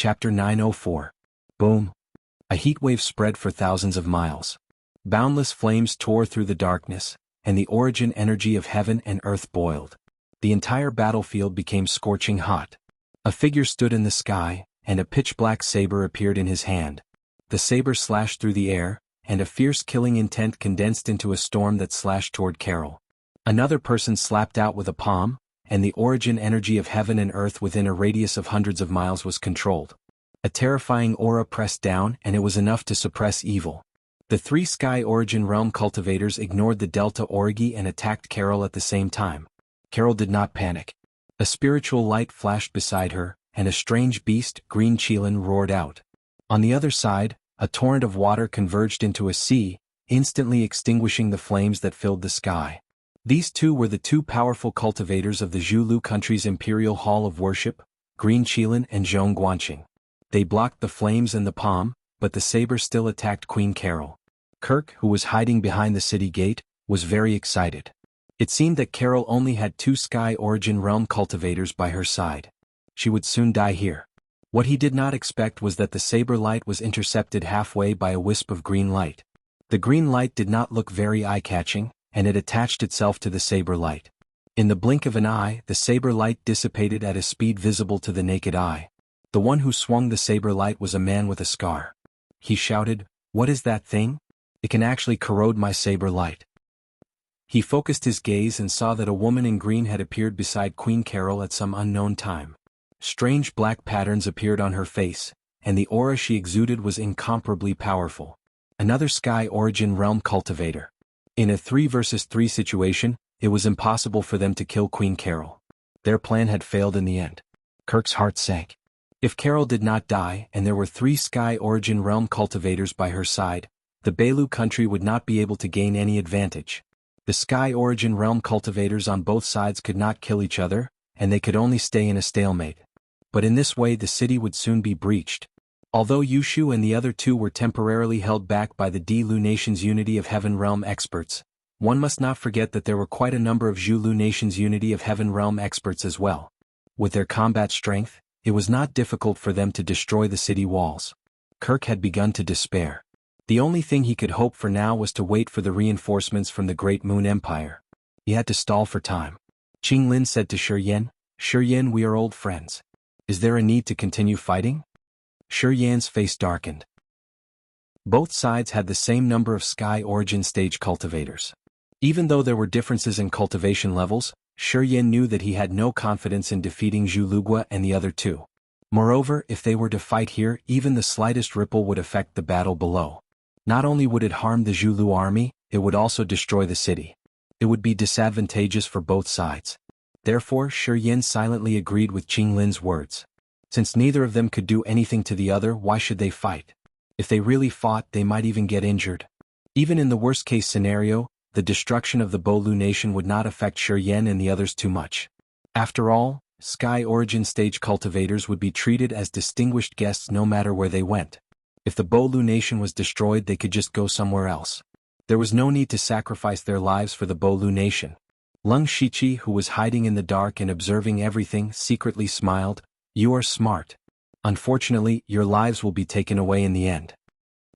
Chapter 904. Boom. A heat wave spread for thousands of miles. Boundless flames tore through the darkness, and the origin energy of heaven and earth boiled. The entire battlefield became scorching hot. A figure stood in the sky, and a pitch-black saber appeared in his hand. The saber slashed through the air, and a fierce killing intent condensed into a storm that slashed toward Carol. Another person slapped out with a palm, and the origin energy of heaven and earth within a radius of hundreds of miles was controlled. A terrifying aura pressed down, and it was enough to suppress evil. The three Sky Origin Realm cultivators ignored the Delta Origi and attacked Carol at the same time. Carol did not panic. A spiritual light flashed beside her, and a strange beast, Green Qilin, roared out. On the other side, a torrent of water converged into a sea, instantly extinguishing the flames that filled the sky. These two were the two powerful cultivators of the Zhulu country's Imperial Hall of Worship, Green Qilin and Zhong Guanqing. They blocked the flames and the palm, but the saber still attacked Queen Carol. Kirk, who was hiding behind the city gate, was very excited. It seemed that Carol only had two Sky Origin Realm cultivators by her side. She would soon die here. What he did not expect was that the saber light was intercepted halfway by a wisp of green light. The green light did not look very eye-catching, and it attached itself to the saber light. In the blink of an eye, the saber light dissipated at a speed visible to the naked eye. The one who swung the saber light was a man with a scar. He shouted, "What is that thing? It can actually corrode my saber light." He focused his gaze and saw that a woman in green had appeared beside Queen Carol at some unknown time. Strange black patterns appeared on her face, and the aura she exuded was incomparably powerful. Another Sky Origin Realm cultivator. In a 3 versus 3 situation, it was impossible for them to kill Queen Carol. Their plan had failed in the end. Kirk's heart sank. If Carol did not die and there were 3 Sky Origin Realm cultivators by her side, the Belu country would not be able to gain any advantage. The Sky Origin Realm cultivators on both sides could not kill each other, and they could only stay in a stalemate. But in this way the city would soon be breached. Although Yushu and the other two were temporarily held back by the Di-Lu Nation's Unity of Heaven Realm experts, one must not forget that there were quite a number of Zhulu Nation's Unity of Heaven Realm experts as well. With their combat strength, it was not difficult for them to destroy the city walls. Kirk had begun to despair. The only thing he could hope for now was to wait for the reinforcements from the Great Moon Empire. He had to stall for time. Qing Lin said to Shi Yan, "We are old friends. Is there a need to continue fighting?" Shi Yan's face darkened. Both sides had the same number of Sky Origin stage cultivators. Even though there were differences in cultivation levels, Shi Yan knew that he had no confidence in defeating Zhu Lugua and the other two. Moreover, if they were to fight here, even the slightest ripple would affect the battle below. Not only would it harm the Zhulu army, it would also destroy the city. It would be disadvantageous for both sides. Therefore, Shi Yan silently agreed with Qing Lin's words. Since neither of them could do anything to the other, why should they fight? If they really fought, they might even get injured. Even in the worst-case scenario, the destruction of the Bolu nation would not affect Shi Yan and the others too much. After all, Sky Origin stage cultivators would be treated as distinguished guests no matter where they went. If the Bolu nation was destroyed, they could just go somewhere else. There was no need to sacrifice their lives for the Bolu nation. Lung Shiqi, who was hiding in the dark and observing everything, secretly smiled. "You are smart. Unfortunately, your lives will be taken away in the end."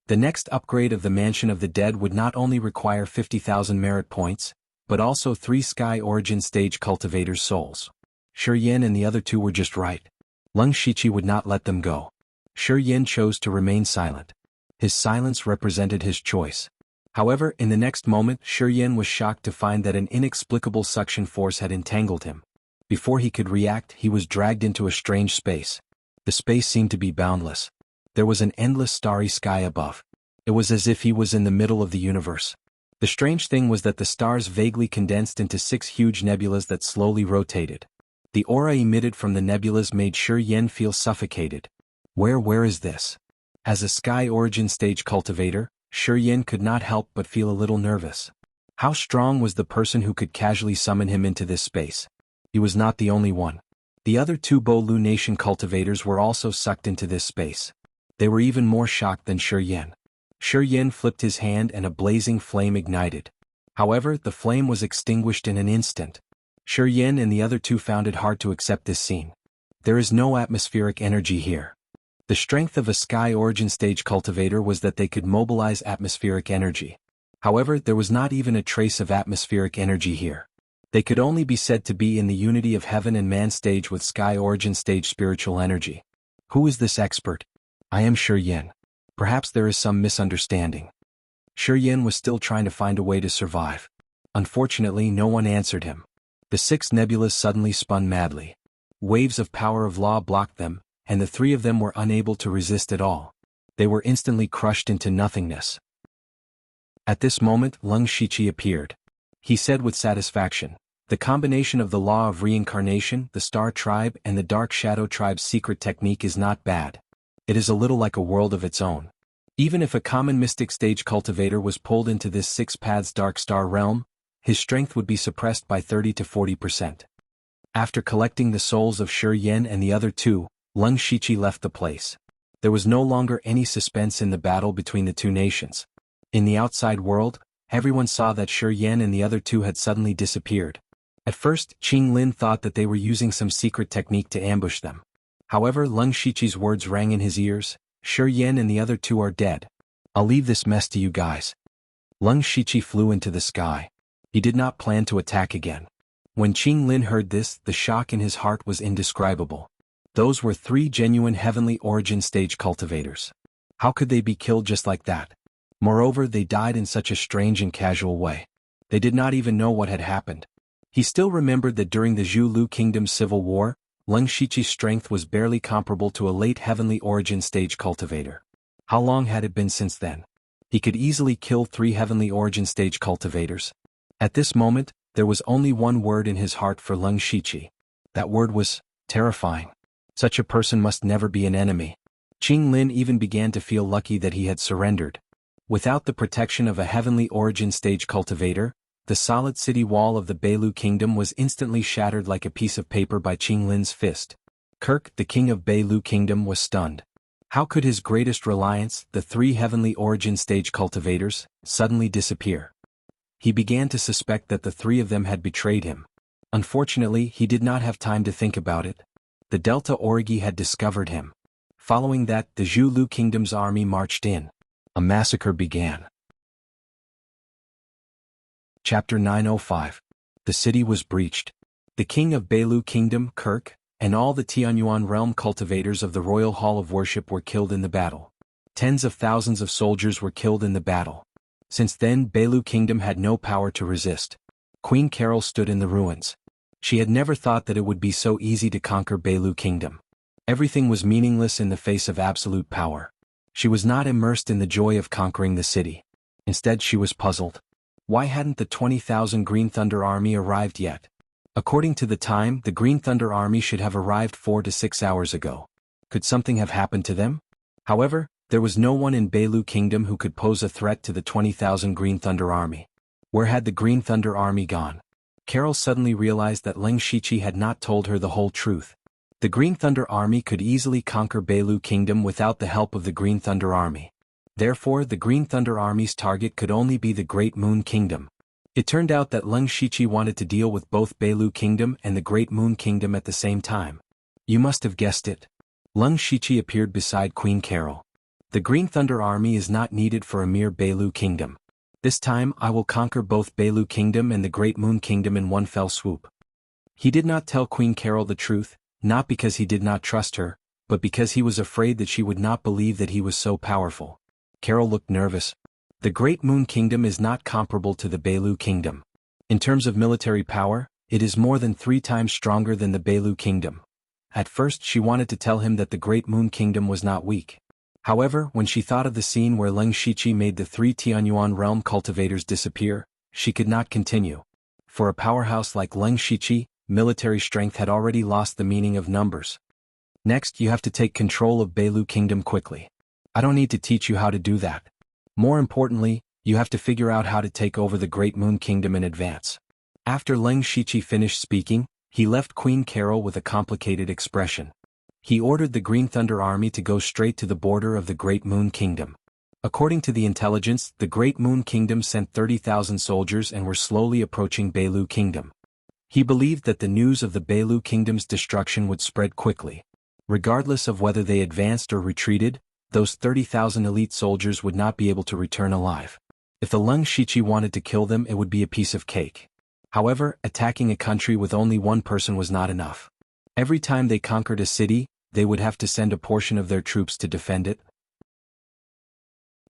The next upgrade of the Mansion of the Dead would not only require 50,000 merit points, but also 3 Sky Origin stage cultivators' souls. Shi Yan and the other two were just right. Lung Shiqi would not let them go. Shi Yan chose to remain silent. His silence represented his choice. However, in the next moment, Shi Yan was shocked to find that an inexplicable suction force had entangled him. Before he could react, he was dragged into a strange space. The space seemed to be boundless. There was an endless starry sky above. It was as if he was in the middle of the universe. The strange thing was that the stars vaguely condensed into 6 huge nebulas that slowly rotated. The aura emitted from the nebulas made Shi Yan feel suffocated. Where is this? As a Sky Origin stage cultivator, Shi Yan could not help but feel a little nervous. How strong was the person who could casually summon him into this space? He was not the only one. The other 2 Bolu Nation cultivators were also sucked into this space. They were even more shocked than Shi Yan. Shi Yan flipped his hand and a blazing flame ignited. However, the flame was extinguished in an instant. Shi Yan and the other two found it hard to accept this scene. There is no atmospheric energy here. The strength of a Sky Origin Stage cultivator was that they could mobilize atmospheric energy. However, there was not even a trace of atmospheric energy here. They could only be said to be in the unity of heaven and man stage with Sky Origin Stage spiritual energy. Who is this expert? I am Shi Yin. Perhaps there is some misunderstanding. Shi Yin was still trying to find a way to survive. Unfortunately, no one answered him. The 6 nebulas suddenly spun madly. Waves of power of law blocked them, and the 3 of them were unable to resist at all. They were instantly crushed into nothingness. At this moment, Leng Shiqi appeared. He said with satisfaction, "The combination of the law of reincarnation, the Star Tribe, and the Dark Shadow Tribe's secret technique is not bad. It is a little like a world of its own. Even if a common mystic stage cultivator was pulled into this 6 paths Dark Star realm, his strength would be suppressed by 30 to 40%. After collecting the souls of Shi Yin and the other 2, Leng Shiqi left the place. There was no longer any suspense in the battle between the 2 nations. In the outside world, everyone saw that Shi Yin and the other 2 had suddenly disappeared. At first, Qing Lin thought that they were using some secret technique to ambush them. However, Leng Shiqi's words rang in his ears, "Shi Yin and the other 2 are dead. I'll leave this mess to you guys." Leng Shiqi flew into the sky. He did not plan to attack again. When Qing Lin heard this, the shock in his heart was indescribable. Those were 3 genuine heavenly origin stage cultivators. How could they be killed just like that? Moreover, they died in such a strange and casual way. They did not even know what had happened. He still remembered that during the Zhu Lu Kingdom's civil war, Leng Shiqi's strength was barely comparable to a late heavenly origin stage cultivator. How long had it been since then? He could easily kill 3 heavenly origin stage cultivators. At this moment, there was only one word in his heart for Leng Shiqi. That word was terrifying. Such a person must never be an enemy. Qing Lin even began to feel lucky that he had surrendered. Without the protection of a heavenly origin stage cultivator, the solid city wall of the Beilu Kingdom was instantly shattered like a piece of paper by Qing Lin's fist. Kirk, the king of Beilu Kingdom, was stunned. How could his greatest reliance, the 3 heavenly origin stage cultivators, suddenly disappear? He began to suspect that the 3 of them had betrayed him. Unfortunately, he did not have time to think about it. The Delta Origi had discovered him. Following that, the Zhu Lu Kingdom's army marched in. A massacre began. Chapter 905. The city was breached. The king of Beilu Kingdom, Kirk, and all the Tianyuan realm cultivators of the Royal Hall of Worship were killed in the battle. Tens of thousands of soldiers were killed in the battle. Since then, Beilu Kingdom had no power to resist. Queen Carol stood in the ruins. She had never thought that it would be so easy to conquer Beilu Kingdom. Everything was meaningless in the face of absolute power. She was not immersed in the joy of conquering the city. Instead, she was puzzled. Why hadn't the 20,000 Green Thunder Army arrived yet? According to the time, the Green Thunder Army should have arrived 4 to 6 hours ago. Could something have happened to them? However, there was no one in Beilu Kingdom who could pose a threat to the 20,000 Green Thunder Army. Where had the Green Thunder Army gone? Carol suddenly realized that Leng Shiqi had not told her the whole truth. The Green Thunder Army could easily conquer Beilu Kingdom without the help of the Green Thunder Army. Therefore, the Green Thunder Army's target could only be the Great Moon Kingdom. It turned out that Leng Shiqi wanted to deal with both Beilu Kingdom and the Great Moon Kingdom at the same time. You must have guessed it. Leng Shiqi appeared beside Queen Carol. The Green Thunder Army is not needed for a mere Beilu Kingdom. This time I will conquer both Beilu Kingdom and the Great Moon Kingdom in one fell swoop. He did not tell Queen Carol the truth, not because he did not trust her, but because he was afraid that she would not believe that he was so powerful. Carol looked nervous. The Great Moon Kingdom is not comparable to the Beilu Kingdom. In terms of military power, it is more than 3 times stronger than the Beilu Kingdom. At first she wanted to tell him that the Great Moon Kingdom was not weak. However, when she thought of the scene where Leng Shiqi made the 3 Tianyuan realm cultivators disappear, she could not continue. For a powerhouse like Leng Shiqi, military strength had already lost the meaning of numbers. Next, you have to take control of Beilu Kingdom quickly. I don't need to teach you how to do that. More importantly, you have to figure out how to take over the Great Moon Kingdom in advance. After Leng Shiqi finished speaking, he left Queen Carol with a complicated expression. He ordered the Green Thunder Army to go straight to the border of the Great Moon Kingdom. According to the intelligence, the Great Moon Kingdom sent 30,000 soldiers and were slowly approaching Beilu Kingdom. He believed that the news of the Beilu Kingdom's destruction would spread quickly. Regardless of whether they advanced or retreated, those 30,000 elite soldiers would not be able to return alive. If the Leng Shiqi wanted to kill them, it would be a piece of cake. However, attacking a country with only one person was not enough. Every time they conquered a city, they would have to send a portion of their troops to defend it.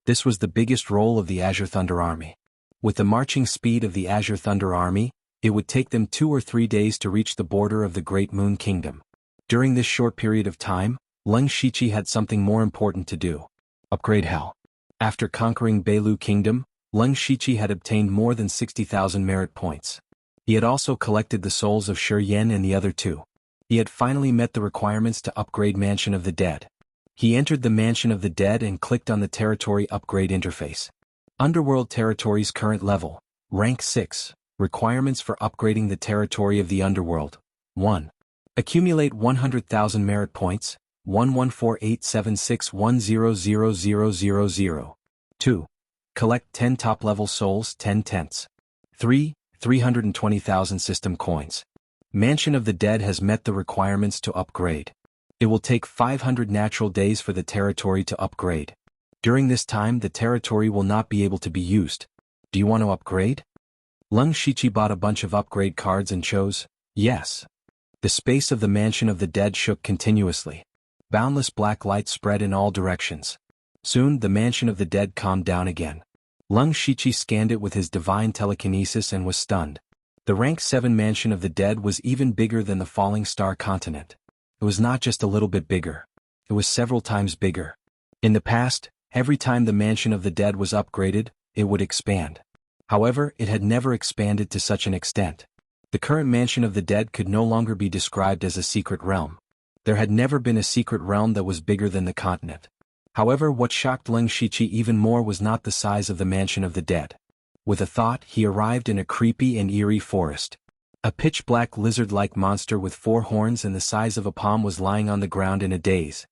This was the biggest role of the Azure Thunder Army. With the marching speed of the Azure Thunder Army, it would take them 2 or 3 days to reach the border of the Great Moon Kingdom. During this short period of time, Leng Shiqi had something more important to do. Upgrade Hell. After conquering Beilu Kingdom, Leng Shiqi had obtained more than 60,000 merit points. He had also collected the souls of Shi Yan and the other two. He had finally met the requirements to upgrade Mansion of the Dead. He entered the Mansion of the Dead and clicked on the Territory Upgrade interface. Underworld Territories current level, rank 6, requirements for upgrading the territory of the Underworld. 1. Accumulate 100,000 merit points, 114876100000. 2. Collect 10 top-level souls 10/10. 3. 320,000 system coins. Mansion of the Dead has met the requirements to upgrade. It will take 500 natural days for the territory to upgrade. During this time the territory will not be able to be used. Do you want to upgrade? Leng Shiqi bought a bunch of upgrade cards and chose, yes. The space of the Mansion of the Dead shook continuously. Boundless black light spread in all directions. Soon the Mansion of the Dead calmed down again. Leng Shiqi scanned it with his divine telekinesis and was stunned. The rank 7 Mansion of the Dead was even bigger than the Falling Star continent. It was not just a little bit bigger. It was several times bigger. In the past, every time the Mansion of the Dead was upgraded, it would expand. However, it had never expanded to such an extent. The current Mansion of the Dead could no longer be described as a secret realm. There had never been a secret realm that was bigger than the continent. However, what shocked Leng Shiqi even more was not the size of the Mansion of the Dead. With a thought, he arrived in a creepy and eerie forest. A pitch-black lizard-like monster with 4 horns and the size of a palm was lying on the ground in a daze.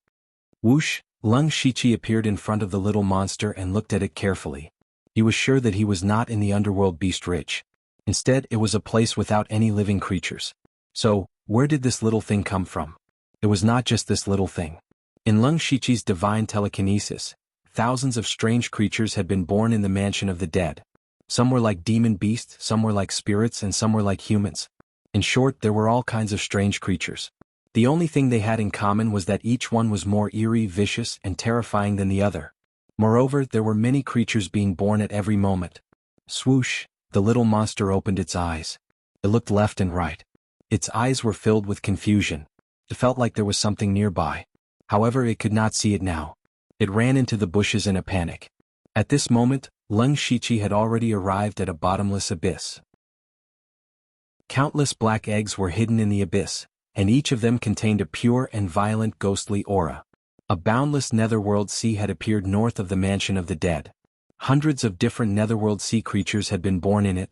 Whoosh! Leng Shiqi appeared in front of the little monster and looked at it carefully. He was sure that he was not in the underworld Beast Ridge. Instead, it was a place without any living creatures. So, where did this little thing come from? It was not just this little thing. In Leng Shiqi's divine telekinesis, thousands of strange creatures had been born in the Mansion of the Dead. Some were like demon beasts, some were like spirits, and some were like humans. In short, there were all kinds of strange creatures. The only thing they had in common was that each one was more eerie, vicious, and terrifying than the other. Moreover, there were many creatures being born at every moment. Swoosh! The little monster opened its eyes. It looked left and right. Its eyes were filled with confusion. It felt like there was something nearby. However, it could not see it now. It ran into the bushes in a panic. At this moment, Leng Shiqi had already arrived at a bottomless abyss. Countless black eggs were hidden in the abyss, and each of them contained a pure and violent ghostly aura. A boundless netherworld sea had appeared north of the Mansion of the Dead. Hundreds of different netherworld sea creatures had been born in it.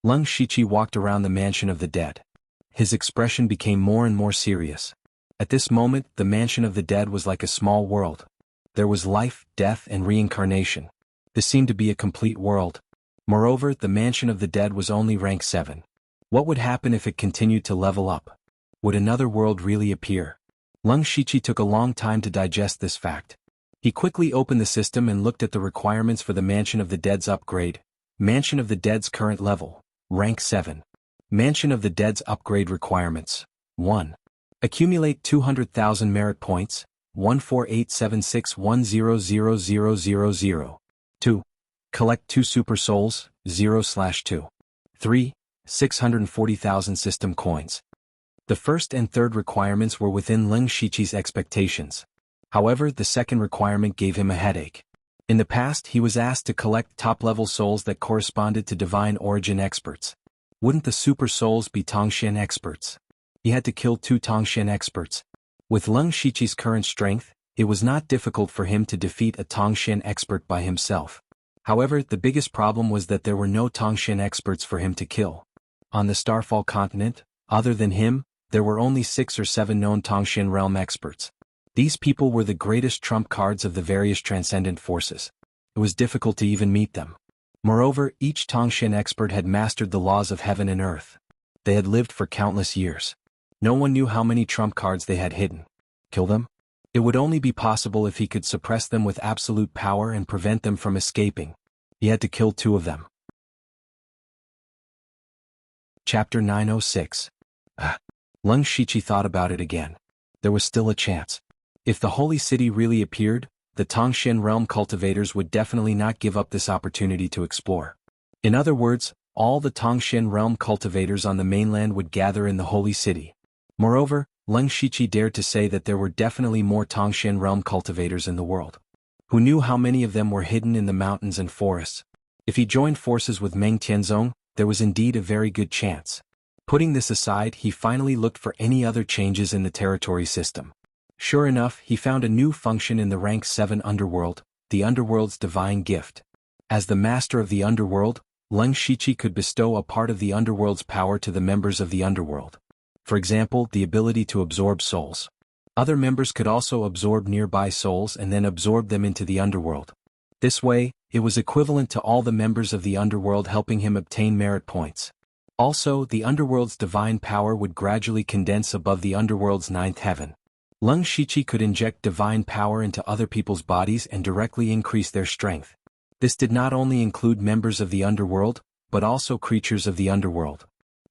Leng Shiqi walked around the Mansion of the Dead. His expression became more and more serious. At this moment, the Mansion of the Dead was like a small world. There was life, death, and reincarnation. This seemed to be a complete world. Moreover, the Mansion of the Dead was only rank 7. What would happen if it continued to level up? Would another world really appear? Leng Shiqi took a long time to digest this fact. He quickly opened the system and looked at the requirements for the Mansion of the Dead's upgrade. Mansion of the Dead's current level, rank 7. Mansion of the Dead's upgrade requirements. 1. Accumulate 200,000 merit points, 14876100000. 2. Collect 2 super souls, 0/2. 3. 640,000 system coins. The first and third requirements were within Leng Shiqi's expectations. However, the second requirement gave him a headache. In the past, he was asked to collect top-level souls that corresponded to divine origin experts. Wouldn't the super souls be Tongxian experts? He had to kill 2 Tongxian experts. With Leng Shiqi's current strength, it was not difficult for him to defeat a Tongxian expert by himself. However, the biggest problem was that there were no Tongxian experts for him to kill. On the Starfall continent, other than him, there were only 6 or 7 known Tongxian realm experts. These people were the greatest trump cards of the various transcendent forces. It was difficult to even meet them. Moreover, each Tongxian expert had mastered the laws of heaven and earth. They had lived for countless years. No one knew how many trump cards they had hidden. Kill them? It would only be possible if he could suppress them with absolute power and prevent them from escaping. He had to kill 2 of them. Chapter 906. Leng Shiqi thought about it again. There was still a chance. If the holy city really appeared, the Tongxin realm cultivators would definitely not give up this opportunity to explore. In other words, all the Tongxin realm cultivators on the mainland would gather in the holy city. Moreover, Leng Shiqi dared to say that there were definitely more Tongxin realm cultivators in the world. Who knew how many of them were hidden in the mountains and forests? If he joined forces with Meng Tianzong, there was indeed a very good chance. Putting this aside, he finally looked for any other changes in the territory system. Sure enough, he found a new function in the rank 7 underworld, the underworld's divine gift. As the master of the underworld, Leng Shiqi could bestow a part of the underworld's power to the members of the underworld. For example, the ability to absorb souls. Other members could also absorb nearby souls and then absorb them into the underworld. This way, it was equivalent to all the members of the underworld helping him obtain merit points. Also, the underworld's divine power would gradually condense above the underworld's 9th heaven. Leng Shiqi could inject divine power into other people's bodies and directly increase their strength. This did not only include members of the underworld, but also creatures of the underworld.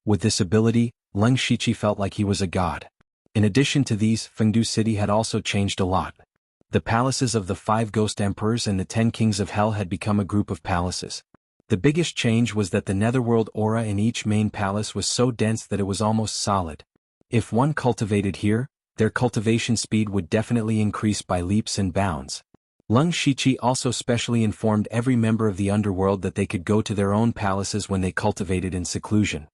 With this ability, Leng Shiqi felt like he was a god. In addition to these, Fengdu City had also changed a lot. The palaces of the 5 ghost emperors and the 10 kings of hell had become a group of palaces. The biggest change was that the netherworld aura in each main palace was so dense that it was almost solid. If one cultivated here, their cultivation speed would definitely increase by leaps and bounds. Leng Shiqi also specially informed every member of the underworld that they could go to their own palaces when they cultivated in seclusion.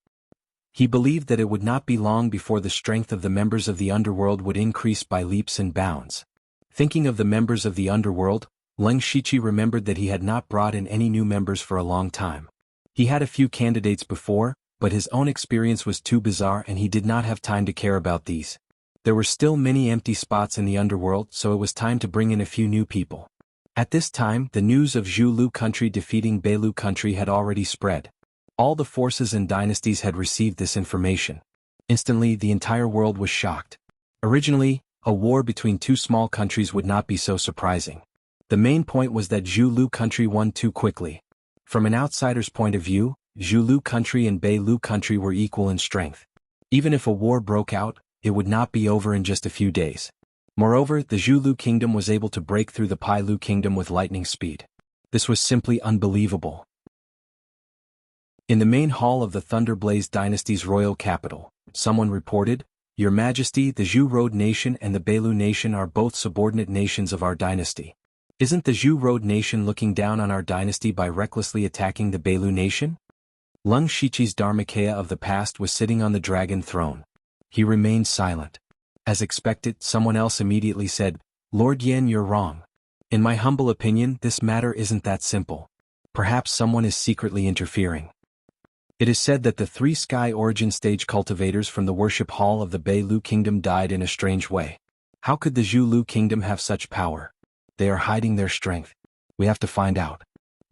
He believed that it would not be long before the strength of the members of the underworld would increase by leaps and bounds. Thinking of the members of the underworld, Leng Shiqi remembered that he had not brought in any new members for a long time. He had a few candidates before, but his own experience was too bizarre and he did not have time to care about these. There were still many empty spots in the underworld, so it was time to bring in a few new people. At this time, the news of Zhu Lu country defeating Beilu country had already spread. All the forces and dynasties had received this information. Instantly, the entire world was shocked. Originally, a war between 2 small countries would not be so surprising. The main point was that Zhu Lu country won too quickly. From an outsider's point of view, Zhu Lu country and Beilu country were equal in strength. Even if a war broke out, it would not be over in just a few days. Moreover, the Zhu Lu kingdom was able to break through the Pai Lu kingdom with lightning speed. This was simply unbelievable. In the main hall of the Thunderblaze dynasty's royal capital, someone reported, "Your Majesty, the Zhu Road nation and the Beilu nation are both subordinate nations of our dynasty. Isn't the Zhu Road nation looking down on our dynasty by recklessly attacking the Beilu nation?" Leng Shiqi's Dharmakaya of the past was sitting on the dragon throne. He remained silent. As expected, someone else immediately said, "Lord Yan, you're wrong. In my humble opinion, this matter isn't that simple. Perhaps someone is secretly interfering." It is said that the 3 sky origin stage cultivators from the worship hall of the Beilu kingdom died in a strange way. How could the Zhu Lu kingdom have such power? They are hiding their strength. We have to find out.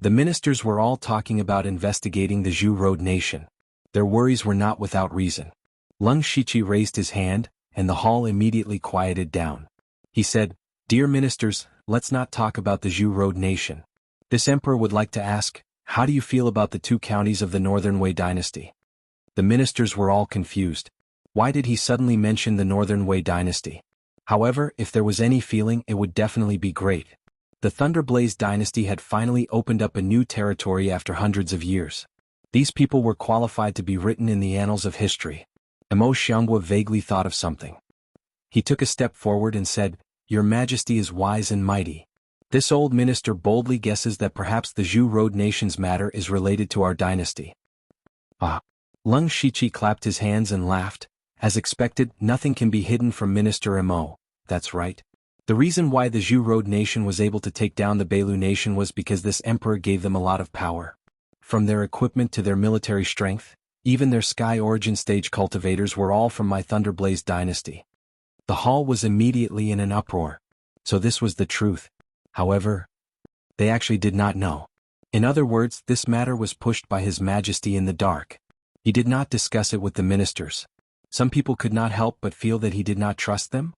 The ministers were all talking about investigating the Zhu Road nation. Their worries were not without reason. Leng Shiqi raised his hand, and the hall immediately quieted down. He said, "Dear ministers, let's not talk about the Zhu Road nation. This emperor would like to ask, how do you feel about the 2 counties of the Northern Wei dynasty?" The ministers were all confused. Why did he suddenly mention the Northern Wei dynasty? However, if there was any feeling, it would definitely be great. The Thunderblaze dynasty had finally opened up a new territory after hundreds of years. These people were qualified to be written in the annals of history. Emo Xianghua vaguely thought of something. He took a step forward and said, "Your Majesty is wise and mighty. This old minister boldly guesses that perhaps the Zhu Road nation's matter is related to our dynasty." Ah! Leng Shiqi clapped his hands and laughed. As expected, nothing can be hidden from Minister Mo. That's right. The reason why the Zhu Road nation was able to take down the Beilu nation was because this emperor gave them a lot of power. From their equipment to their military strength, even their sky origin stage cultivators were all from my Thunderblaze dynasty. The hall was immediately in an uproar. So this was the truth. However, they actually did not know. In other words, this matter was pushed by His Majesty in the dark. He did not discuss it with the ministers. Some people could not help but feel that he did not trust them.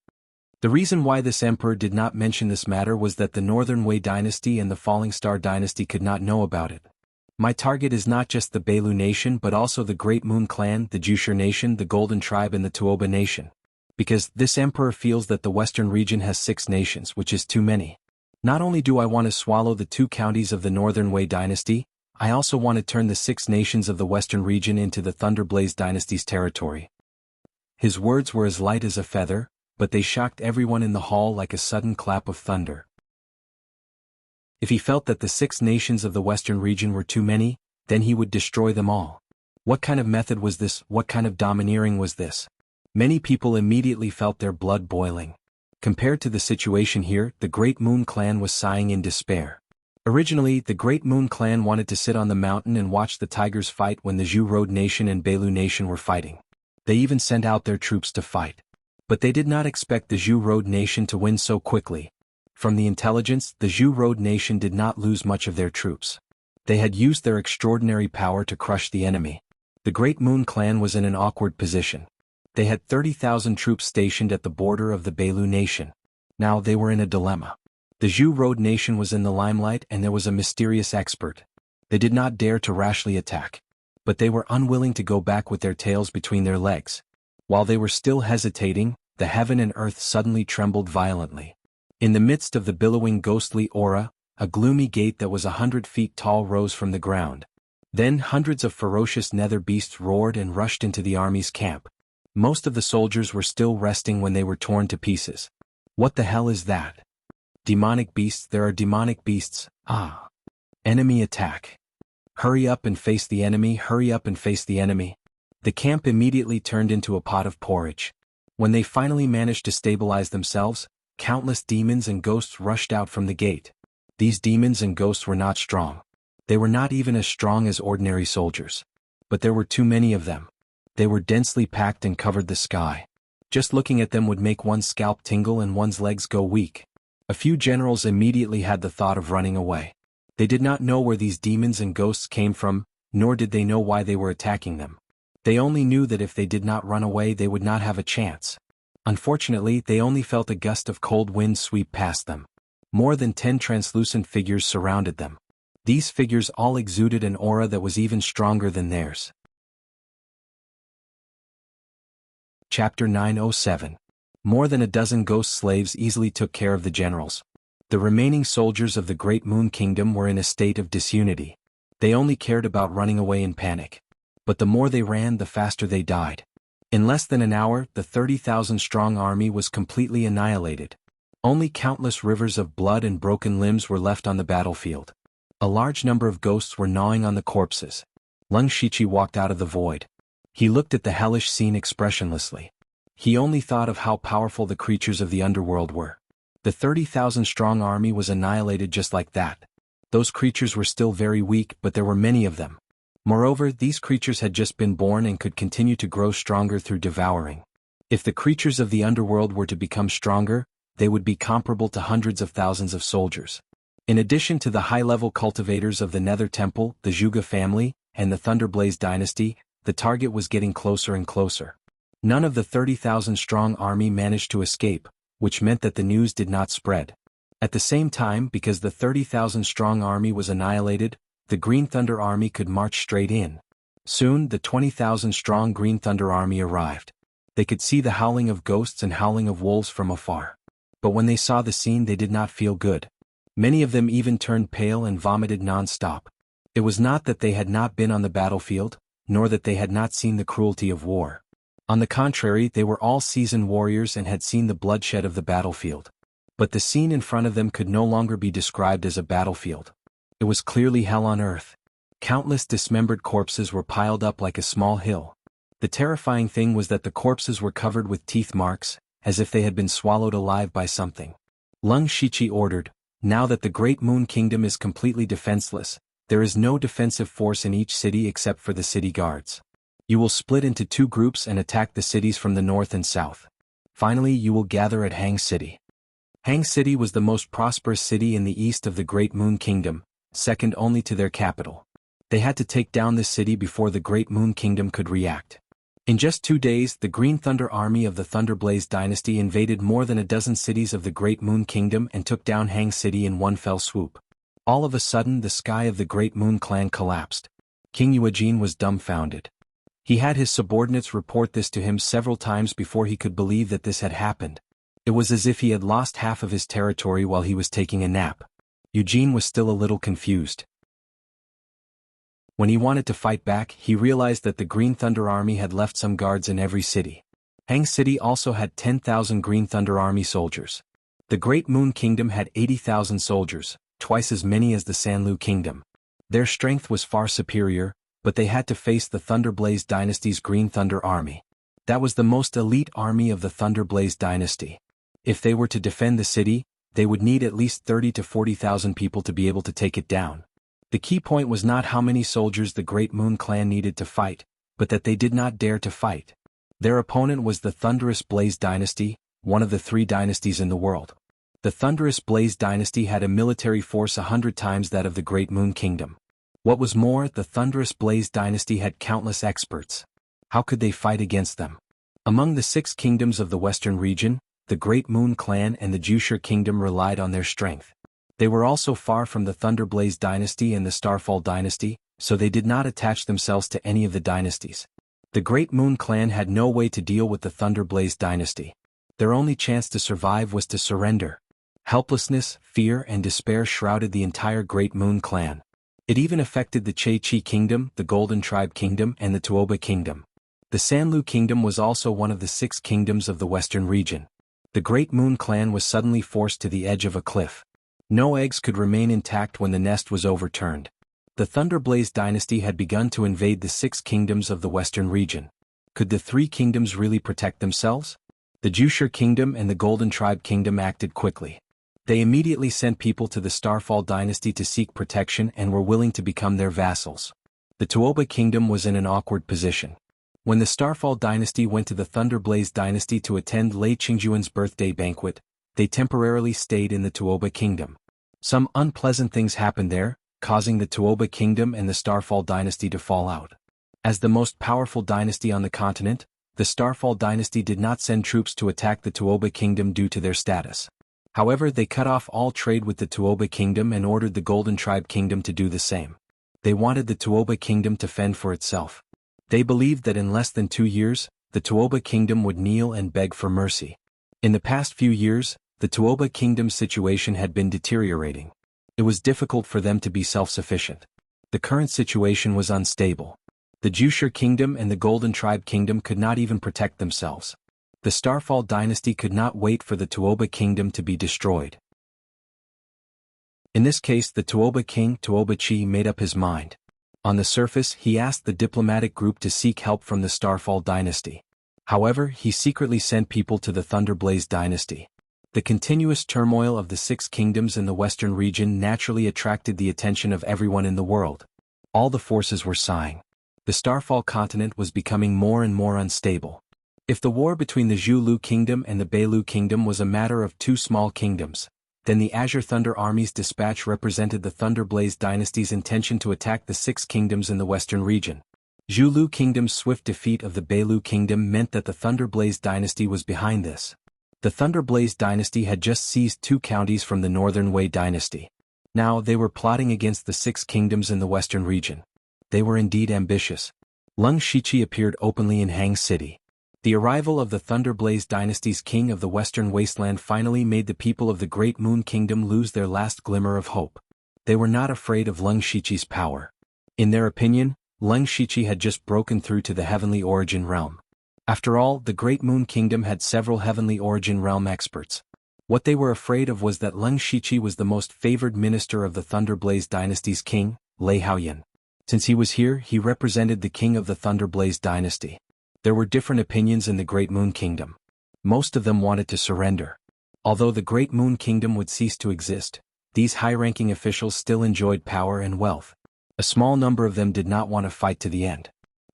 The reason why this emperor did not mention this matter was that the Northern Wei dynasty and the Falling Star dynasty could not know about it. My target is not just the Beilu nation but also the Great Moon clan, the Jushur nation, the Golden tribe and the Tuoba nation. Because this emperor feels that the western region has 6 nations, which is too many. Not only do I want to swallow the 2 counties of the Northern Wei dynasty, I also want to turn the 6 nations of the western region into the Thunderblaze dynasty's territory. His words were as light as a feather, but they shocked everyone in the hall like a sudden clap of thunder. If he felt that the 6 nations of the western region were too many, then he would destroy them all. What kind of method was this? What kind of domineering was this? Many people immediately felt their blood boiling. Compared to the situation here, the Great Moon clan was sighing in despair. Originally, the Great Moon clan wanted to sit on the mountain and watch the tigers fight when the Zhou Road nation and Beilu nation were fighting. They even sent out their troops to fight. But they did not expect the Zhou Road nation to win so quickly. From the intelligence, the Zhou Road nation did not lose much of their troops. They had used their extraordinary power to crush the enemy. The Great Moon clan was in an awkward position. They had 30,000 troops stationed at the border of the Beilu nation. Now they were in a dilemma. The Zhou Road nation was in the limelight and there was a mysterious expert. They did not dare to rashly attack. But they were unwilling to go back with their tails between their legs. While they were still hesitating, the heaven and earth suddenly trembled violently. In the midst of the billowing ghostly aura, a gloomy gate that was 100 feet tall rose from the ground. Then hundreds of ferocious nether beasts roared and rushed into the army's camp. Most of the soldiers were still resting when they were torn to pieces. What the hell is that? Demonic beasts, there are demonic beasts, ah. Enemy attack. Hurry up and face the enemy, hurry up and face the enemy. The camp immediately turned into a pot of porridge. When they finally managed to stabilize themselves, countless demons and ghosts rushed out from the gate. These demons and ghosts were not strong. They were not even as strong as ordinary soldiers. But there were too many of them. They were densely packed and covered the sky. Just looking at them would make one's scalp tingle and one's legs go weak. A few generals immediately had the thought of running away. They did not know where these demons and ghosts came from, nor did they know why they were attacking them. They only knew that if they did not run away they would not have a chance. Unfortunately, they only felt a gust of cold wind sweep past them. More than 10 translucent figures surrounded them. These figures all exuded an aura that was even stronger than theirs. Chapter 907. More than a dozen ghost slaves easily took care of the generals. The remaining soldiers of the Great Moon Kingdom were in a state of disunity. They only cared about running away in panic. But the more they ran, the faster they died. In less than an hour, the 30,000-strong army was completely annihilated. Only countless rivers of blood and broken limbs were left on the battlefield. A large number of ghosts were gnawing on the corpses. Lung Shichi walked out of the void. He looked at the hellish scene expressionlessly. He only thought of how powerful the creatures of the underworld were. The 30,000-strong army was annihilated just like that. Those creatures were still very weak, but there were many of them. Moreover, these creatures had just been born and could continue to grow stronger through devouring. If the creatures of the underworld were to become stronger, they would be comparable to hundreds of thousands of soldiers. In addition to the high-level cultivators of the Nether Temple, the Zhuge family, and the Thunderblaze dynasty, the target was getting closer and closer. None of the 30,000-strong army managed to escape, which meant that the news did not spread. At the same time, because the 30,000-strong army was annihilated, the Green Thunder Army could march straight in. Soon, the 20,000-strong Green Thunder Army arrived. They could see the howling of ghosts and howling of wolves from afar. But when they saw the scene they did not feel good. Many of them even turned pale and vomited non-stop. It was not that they had not been on the battlefield, nor that they had not seen the cruelty of war. On the contrary, they were all seasoned warriors and had seen the bloodshed of the battlefield. But the scene in front of them could no longer be described as a battlefield. It was clearly hell on earth. Countless dismembered corpses were piled up like a small hill. The terrifying thing was that the corpses were covered with teeth marks, as if they had been swallowed alive by something. Lung Shichi ordered, "Now that the Great Moon Kingdom is completely defenseless, there is no defensive force in each city except for the city guards. You will split into 2 groups and attack the cities from the north and south. Finally, you will gather at Hang City." Hang City was the most prosperous city in the east of the Great Moon Kingdom, second only to their capital. They had to take down this city before the Great Moon Kingdom could react. In just 2 days, the Green Thunder army of the Thunderblaze dynasty invaded more than a dozen cities of the Great Moon Kingdom and took down Hang City in one fell swoop. All of a sudden, the sky of the Great Moon clan collapsed. King Yuejin was dumbfounded. He had his subordinates report this to him several times before he could believe that this had happened. It was as if he had lost half of his territory while he was taking a nap. Eugene was still a little confused. When he wanted to fight back, he realized that the Green Thunder Army had left some guards in every city. Hang City also had 10,000 Green Thunder Army soldiers. The Great Moon Kingdom had 80,000 soldiers, twice as many as the Sanlu Kingdom. Their strength was far superior, but they had to face the Thunderblaze dynasty's Green Thunder Army. That was the most elite army of the Thunderblaze dynasty. If they were to defend the city, they would need at least 30 to 40,000 people to be able to take it down. The key point was not how many soldiers the Great Moon clan needed to fight, but that they did not dare to fight. Their opponent was the Thunderous Blaze dynasty, one of the 3 dynasties in the world. The Thunderous Blaze dynasty had a military force 100 times that of the Great Moon Kingdom. What was more, the Thunderous Blaze dynasty had countless experts. How could they fight against them? Among the 6 kingdoms of the western region, the Great Moon clan and the Wuxia kingdom relied on their strength. They were also far from the Thunderblaze dynasty and the Starfall dynasty, so they did not attach themselves to any of the dynasties. The Great Moon clan had no way to deal with the Thunderblaze dynasty. Their only chance to survive was to surrender. Helplessness, fear, and despair shrouded the entire Great Moon clan. It even affected the Che-Chi kingdom, the Golden Tribe kingdom, and the Tuoba kingdom. The Sanlu kingdom was also one of the 6 kingdoms of the western region. The Great Moon clan was suddenly forced to the edge of a cliff. No eggs could remain intact when the nest was overturned. The Thunderblaze dynasty had begun to invade the 6 kingdoms of the western region. Could the 3 kingdoms really protect themselves? The Wuxia kingdom and the Golden Tribe kingdom acted quickly. They immediately sent people to the Starfall dynasty to seek protection and were willing to become their vassals. The Tuoba kingdom was in an awkward position. When the Starfall dynasty went to the Thunderblaze dynasty to attend Lei Qingjuan's birthday banquet, they temporarily stayed in the Tuoba kingdom. Some unpleasant things happened there, causing the Tuoba kingdom and the Starfall dynasty to fall out. As the most powerful dynasty on the continent, the Starfall dynasty did not send troops to attack the Tuoba kingdom due to their status. However, they cut off all trade with the Tuoba kingdom and ordered the Golden Tribe kingdom to do the same. They wanted the Tuoba kingdom to fend for itself. They believed that in less than 2 years, the Tuoba kingdom would kneel and beg for mercy. In the past few years, the Tuoba kingdom's situation had been deteriorating. It was difficult for them to be self-sufficient. The current situation was unstable. The Wuxia kingdom and the Golden Tribe kingdom could not even protect themselves. The Starfall dynasty could not wait for the Tuoba kingdom to be destroyed. In this case, the Tuoba king, Tuoba Chi, made up his mind. On the surface, he asked the diplomatic group to seek help from the Starfall dynasty. However, he secretly sent people to the Thunderblaze dynasty. The continuous turmoil of the 6 kingdoms in the western region naturally attracted the attention of everyone in the world. All the forces were sighing. The Starfall continent was becoming more and more unstable. If the war between the Zhulu kingdom and the Beilu kingdom was a matter of 2 small kingdoms, then the Azure Thunder Army's dispatch represented the Thunderblaze dynasty's intention to attack the 6 kingdoms in the western region. Zhulu kingdom's swift defeat of the Beilu kingdom meant that the Thunderblaze dynasty was behind this. The Thunderblaze dynasty had just seized 2 counties from the Northern Wei dynasty. Now they were plotting against the 6 kingdoms in the western region. They were indeed ambitious. Lung Shiqi appeared openly in Hang City. The arrival of the Thunderblaze dynasty's king of the western wasteland finally made the people of the Great Moon Kingdom lose their last glimmer of hope. They were not afraid of Lung Shiqi's power. In their opinion, Lung Shiqi had just broken through to the Heavenly Origin Realm. After all, the Great Moon Kingdom had several Heavenly Origin Realm experts. What they were afraid of was that Lung Shiqi was the most favored minister of the Thunderblaze dynasty's king, Lei Haoyan. Since he was here, he represented the king of the Thunderblaze dynasty. There were different opinions in the Great Moon Kingdom. Most of them wanted to surrender. Although the Great Moon Kingdom would cease to exist, these high-ranking officials still enjoyed power and wealth. A small number of them did not want to fight to the end.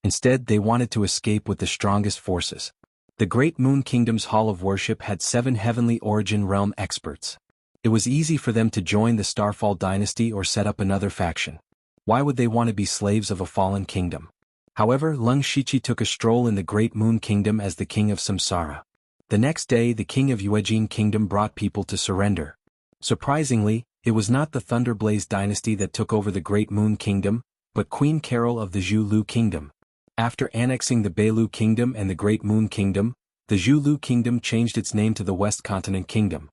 Instead, they wanted to escape with the strongest forces. The Great Moon Kingdom's Hall of Worship had 7 Heavenly Origin Realm experts. It was easy for them to join the Starfall dynasty or set up another faction. Why would they want to be slaves of a fallen kingdom? However, Lung Shiqi took a stroll in the Great Moon Kingdom as the king of Samsara. The next day the king of Yuejin Kingdom brought people to surrender. Surprisingly, it was not the Thunderblaze dynasty that took over the Great Moon Kingdom, but Queen Carol of the Zhu Lu Kingdom. After annexing the Beilu Kingdom and the Great Moon Kingdom, the Zhu Lu Kingdom changed its name to the West Continent Kingdom.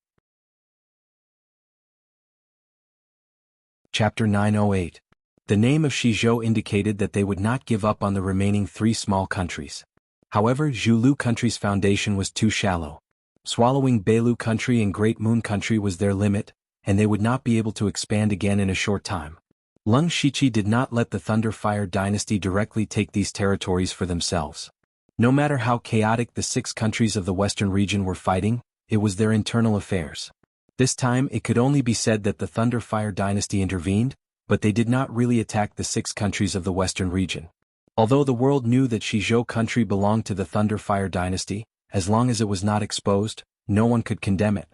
Chapter 908. The name of Shizhou indicated that they would not give up on the remaining 3 small countries. However, Zhu Lu country's foundation was too shallow. Swallowing Beilu country and Great Moon country was their limit, and they would not be able to expand again in a short time. Lung Shiqi did not let the Thunder Fire dynasty directly take these territories for themselves. No matter how chaotic the 6 countries of the western region were fighting, it was their internal affairs. This time it could only be said that the Thunder Fire dynasty intervened, but they did not really attack the 6 countries of the western region. Although the world knew that Shizhou country belonged to the Thunder Fire dynasty, as long as it was not exposed, no one could condemn it.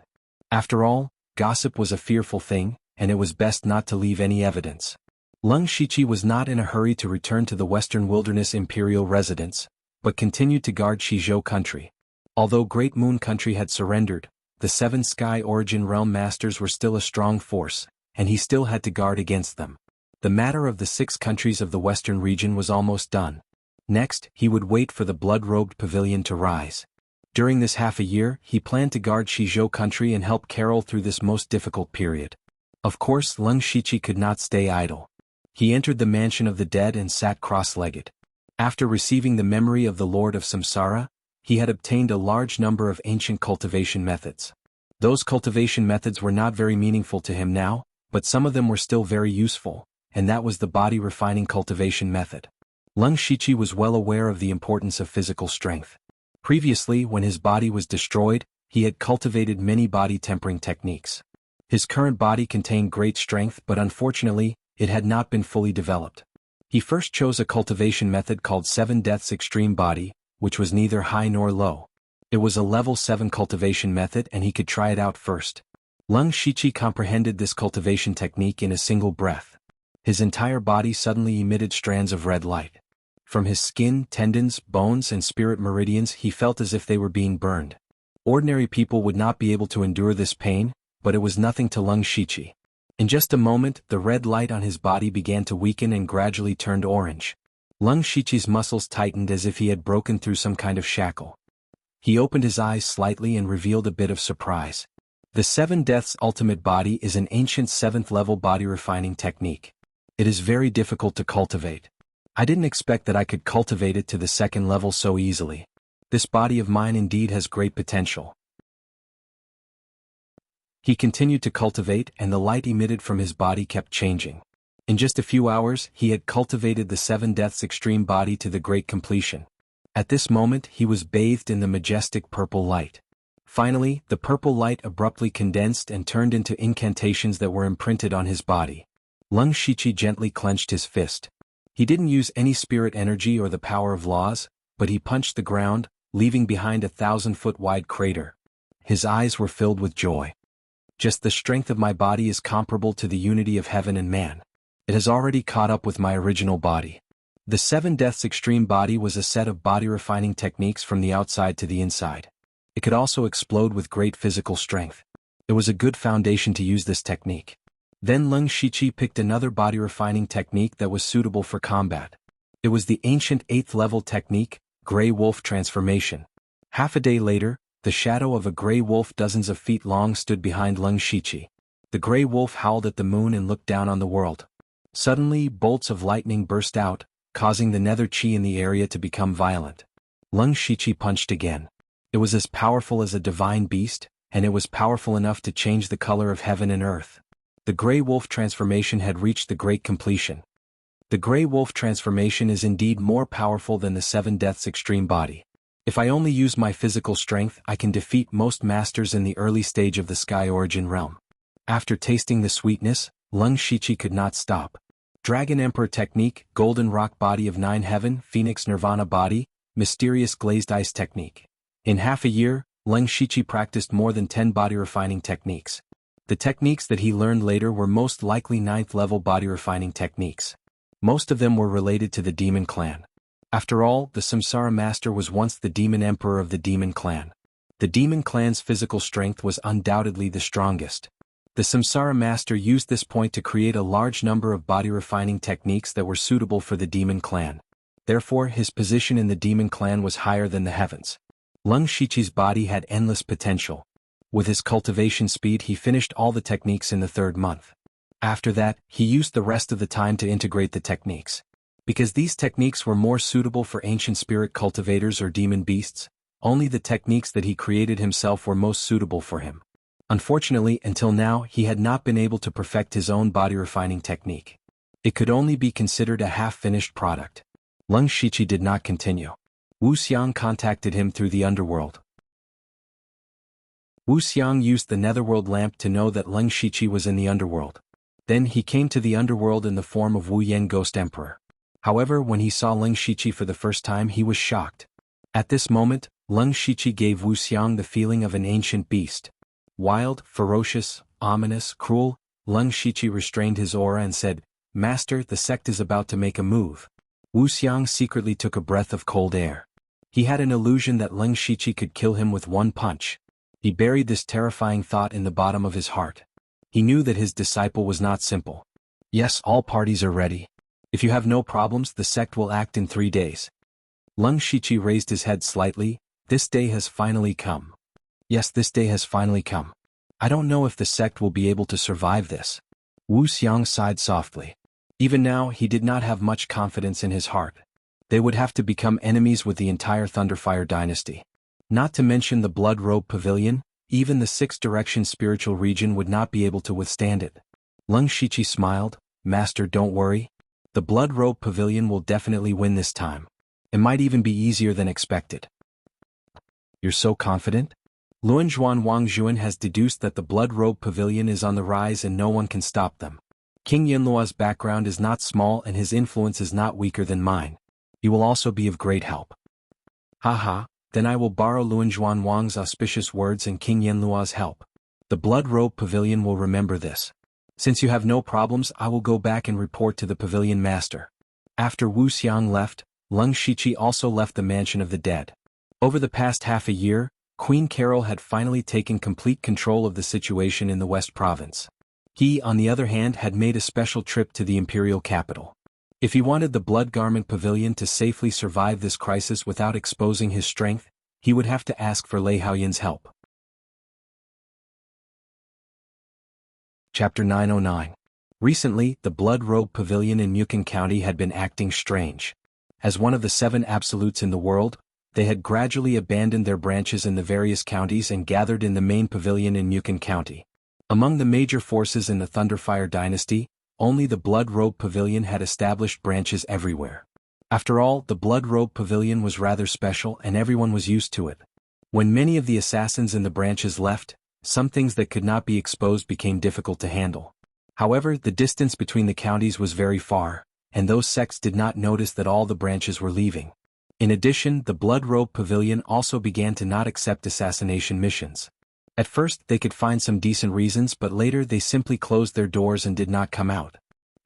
After all, gossip was a fearful thing, and it was best not to leave any evidence. Lung Shiqi was not in a hurry to return to the Western Wilderness imperial residence, but continued to guard Shizhou country. Although Great Moon country had surrendered, the 7 Sky Origin Realm Masters were still a strong force, and he still had to guard against them. The matter of the 6 countries of the western region was almost done. Next, he would wait for the blood-robed pavilion to rise. During this half a year, he planned to guard Shizhou country and help Carol through this most difficult period. Of course, Lung Shiqi could not stay idle. He entered the mansion of the dead and sat cross-legged. After receiving the memory of the Lord of Samsara, he had obtained a large number of ancient cultivation methods. Those cultivation methods were not very meaningful to him now, but some of them were still very useful, and that was the body refining cultivation method. Lung Shiqi was well aware of the importance of physical strength. Previously, when his body was destroyed, he had cultivated many body tempering techniques. His current body contained great strength, but unfortunately, it had not been fully developed. He first chose a cultivation method called 7 Deaths Extreme Body, which was neither high nor low. It was a level 7 cultivation method and he could try it out first. Lung Shiqi comprehended this cultivation technique in a single breath. His entire body suddenly emitted strands of red light. From his skin, tendons, bones and spirit meridians he felt as if they were being burned. Ordinary people would not be able to endure this pain, but it was nothing to Lung Shiqi. In just a moment, the red light on his body began to weaken and gradually turned orange. Lung Shiqi's muscles tightened as if he had broken through some kind of shackle. He opened his eyes slightly and revealed a bit of surprise. The 7 Deaths Ultimate Body is an ancient 7th level body refining technique. It is very difficult to cultivate. I didn't expect that I could cultivate it to the 2nd level so easily. This body of mine indeed has great potential. He continued to cultivate and the light emitted from his body kept changing. In just a few hours, he had cultivated the 7 Deaths Extreme Body to the great completion. At this moment, he was bathed in the majestic purple light. Finally, the purple light abruptly condensed and turned into incantations that were imprinted on his body. Lung Shiqi gently clenched his fist. He didn't use any spirit energy or the power of laws, but he punched the ground, leaving behind a 1,000-foot wide crater. His eyes were filled with joy. Just the strength of my body is comparable to the unity of heaven and man. It has already caught up with my original body. The 7 Deaths Extreme Body was a set of body refining techniques from the outside to the inside. It could also explode with great physical strength. It was a good foundation to use this technique. Then Lung Shiqi picked another body refining technique that was suitable for combat. It was the ancient 8th level technique, Grey Wolf Transformation. Half a day later, the shadow of a grey wolf dozens of feet long stood behind Lung Shiqi. The grey wolf howled at the moon and looked down on the world. Suddenly, bolts of lightning burst out, causing the nether chi in the area to become violent. Lung Shiqi punched again. It was as powerful as a divine beast, and it was powerful enough to change the color of heaven and earth. The Grey Wolf transformation had reached the great completion. The Grey Wolf transformation is indeed more powerful than the 7 Deaths Extreme Body. If I only use my physical strength, I can defeat most masters in the early stage of the Sky Origin realm. After tasting the sweetness, Lung Shiqi could not stop. Dragon Emperor Technique, Golden Rock Body of 9 Heaven, Phoenix Nirvana Body, Mysterious Glazed Ice Technique. In half a year, Lung Shiqi practiced more than 10 body refining techniques. The techniques that he learned later were most likely 9th level body refining techniques. Most of them were related to the Demon Clan. After all, the Samsara Master was once the demon emperor of the demon clan. The demon clan's physical strength was undoubtedly the strongest. The Samsara Master used this point to create a large number of body-refining techniques that were suitable for the demon clan. Therefore, his position in the demon clan was higher than the heavens. Lung Shiqi's body had endless potential. With his cultivation speed, he finished all the techniques in the 3rd month. After that, he used the rest of the time to integrate the techniques. Because these techniques were more suitable for ancient spirit cultivators or demon beasts, only the techniques that he created himself were most suitable for him. Unfortunately, until now, he had not been able to perfect his own body-refining technique. It could only be considered a half-finished product. Lung Shiqi did not continue. Wuxia contacted him through the underworld. Wuxia used the netherworld lamp to know that Lung Shiqi was in the underworld. Then he came to the underworld in the form of Wu Yan Ghost Emperor. However, when he saw Lung Shiqi for the first time, he was shocked. At this moment, Lung Shiqi gave Wuxia the feeling of an ancient beast. Wild, ferocious, ominous, cruel, Lung Shiqi restrained his aura and said, "Master, the sect is about to make a move." Wuxia secretly took a breath of cold air. He had an illusion that Lung Shiqi could kill him with one punch. He buried this terrifying thought in the bottom of his heart. He knew that his disciple was not simple. "Yes, all parties are ready. If you have no problems, the sect will act in 3 days." Lung Shiqi raised his head slightly. "This day has finally come." "Yes, this day has finally come. I don't know if the sect will be able to survive this." Wuxia sighed softly. Even now, he did not have much confidence in his heart. They would have to become enemies with the entire Thunderfire dynasty. Not to mention the Blood Robe Pavilion, even the 6th-direction spiritual region would not be able to withstand it. Lung Shiqi smiled. "Master, don't worry. The Blood Robe Pavilion will definitely win this time. It might even be easier than expected." "You're so confident?" Luanzhuan Wangzhuan has deduced that the Blood Robe Pavilion is on the rise and no one can stop them. King Yinlua's background is not small and his influence is not weaker than mine. You will also be of great help. Haha, then I will borrow Luanzhuan Wang's auspicious words and King Yinlua's help. The Blood Robe Pavilion will remember this. Since you have no problems, I will go back and report to the Pavilion Master. After Wuxia left, Lung Shiqi also left the Mansion of the Dead. Over the past half a year, Queen Carol had finally taken complete control of the situation in the West Province. He, on the other hand, had made a special trip to the imperial capital. If he wanted the Blood Garment Pavilion to safely survive this crisis without exposing his strength, he would have to ask for Lei Haoyan's help. Chapter 909. Recently, the Blood Robe Pavilion in Mukon County had been acting strange. As one of the 7 absolutes in the world, they had gradually abandoned their branches in the various counties and gathered in the main pavilion in Mukon County. Among the major forces in the Thunderfire dynasty, only the Blood Robe Pavilion had established branches everywhere. After all, the Blood Robe Pavilion was rather special and everyone was used to it. When many of the assassins in the branches left, some things that could not be exposed became difficult to handle. However, the distance between the counties was very far, and those sects did not notice that all the branches were leaving. In addition, the Blood Robe Pavilion also began to not accept assassination missions. At first, they could find some decent reasons, but later they simply closed their doors and did not come out.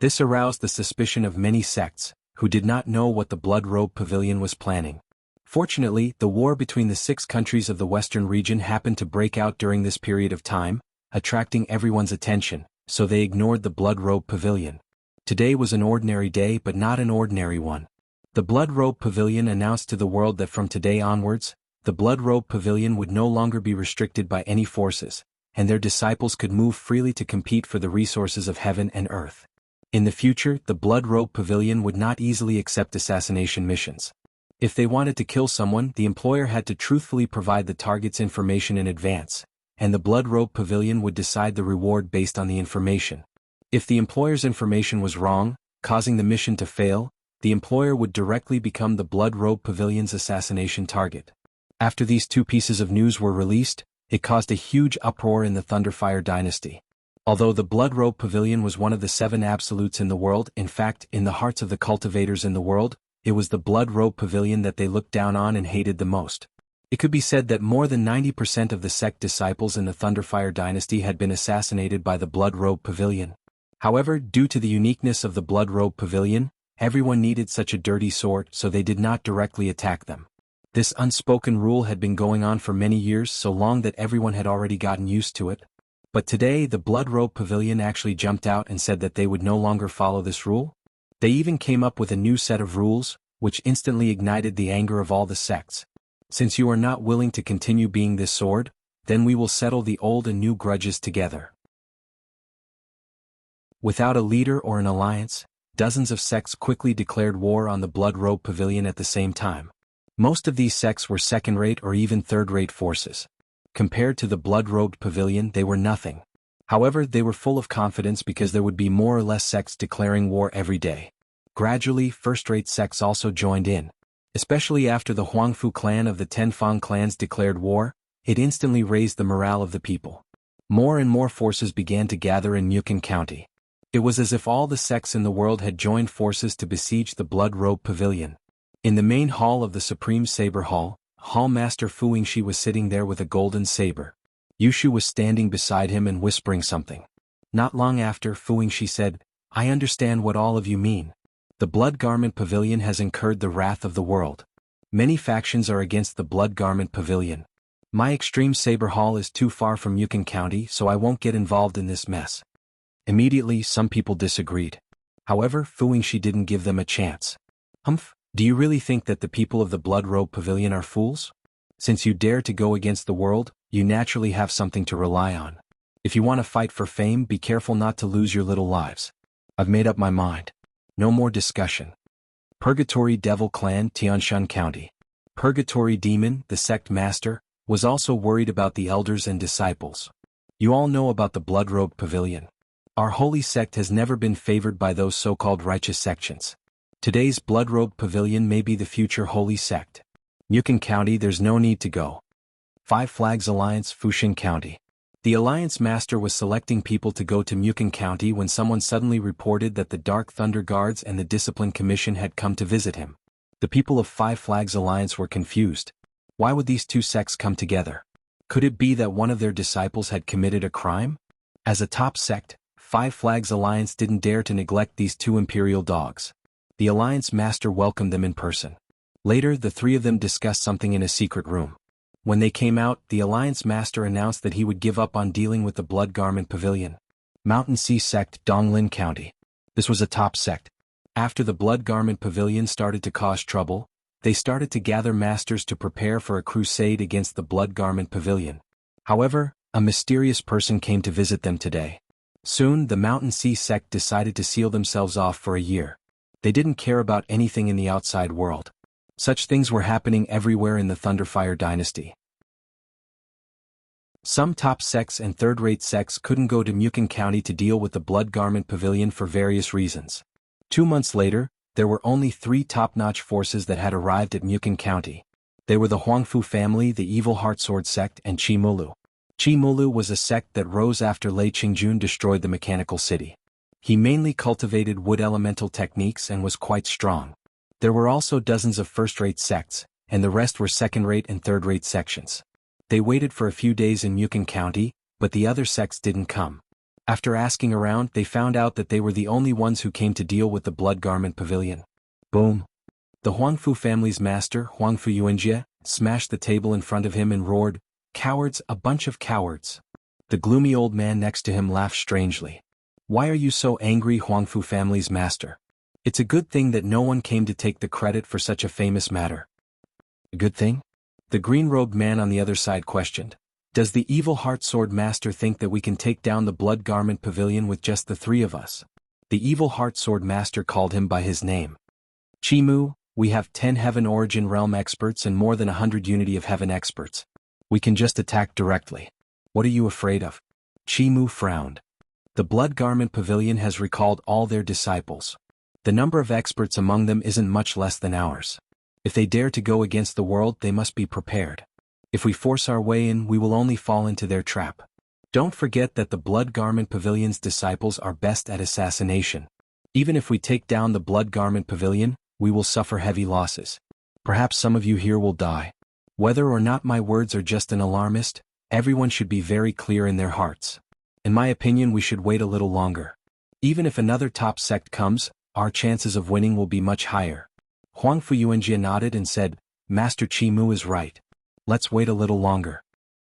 This aroused the suspicion of many sects, who did not know what the Blood Robe Pavilion was planning. Fortunately, the war between the 6 countries of the western region happened to break out during this period of time, attracting everyone's attention, so they ignored the Blood Robe Pavilion. Today was an ordinary day, but not an ordinary one. The Blood Robe Pavilion announced to the world that from today onwards, the Blood Robe Pavilion would no longer be restricted by any forces, and their disciples could move freely to compete for the resources of heaven and earth. In the future, the Blood Robe Pavilion would not easily accept assassination missions. If they wanted to kill someone, the employer had to truthfully provide the target's information in advance, and the Blood Robe Pavilion would decide the reward based on the information. If the employer's information was wrong, causing the mission to fail, the employer would directly become the Blood Robe Pavilion's assassination target. After these 2 pieces of news were released, it caused a huge uproar in the Thunderfire dynasty. Although the Blood Robe Pavilion was one of the 7 absolutes in the world, in fact, in the hearts of the cultivators in the world, it was the Blood Robe Pavilion that they looked down on and hated the most. It could be said that more than 90% of the sect disciples in the Thunderfire dynasty had been assassinated by the Blood Robe Pavilion. However, due to the uniqueness of the Blood Robe Pavilion, Everyone needed such a dirty sword, so they did not directly attack them. This unspoken rule had been going on for many years, so long that everyone had already gotten used to it. But today the Blood Robe Pavilion actually jumped out and said that they would no longer follow this rule. They even came up with a new set of rules, which instantly ignited the anger of all the sects. Since you are not willing to continue being this sword, then we will settle the old and new grudges together. Without a leader or an alliance, dozens of sects quickly declared war on the Blood Robe Pavilion at the same time. Most of these sects were second-rate or even third-rate forces. Compared to the blood-robed pavilion, they were nothing. However, they were full of confidence because there would be more or less sects declaring war every day. Gradually, first-rate sects also joined in. Especially after the Huangfu clan of the Tenfang clans declared war, it instantly raised the morale of the people. More and more forces began to gather in Mukden County. It was as if all the sects in the world had joined forces to besiege the Blood Robe Pavilion. In the main hall of the Supreme Saber Hall, Hall Master Fu Yingxi was sitting there with a golden saber. Yushu was standing beside him and whispering something. Not long after, Fu Yingxi said, "I understand what all of you mean. The Blood Garment Pavilion has incurred the wrath of the world. Many factions are against the Blood Garment Pavilion. My Extreme Saber Hall is too far from Mukden County, so I won't get involved in this mess." Immediately, some people disagreed. However, Fu Yingxi didn't give them a chance. "Humph, do you really think that the people of the Blood Robe Pavilion are fools? Since you dare to go against the world, you naturally have something to rely on. If you want to fight for fame, be careful not to lose your little lives. I've made up my mind. No more discussion." Purgatory Devil Clan, Tianshan County. Purgatory Demon, the sect master, was also worried about the elders and disciples. "You all know about the Blood Robe Pavilion. Our holy sect has never been favored by those so-called righteous sections. Today's Blood Robe Pavilion may be the future holy sect. Mukden County, there's no need to go." Five Flags Alliance, Fushin County. The Alliance Master was selecting people to go to Mukden County when someone suddenly reported that the Dark Thunder Guards and the Discipline Commission had come to visit him. The people of Five Flags Alliance were confused. Why would these two sects come together? Could it be that one of their disciples had committed a crime? As a top sect, Five Flags Alliance didn't dare to neglect these two imperial dogs. The Alliance Master welcomed them in person. Later, the three of them discussed something in a secret room. When they came out, the Alliance Master announced that he would give up on dealing with the Blood Garment Pavilion. Mountain Sea Sect, Donglin County. This was a top sect. After the Blood Garment Pavilion started to cause trouble, they started to gather masters to prepare for a crusade against the Blood Garment Pavilion. However, a mysterious person came to visit them today. Soon, the Mountain Sea Sect decided to seal themselves off for a year. They didn't care about anything in the outside world. Such things were happening everywhere in the Thunderfire dynasty. Some top sects and third-rate sects couldn't go to Mukden County to deal with the Blood Garment Pavilion for various reasons. 2 months later, there were only 3 top-notch forces that had arrived at Mukden County. They were the Huangfu family, the Evil Heartsword sect, and Qimulu. Qimulu was a sect that rose after Lei Qingjun destroyed the mechanical city. He mainly cultivated wood elemental techniques and was quite strong. There were also dozens of first-rate sects, and the rest were second-rate and third-rate sections. They waited for a few days in Mukden County, but the other sects didn't come. After asking around, they found out that they were the only ones who came to deal with the Blood Garment Pavilion. Boom! The Huangfu family's master, Huangfu Yuanjie, smashed the table in front of him and roared, "Cowards, a bunch of cowards." The gloomy old man next to him laughed strangely. "Why are you so angry, Huangfu family's master? It's a good thing that no one came to take the credit for such a famous matter." "A good thing?" The green-robed man on the other side questioned. "Does the Evil Heartsword Master think that we can take down the Blood Garment Pavilion with just the 3 of us?" The Evil Heartsword Master called him by his name. "Chimu, we have 10 Heaven Origin Realm experts and more than 100 Unity of Heaven experts. We can just attack directly. What are you afraid of?" Chimu frowned. The Blood Garment Pavilion has recalled all their disciples. The number of experts among them isn't much less than ours. If they dare to go against the world, they must be prepared. If we force our way in, we will only fall into their trap. Don't forget that the Blood Garment Pavilion's disciples are best at assassination. Even if we take down the Blood Garment Pavilion, we will suffer heavy losses. Perhaps some of you here will die. Whether or not my words are just an alarmist, everyone should be very clear in their hearts. In my opinion, we should wait a little longer. Even if another top sect comes, our chances of winning will be much higher. Huang Fuyuanjia nodded and said, Master Qi Mu is right. Let's wait a little longer.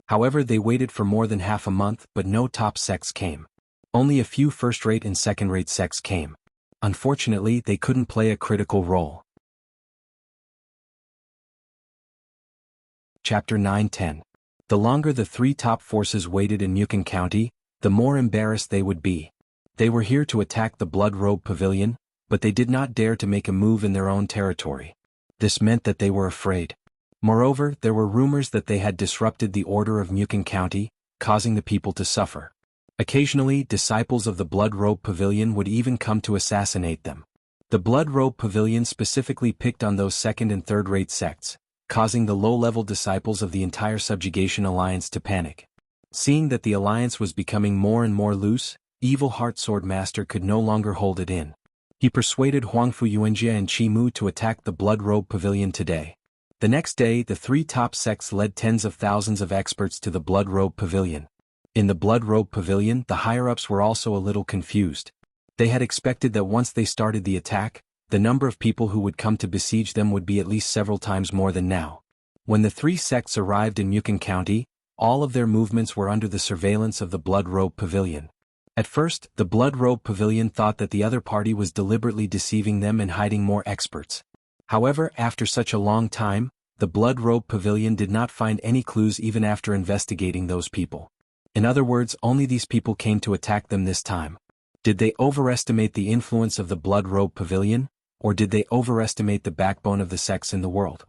However, they waited for more than half a month, but no top sects came. Only a few first-rate and second-rate sects came. Unfortunately, they couldn't play a critical role. Chapter 9-10. The longer the three top forces waited in Mukon County, the more embarrassed they would be. They were here to attack the Blood Robe Pavilion, but they did not dare to make a move in their own territory. This meant that they were afraid. Moreover, there were rumors that they had disrupted the order of Mukon County, causing the people to suffer. Occasionally, disciples of the Blood Robe Pavilion would even come to assassinate them. The Blood Robe Pavilion specifically picked on those second- and third-rate sects, causing the low-level disciples of the entire Subjugation Alliance to panic. Seeing that the alliance was becoming more and more loose, Evil Heart Swordmaster could no longer hold it in. He persuaded Huang Fuyuanjia and Qi Mu to attack the Blood Robe Pavilion today. The next day, the three top sects led tens of thousands of experts to the Blood Robe Pavilion. In the Blood Robe Pavilion, the higher-ups were also a little confused. They had expected that once they started the attack, the number of people who would come to besiege them would be at least several times more than now. When the three sects arrived in Mukon County, all of their movements were under the surveillance of the Blood Robe Pavilion. At first, the Blood Robe Pavilion thought that the other party was deliberately deceiving them and hiding more experts. However, after such a long time, the Blood Robe Pavilion did not find any clues even after investigating those people. In other words, only these people came to attack them this time. Did they overestimate the influence of the Blood Robe Pavilion, or did they overestimate the backbone of the sects in the world?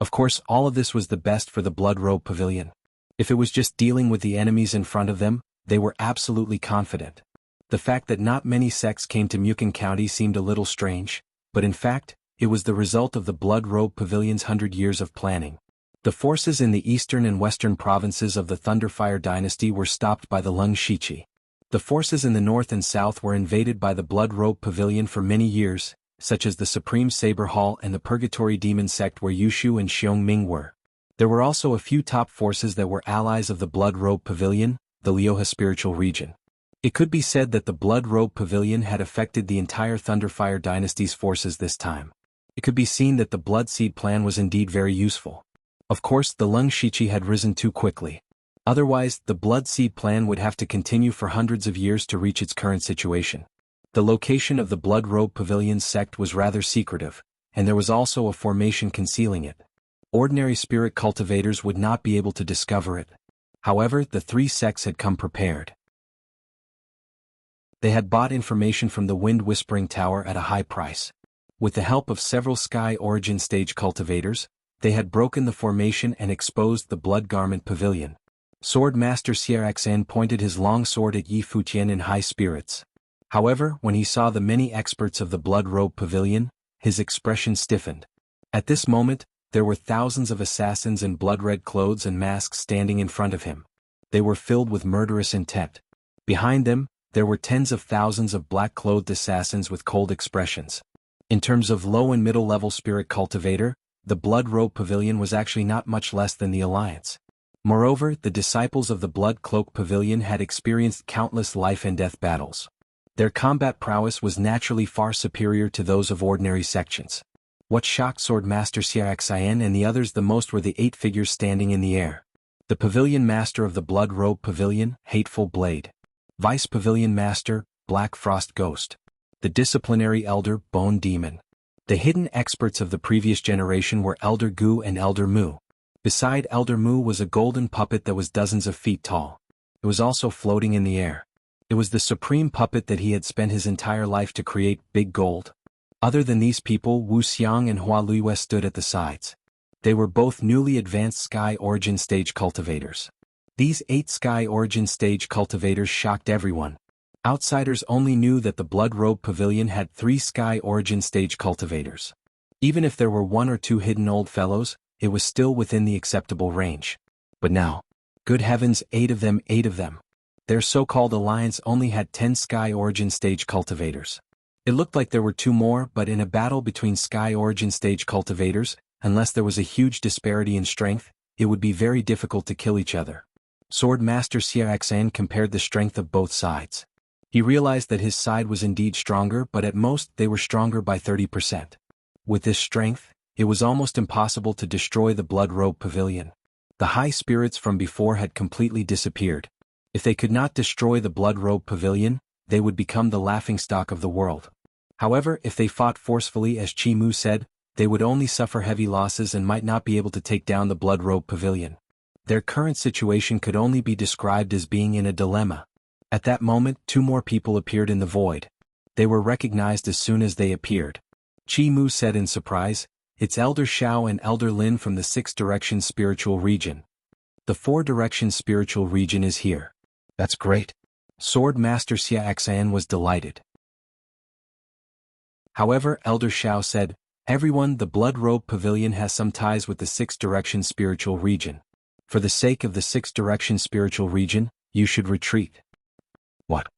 Of course, all of this was the best for the Blood Robe Pavilion. If it was just dealing with the enemies in front of them, they were absolutely confident. The fact that not many sects came to Mukon County seemed a little strange, but in fact, it was the result of the Blood Robe Pavilion's 100 years of planning. The forces in the eastern and western provinces of the Thunderfire dynasty were stopped by the Lung Shichi. The forces in the north and south were invaded by the Blood Robe Pavilion for many years, such as the Supreme Saber Hall and the Purgatory Demon sect where Yushu and Xiongming were. There were also a few top forces that were allies of the Blood Robe Pavilion, the Lioha spiritual region. It could be said that the Blood Robe Pavilion had affected the entire Thunderfire dynasty's forces this time. It could be seen that the Blood Seed plan was indeed very useful. Of course, the Lung Shichi had risen too quickly. Otherwise, the Blood Seed plan would have to continue for hundreds of years to reach its current situation. The location of the Blood Robe Pavilion's sect was rather secretive, and there was also a formation concealing it. Ordinary spirit cultivators would not be able to discover it. However, the three sects had come prepared. They had bought information from the Wind Whispering Tower at a high price. With the help of several Sky Origin stage cultivators, they had broken the formation and exposed the Blood Garment Pavilion. Sword Master Xierxan pointed his long sword at Yi Futian in high spirits. However, when he saw the many experts of the Blood Robe Pavilion, his expression stiffened. At this moment, there were thousands of assassins in blood-red clothes and masks standing in front of him. They were filled with murderous intent. Behind them, there were tens of thousands of black-clothed assassins with cold expressions. In terms of low and middle-level spirit cultivator, the Blood Robe Pavilion was actually not much less than the Alliance. Moreover, the disciples of the Blood Cloak Pavilion had experienced countless life-and-death battles. Their combat prowess was naturally far superior to those of ordinary sections. What shocked Sword Master Xierxan and the others the most were the 8 figures standing in the air. The Pavilion Master of the Blood Robe Pavilion, Hateful Blade. Vice Pavilion Master, Black Frost Ghost. The Disciplinary Elder, Bone Demon. The hidden experts of the previous generation were Elder Gu and Elder Mu. Beside Elder Mu was a golden puppet that was dozens of feet tall. It was also floating in the air. It was the supreme puppet that he had spent his entire life to create, Big Gold. Other than these people, Wu Xiang and Hua Luiyue stood at the sides. They were both newly advanced Sky Origin stage cultivators. These 8 Sky Origin stage cultivators shocked everyone. Outsiders only knew that the Blood Robe Pavilion had 3 Sky Origin stage cultivators. Even if there were 1 or 2 hidden old fellows, it was still within the acceptable range. But now, good heavens, 8 of them, 8 of them. Their so-called alliance only had 10 Sky Origin stage cultivators. It looked like there were 2 more, but in a battle between Sky Origin stage cultivators, unless there was a huge disparity in strength, it would be very difficult to kill each other. Sword Master Xierxan compared the strength of both sides. He realized that his side was indeed stronger, but at most they were stronger by 30%. With this strength, it was almost impossible to destroy the Blood Robe Pavilion. The high spirits from before had completely disappeared. If they could not destroy the Blood Robe Pavilion, they would become the laughingstock of the world. However, if they fought forcefully as Chi Mu said, they would only suffer heavy losses and might not be able to take down the Blood Robe Pavilion. Their current situation could only be described as being in a dilemma. At that moment, two more people appeared in the void. They were recognized as soon as they appeared. Chi Mu said in surprise, "It's Elder Xiao and Elder Lin from the 6th Direction Spiritual Region. The 4 Direction Spiritual Region is here." "That's great." Sword Master Xia Xian was delighted. However, Elder Xiao said, "Everyone, the Blood Robe Pavilion has some ties with the 6th Direction Spiritual Region. For the sake of the 6th Direction Spiritual Region, you should retreat." "What?"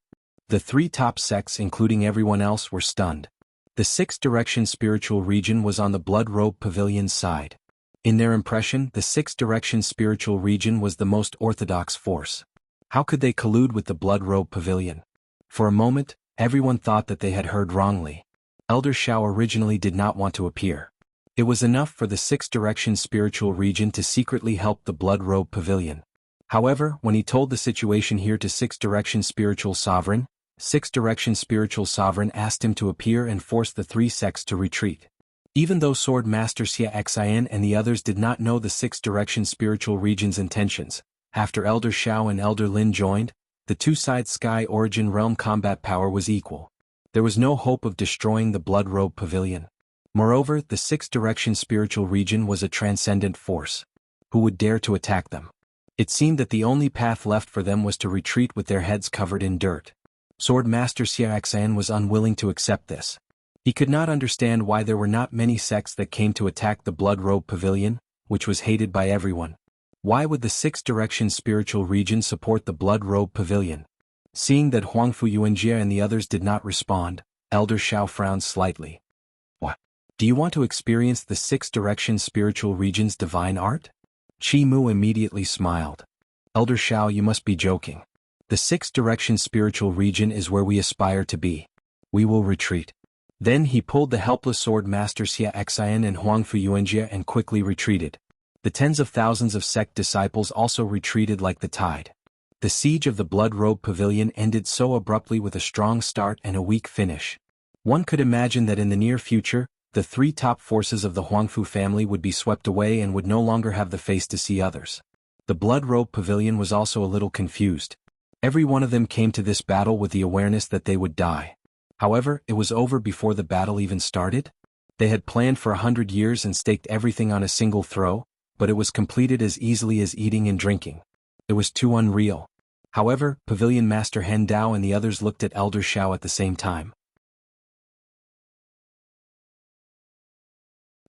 The 3 top sects, including everyone else, were stunned. The 6th Direction Spiritual Region was on the Blood Robe Pavilion's side. In their impression, the 6th Direction Spiritual Region was the most orthodox force. How could they collude with the Blood Robe Pavilion? For a moment, everyone thought that they had heard wrongly. Elder Xiao originally did not want to appear. It was enough for the 6th Direction Spiritual Region to secretly help the Blood Robe Pavilion. However, when he told the situation here to 6th Direction Spiritual Sovereign, 6th Direction Spiritual Sovereign asked him to appear and force the 3 sects to retreat. Even though Sword Master Xia Xian and the others did not know the 6th Direction Spiritual Region's intentions, after Elder Xiao and Elder Lin joined, the two-side Sky Origin Realm combat power was equal. There was no hope of destroying the Blood Robe Pavilion. Moreover, the 6th Direction Spiritual Region was a transcendent force. Who would dare to attack them? It seemed that the only path left for them was to retreat with their heads covered in dirt. Sword Master Xia Xian was unwilling to accept this. He could not understand why there were not many sects that came to attack the Blood Robe Pavilion, which was hated by everyone. Why would the 6th Direction Spiritual Region support the Blood Robe Pavilion? Seeing that Huangfu Yuanjie and the others did not respond, Elder Xiao frowned slightly. "What? Do you want to experience the 6th Direction Spiritual Region's divine art?" Chi Mu immediately smiled. "Elder Xiao, you must be joking. The 6th Direction Spiritual Region is where we aspire to be. We will retreat." Then he pulled the helpless Sword Master Xia Xian and Huangfu Yuanjie and quickly retreated. The tens of thousands of sect disciples also retreated like the tide. The siege of the Blood Robe Pavilion ended so abruptly with a strong start and a weak finish. One could imagine that in the near future, the 3 top forces of the Huangfu family would be swept away and would no longer have the face to see others. The Blood Robe Pavilion was also a little confused. Every one of them came to this battle with the awareness that they would die. However, it was over before the battle even started. They had planned for 100 years and staked everything on a single throw, but it was completed as easily as eating and drinking. It was too unreal. However, Pavilion Master Hen Dao and the others looked at Elder Xiao at the same time.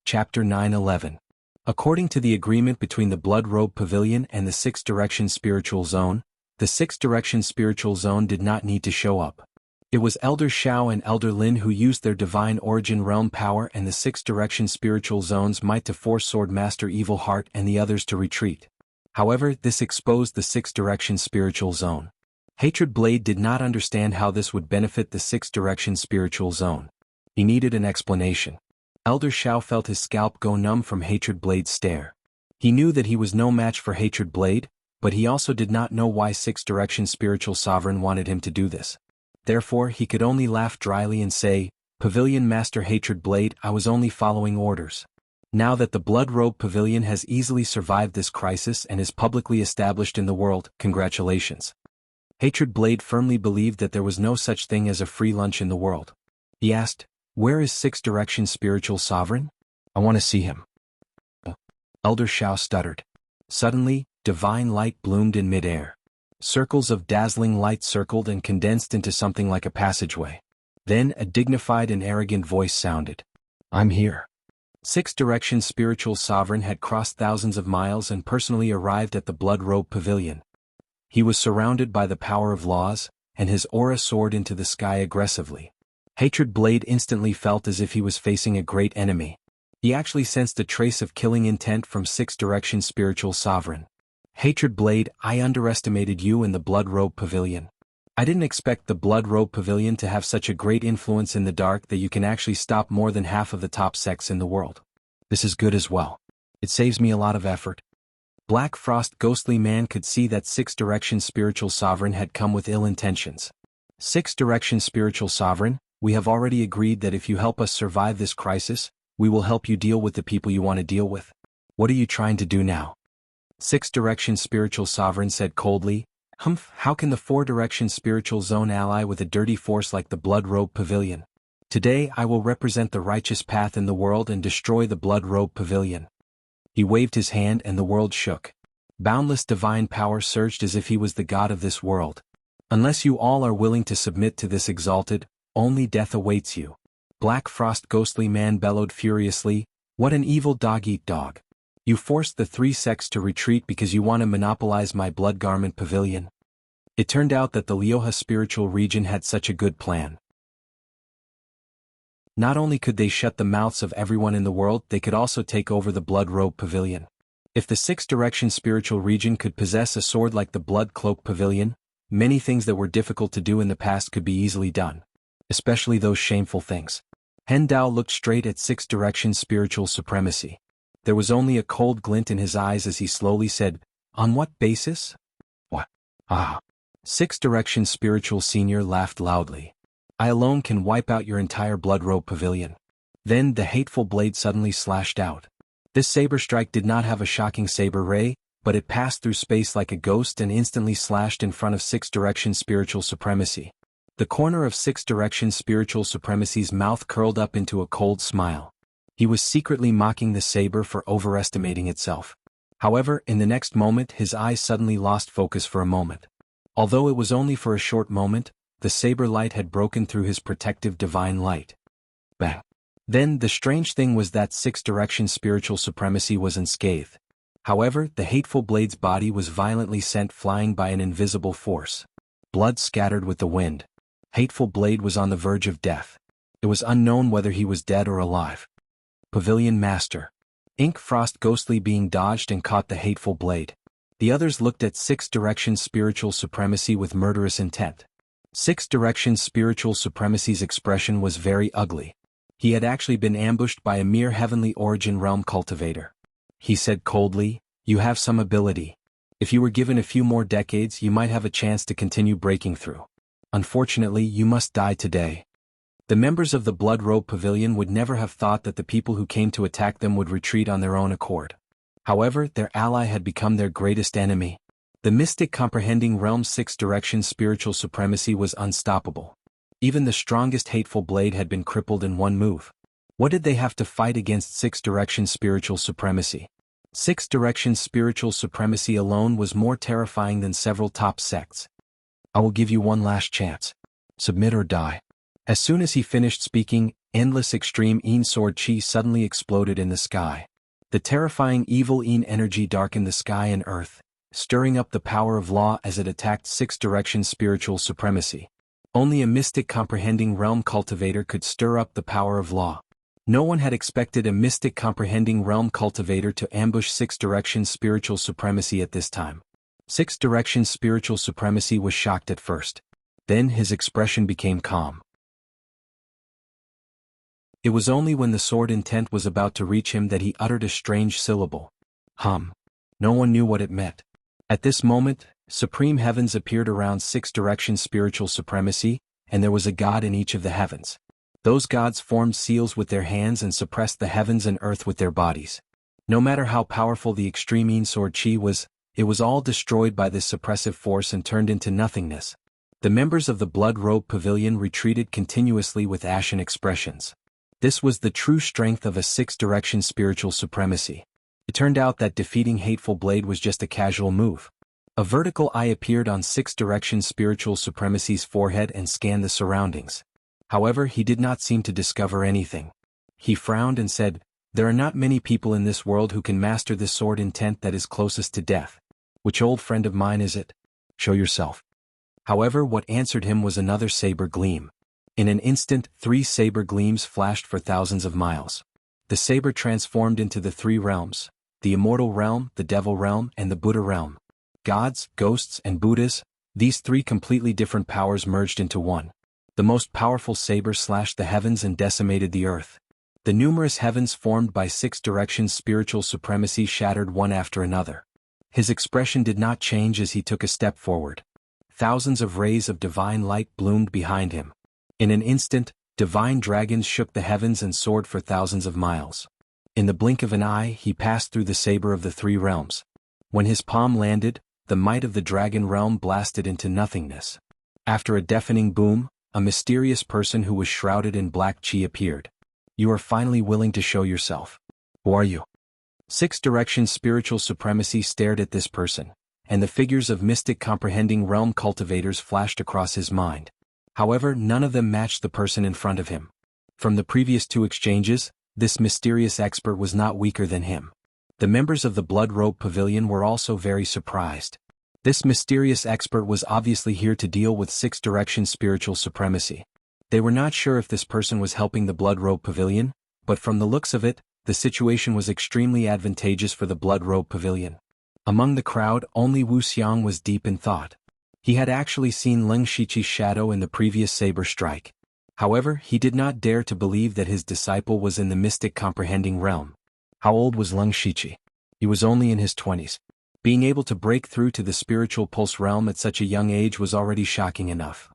Chapter 9:11. According to the agreement between the Blood Robe Pavilion and the 6th Direction Spiritual Zone, the 6th Direction Spiritual Zone did not need to show up. It was Elder Xiao and Elder Lin who used their divine origin realm power and the 6th Direction Spiritual Zone's might to force Sword Master Evil Heart and the others to retreat. However, this exposed the 6th Direction Spiritual Zone. Hatred Blade did not understand how this would benefit the 6th Direction Spiritual Zone. He needed an explanation. Elder Xiao felt his scalp go numb from Hatred Blade's stare. He knew that he was no match for Hatred Blade, but he also did not know why 6th Direction Spiritual Sovereign wanted him to do this. Therefore, he could only laugh dryly and say, "Pavilion Master Hatred Blade, I was only following orders." Now that the Blood Robe Pavilion has easily survived this crisis and is publicly established in the world, congratulations. Hatred Blade firmly believed that there was no such thing as a free lunch in the world. He asked, "Where is 6th Direction Spiritual Sovereign? I want to see him." Elder Xiao stuttered. Suddenly, divine light bloomed in midair. Circles of dazzling light circled and condensed into something like a passageway. Then a dignified and arrogant voice sounded. "I'm here." 6th Direction Spiritual Sovereign had crossed thousands of miles and personally arrived at the Blood Robe Pavilion. He was surrounded by the power of laws, and his aura soared into the sky aggressively. Hatred Blade instantly felt as if he was facing a great enemy. He actually sensed a trace of killing intent from 6th Direction Spiritual Sovereign. "Hatred Blade, I underestimated you in the Blood Robe Pavilion. I didn't expect the Blood Robe Pavilion to have such a great influence in the dark that you can actually stop more than half of the top sects in the world. This is good as well. It saves me a lot of effort. Black Frost Ghostly Man could see that Six Direction Spiritual Sovereign had come with ill intentions. Six Direction Spiritual Sovereign, we have already agreed that if you help us survive this crisis, we will help you deal with the people you want to deal with. What are you trying to do now? Six Direction Spiritual Sovereign said coldly, Humph, how can the Four Direction Spiritual Zone ally with a dirty force like the Blood Robe Pavilion? Today I will represent the righteous path in the world and destroy the Blood Robe Pavilion. He waved his hand and the world shook. Boundless divine power surged as if he was the god of this world. Unless you all are willing to submit to this exalted, only death awaits you. Black Frost Ghostly Man bellowed furiously, what an evil dog-eat-dog. You forced the three sects to retreat because you want to monopolize my Blood Garment Pavilion. It turned out that the Lioha spiritual region had such a good plan. Not only could they shut the mouths of everyone in the world, they could also take over the Blood Robe Pavilion. If the Six Direction spiritual region could possess a sword like the Blood Cloak Pavilion, many things that were difficult to do in the past could be easily done. Especially those shameful things. Hen Dao looked straight at Six Direction spiritual supremacy. There was only a cold glint in his eyes as he slowly said, on what basis? What? Ah. Six Direction Spiritual Senior laughed loudly. I alone can wipe out your entire Blood Robe Pavilion. Then the hateful blade suddenly slashed out. This saber strike did not have a shocking saber ray, but it passed through space like a ghost and instantly slashed in front of Six Direction Spiritual Supremacy. The corner of Six Direction Spiritual Supremacy's mouth curled up into a cold smile. He was secretly mocking the saber for overestimating itself. However, in the next moment his eyes suddenly lost focus for a moment. Although it was only for a short moment, the saber light had broken through his protective divine light. Bang! Then the strange thing was that Six Direction Spiritual Supremacy was unscathed. However, the hateful blade's body was violently sent flying by an invisible force. Blood scattered with the wind. Hateful blade was on the verge of death. It was unknown whether he was dead or alive. Pavilion Master. Ink Frost Ghostly Being dodged and caught the hateful blade. The others looked at Six Direction Spiritual Supremacy with murderous intent. Six Direction Spiritual Supremacy's expression was very ugly. He had actually been ambushed by a mere heavenly origin realm cultivator. He said coldly, you have some ability. If you were given a few more decades you might have a chance to continue breaking through. Unfortunately you must die today. The members of the Blood Robe Pavilion would never have thought that the people who came to attack them would retreat on their own accord. However, their ally had become their greatest enemy. The mystic comprehending realm's Six Direction Spiritual Supremacy was unstoppable. Even the strongest hateful blade had been crippled in one move. What did they have to fight against Six Direction Spiritual Supremacy? Six Direction Spiritual Supremacy alone was more terrifying than several top sects. I will give you one last chance. Submit or die. As soon as he finished speaking, endless extreme Een sword chi suddenly exploded in the sky. The terrifying evil Een energy darkened the sky and earth, stirring up the power of law as it attacked Six Direction Spiritual Supremacy. Only a mystic comprehending realm cultivator could stir up the power of law. No one had expected a mystic comprehending realm cultivator to ambush Six Direction Spiritual Supremacy at this time. Six Direction Spiritual Supremacy was shocked at first. Then his expression became calm. It was only when the sword intent was about to reach him that he uttered a strange syllable. Hum. No one knew what it meant. At this moment, supreme heavens appeared around Six Direction Spiritual Supremacy, and there was a god in each of the heavens. Those gods formed seals with their hands and suppressed the heavens and earth with their bodies. No matter how powerful the extreme Een sword chi was, it was all destroyed by this suppressive force and turned into nothingness. The members of the Blood Robe Pavilion retreated continuously with ashen expressions. This was the true strength of a Six Direction Spiritual Supremacy. It turned out that defeating Hateful Blade was just a casual move. A vertical eye appeared on Six Direction Spiritual Supremacy's forehead and scanned the surroundings. However, he did not seem to discover anything. He frowned and said, there are not many people in this world who can master this sword intent that is closest to death. Which old friend of mine is it? Show yourself. However, what answered him was another saber gleam. In an instant, 3 saber gleams flashed for thousands of miles. The saber transformed into the 3 realms, the immortal realm, the devil realm, and the Buddha realm. Gods, ghosts, and Buddhas, These three completely different powers merged into one. The most powerful saber slashed the heavens and decimated the earth. The numerous heavens formed by 6 directions spiritual supremacy shattered one after another. His expression did not change as he took a step forward. Thousands of rays of divine light bloomed behind him. In an instant, divine dragons shook the heavens and soared for thousands of miles. In the blink of an eye he passed through the saber of the 3 realms. When his palm landed, the might of the dragon realm blasted into nothingness. After a deafening boom, a mysterious person who was shrouded in black chi appeared. You are finally willing to show yourself. Who are you? 6 directions spiritual supremacy stared at this person, and the figures of mystic comprehending realm cultivators flashed across his mind. However, none of them matched the person in front of him. From the previous 2 exchanges, this mysterious expert was not weaker than him. The members of the Blood Robe Pavilion were also very surprised. This mysterious expert was obviously here to deal with 6 directions spiritual supremacy. They were not sure if this person was helping the Blood Robe Pavilion, but from the looks of it, the situation was extremely advantageous for the Blood Robe Pavilion. Among the crowd, only Wuxia was deep in thought. He had actually seen Leng Shiqi's shadow in the previous saber strike. However, he did not dare to believe that his disciple was in the mystic comprehending realm. How old was Leng Shiqi? He was only in his 20s. Being able to break through to the spiritual pulse realm at such a young age was already shocking enough.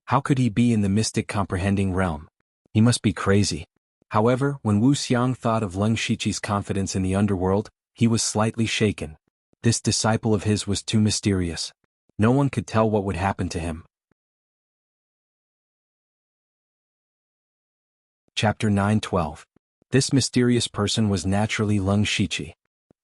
How could he be in the mystic comprehending realm? He must be crazy. However, when Wu Xiang thought of Leng Shiqi's confidence in the underworld, he was slightly shaken. This disciple of his was too mysterious. No one could tell what would happen to him. Chapter 9:12. This mysterious person was naturally Leng Shiqi.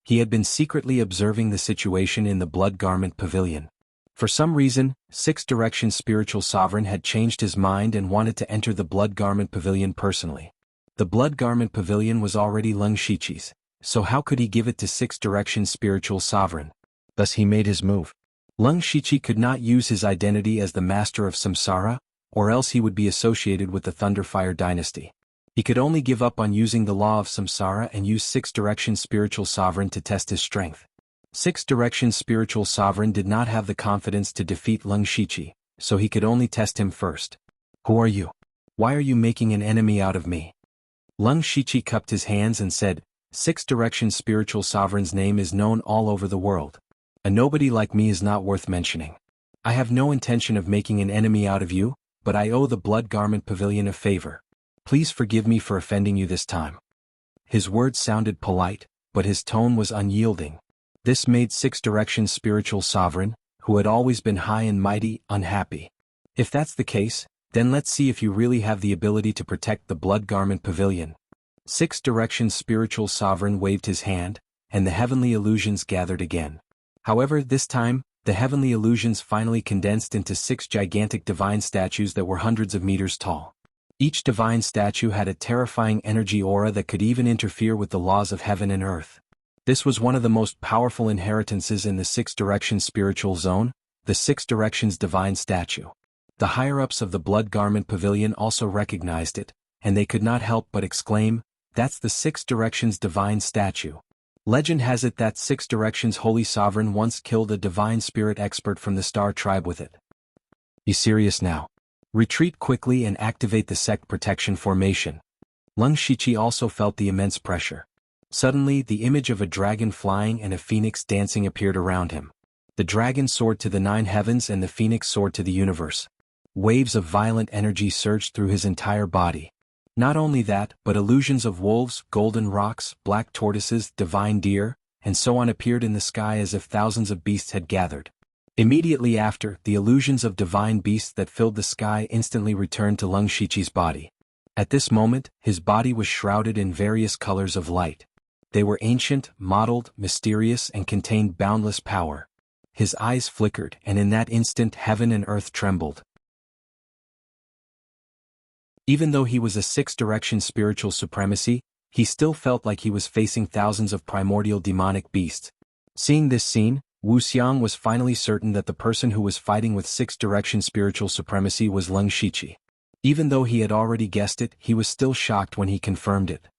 He had been secretly observing the situation in the Blood Garment Pavilion. For some reason, 6 directions spiritual sovereign had changed his mind and wanted to enter the Blood Garment Pavilion personally. The Blood Garment Pavilion was already Leng Shiqi's, so how could he give it to 6 directions spiritual sovereign? Thus he made his move. Leng Shiqi could not use his identity as the master of samsara, or else he would be associated with the Thunderfire dynasty. He could only give up on using the law of samsara and use 6 directions spiritual sovereign to test his strength. 6 directions spiritual sovereign did not have the confidence to defeat Leng Shiqi, so he could only test him first. Who are you? Why are you making an enemy out of me? Leng Shiqi cupped his hands and said, 6 directions spiritual sovereign's name is known all over the world. A nobody like me is not worth mentioning. I have no intention of making an enemy out of you, but I owe the Blood Garment Pavilion a favor. Please forgive me for offending you this time. His words sounded polite, but his tone was unyielding. This made 6 directions spiritual sovereign, who had always been high and mighty, unhappy. If that's the case, then let's see if you really have the ability to protect the Blood Garment Pavilion. 6 directions spiritual sovereign waved his hand, and the heavenly illusions gathered again. However, this time, the heavenly illusions finally condensed into 6 gigantic divine statues that were hundreds of meters tall. Each divine statue had a terrifying energy aura that could even interfere with the laws of heaven and earth. This was one of the most powerful inheritances in the 6 directions spiritual zone, the 6 directions divine statue. The higher-ups of the Blood Garment Pavilion also recognized it, and they could not help but exclaim, "That's the 6 directions divine statue." Legend has it that 6 directions holy sovereign once killed a divine spirit expert from the Star Tribe with it. Be serious now. Retreat quickly and activate the sect protection formation. Leng Shiqi also felt the immense pressure. Suddenly, the image of a dragon flying and a phoenix dancing appeared around him. The dragon soared to the 9 heavens and the phoenix soared to the universe. Waves of violent energy surged through his entire body. Not only that, but illusions of wolves, golden rocks, black tortoises, divine deer, and so on appeared in the sky as if thousands of beasts had gathered. Immediately after, the illusions of divine beasts that filled the sky instantly returned to Leng Shiqi's body. At this moment, his body was shrouded in various colors of light. They were ancient, mottled, mysterious, and contained boundless power. His eyes flickered, and in that instant heaven and earth trembled. Even though he was a 6 direction spiritual supremacy, he still felt like he was facing thousands of primordial demonic beasts. Seeing this scene, Wuxia was finally certain that the person who was fighting with 6 direction spiritual supremacy was Leng Shiqi. Even though he had already guessed it, he was still shocked when he confirmed it.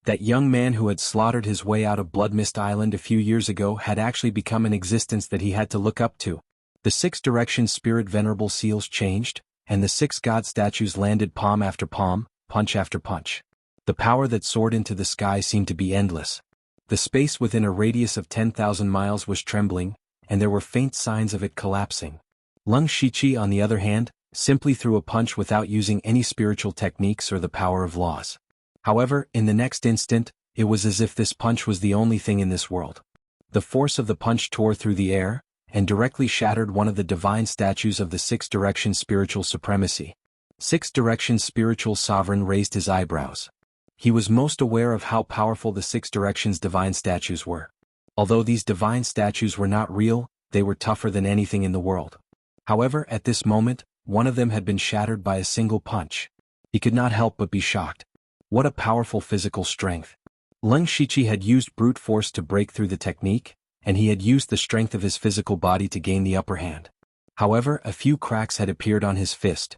That young man who had slaughtered his way out of Blood Mist Island a few years ago had actually become an existence that he had to look up to. The 6 direction spirit venerable seals changed, and the 6 god statues landed palm after palm, punch after punch. The power that soared into the sky seemed to be endless. The space within a radius of 10,000 miles was trembling, and there were faint signs of it collapsing. Lung Shiqi, on the other hand, simply threw a punch without using any spiritual techniques or the power of laws. However, in the next instant, it was as if this punch was the only thing in this world. The force of the punch tore through the air, and directly shattered one of the divine statues of the 6 direction spiritual supremacy. 6 direction spiritual sovereign raised his eyebrows. He was most aware of how powerful the 6 directions divine statues were. Although these divine statues were not real, they were tougher than anything in the world. However, at this moment, one of them had been shattered by a single punch. He could not help but be shocked. What a powerful physical strength. Lung Shiqi had used brute force to break through the technique, and he had used the strength of his physical body to gain the upper hand. However, a few cracks had appeared on his fist.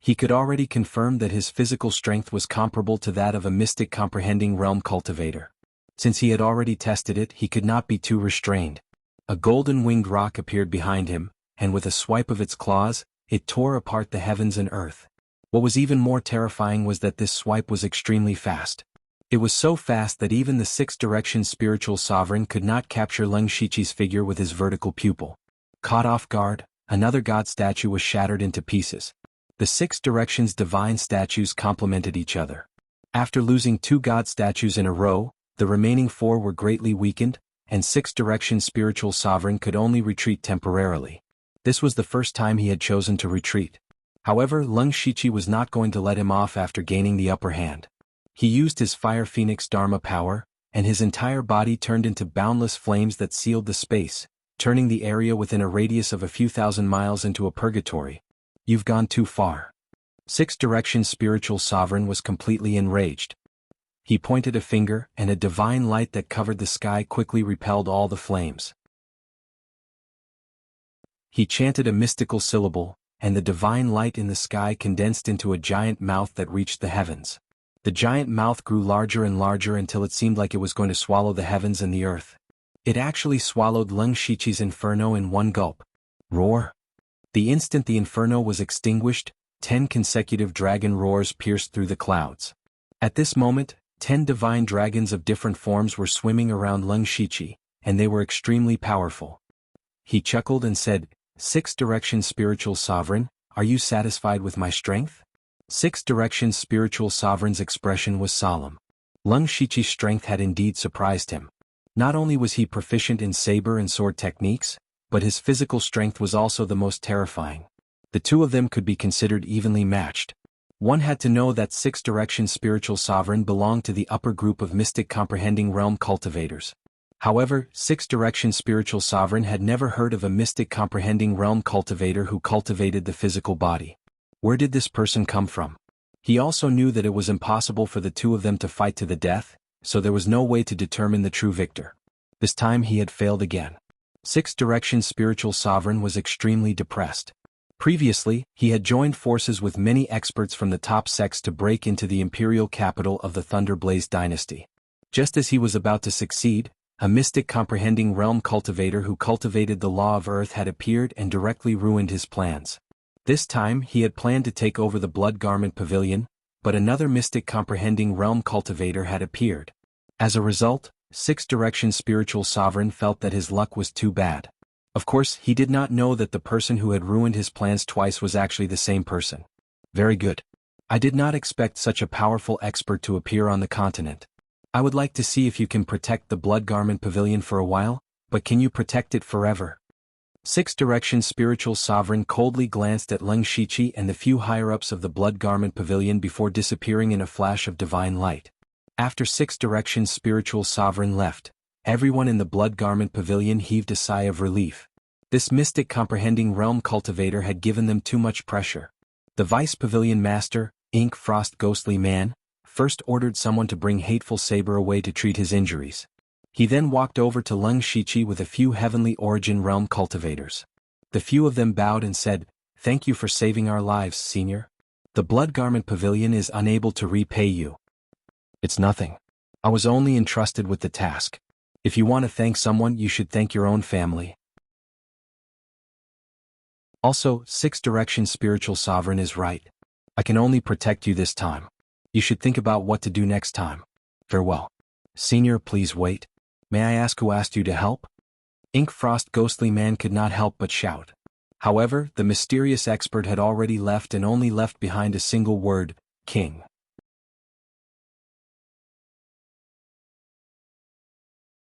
He could already confirm that his physical strength was comparable to that of a mystic comprehending realm cultivator. Since he had already tested it, he could not be too restrained. A golden winged rock appeared behind him, and with a swipe of its claws, it tore apart the heavens and earth. What was even more terrifying was that this swipe was extremely fast. It was so fast that even the 6 direction spiritual sovereign could not capture Lung Shiqi's figure with his vertical pupil. Caught off guard, another god statue was shattered into pieces. The 6 directions divine statues complemented each other. After losing 2 god statues in a row, the remaining 4 were greatly weakened, and 6 direction spiritual sovereign could only retreat temporarily. This was the first time he had chosen to retreat. However, Lung Shiqi was not going to let him off after gaining the upper hand. He used his Fire Phoenix Dharma power, and his entire body turned into boundless flames that sealed the space, turning the area within a radius of a few thousand miles into a purgatory. You've gone too far. 6 direction spiritual sovereign was completely enraged. He pointed a finger, and a divine light that covered the sky quickly repelled all the flames. He chanted a mystical syllable, and the divine light in the sky condensed into a giant mouth that reached the heavens. The giant mouth grew larger and larger until it seemed like it was going to swallow the heavens and the earth. It actually swallowed Lung Shiqi's inferno in one gulp. Roar! The instant the inferno was extinguished, 10 consecutive dragon roars pierced through the clouds. At this moment, 10 divine dragons of different forms were swimming around Lung Shiqi, and they were extremely powerful. He chuckled and said, 6 direction spiritual sovereign, are you satisfied with my strength? 6 direction spiritual sovereign's expression was solemn. Lung Shiqi's strength had indeed surprised him. Not only was he proficient in saber and sword techniques, but his physical strength was also the most terrifying. The two of them could be considered evenly matched. One had to know that 6 direction spiritual sovereign belonged to the upper group of mystic comprehending realm cultivators. However, 6 direction spiritual sovereign had never heard of a mystic comprehending realm cultivator who cultivated the physical body. Where did this person come from? He also knew that it was impossible for the two of them to fight to the death, so there was no way to determine the true victor. This time he had failed again. 6 direction spiritual sovereign was extremely depressed. Previously, he had joined forces with many experts from the top sects to break into the imperial capital of the Thunderblaze dynasty. Just as he was about to succeed, a mystic comprehending realm cultivator who cultivated the law of earth had appeared and directly ruined his plans. This time he had planned to take over the Blood Garment Pavilion, but another mystic comprehending realm cultivator had appeared. As a result, 6 direction spiritual sovereign felt that his luck was too bad. Of course, he did not know that the person who had ruined his plans twice was actually the same person. Very good. I did not expect such a powerful expert to appear on the continent. I would like to see if you can protect the Blood Garment Pavilion for a while, but can you protect it forever? 6 direction spiritual sovereign coldly glanced at Lung Shiqi and the few higher-ups of the Blood Garment Pavilion before disappearing in a flash of divine light. After 6 direction spiritual sovereign left, everyone in the Blood Garment Pavilion heaved a sigh of relief. This mystic comprehending realm cultivator had given them too much pressure. The Vice Pavilion Master, Ink Frost Ghostly Man, first ordered someone to bring Hateful Saber away to treat his injuries. He then walked over to Lung Shiqi with a few Heavenly Origin realm cultivators. The few of them bowed and said, "Thank you for saving our lives, Senior. The Blood Garment Pavilion is unable to repay you." "It's nothing. I was only entrusted with the task. If you want to thank someone, you should thank your own family. Also, Six Direction Spiritual Sovereign is right. I can only protect you this time. You should think about what to do next time. Farewell. Senior, please wait. May I ask who asked you to help? Ink Frost Ghostly Man could not help but shout. However, the mysterious expert had already left and only left behind a single word, King.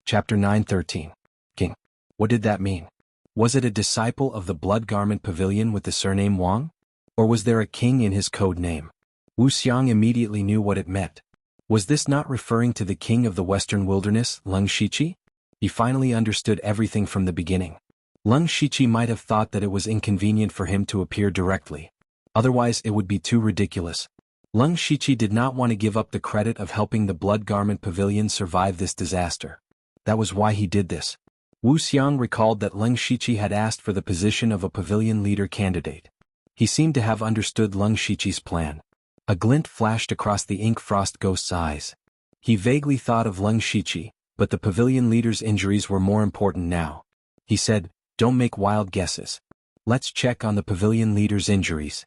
Chapter 9:13. King. What did that mean? Was it a disciple of the Blood Garment Pavilion with the surname Wang? Or was there a king in his code name? Wuxia immediately knew what it meant. Was this not referring to the king of the western wilderness, Leng Shiqi? He finally understood everything from the beginning. Leng Shiqi might have thought that it was inconvenient for him to appear directly. Otherwise it would be too ridiculous. Leng Shiqi did not want to give up the credit of helping the Blood Garment Pavilion survive this disaster. That was why he did this. Wu Xiang recalled that Leng Shiqi had asked for the position of a pavilion leader candidate. He seemed to have understood Leng Shiqi's plan. A glint flashed across the Ink Frost Ghost's eyes. He vaguely thought of Leng Shiqi, but the pavilion leader's injuries were more important now. He said, "Don't make wild guesses. Let's check on the pavilion leader's injuries."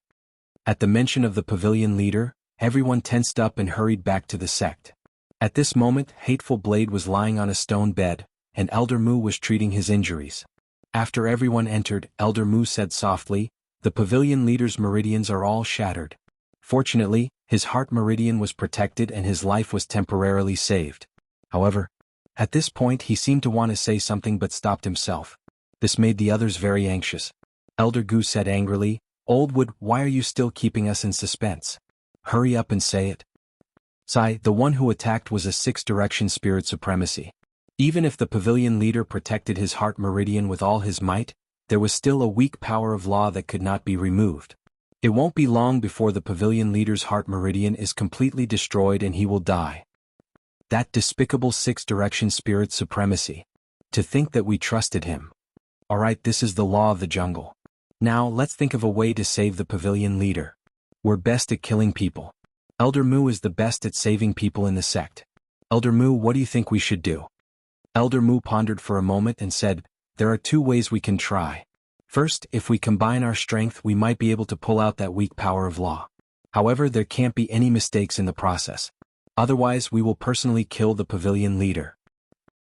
At the mention of the pavilion leader, everyone tensed up and hurried back to the sect. At this moment, Hateful Blade was lying on a stone bed, and Elder Mu was treating his injuries. After everyone entered, Elder Mu said softly, "The pavilion leader's meridians are all shattered. Fortunately, his heart meridian was protected and his life was temporarily saved." However, at this point he seemed to want to say something but stopped himself. This made the others very anxious. Elder Gu said angrily, "Old Wood, why are you still keeping us in suspense? Hurry up and say it." Sai, the one who attacked was a six-direction spirit supremacy. Even if the pavilion leader protected his heart meridian with all his might, there was still a weak power of law that could not be removed. It won't be long before the pavilion leader's heart meridian is completely destroyed and he will die. That despicable six-direction spirit supremacy. To think that we trusted him. Alright, this is the law of the jungle. Now let's think of a way to save the pavilion leader. We're best at killing people. Elder Mu is the best at saving people in the sect. Elder Mu, what do you think we should do? Elder Mu pondered for a moment and said, "There are two ways we can try. First, if we combine our strength, we might be able to pull out that weak power of law. However, there can't be any mistakes in the process. Otherwise, we will personally kill the pavilion leader."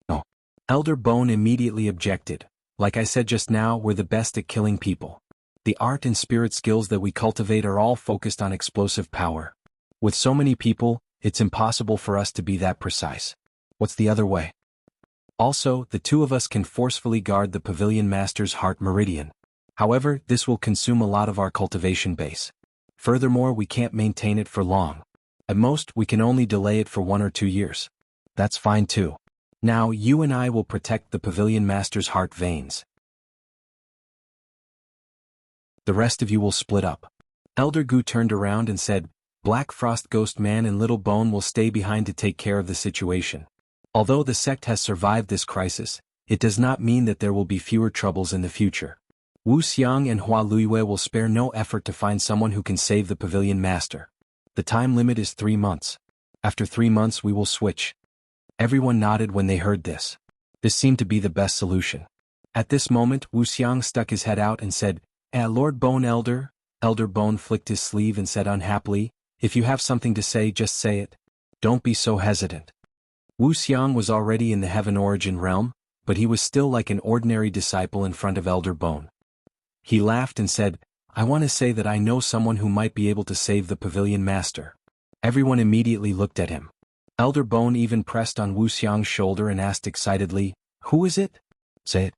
No. Elder Bone immediately objected. "Like I said just now, we're the best at killing people. The art and spirit skills that we cultivate are all focused on explosive power. With so many people, it's impossible for us to be that precise. What's the other way? Also, the two of us can forcefully guard the pavilion master's heart meridian. However, this will consume a lot of our cultivation base. Furthermore, we can't maintain it for long. At most, we can only delay it for 1 or 2 years. That's fine too. Now, you and I will protect the pavilion master's heart veins. The rest of you will split up." Elder Gu turned around and said, "Black Frost Ghost Man and Little Bone will stay behind to take care of the situation. Although the sect has survived this crisis, it does not mean that there will be fewer troubles in the future. Wu Xiang and Hua Luiyue will spare no effort to find someone who can save the pavilion master. The time limit is 3 months. After 3 months we will switch." Everyone nodded when they heard this. This seemed to be the best solution. At this moment, Wu Xiang stuck his head out and said, Lord Bone Elder." Elder Bone flicked his sleeve and said unhappily, "If you have something to say, just say it. Don't be so hesitant." Wu Xiang was already in the Heaven Origin realm, but he was still like an ordinary disciple in front of Elder Bone. He laughed and said, "I want to say that I know someone who might be able to save the pavilion master." Everyone immediately looked at him. Elder Bone even pressed on Wu Xiang's shoulder and asked excitedly, "Who is it? Say it."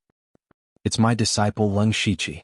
"It's my disciple Leng Shiqi."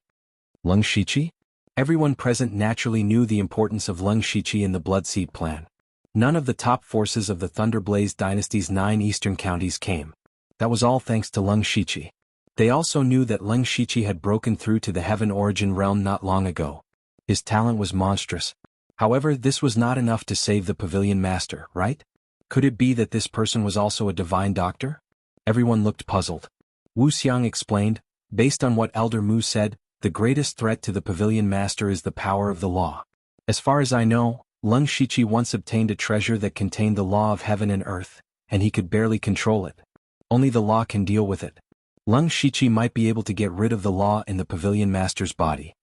Leng Shiqi? Everyone present naturally knew the importance of Leng Shiqi in the Bloodseed plan. None of the top forces of the Thunderblaze dynasty's 9 eastern counties came. That was all thanks to Leng Shiqi. They also knew that Leng Shiqi had broken through to the Heaven Origin realm not long ago. His talent was monstrous. However, this was not enough to save the pavilion master, right? Could it be that this person was also a divine doctor? Everyone looked puzzled. Wu Xiang explained, "Based on what Elder Mu said, the greatest threat to the pavilion master is the power of the law. As far as I know, Leng Shiqi once obtained a treasure that contained the law of heaven and earth, and he could barely control it. Only the law can deal with it. Leng Shiqi might be able to get rid of the law in the Pavilion Master's body.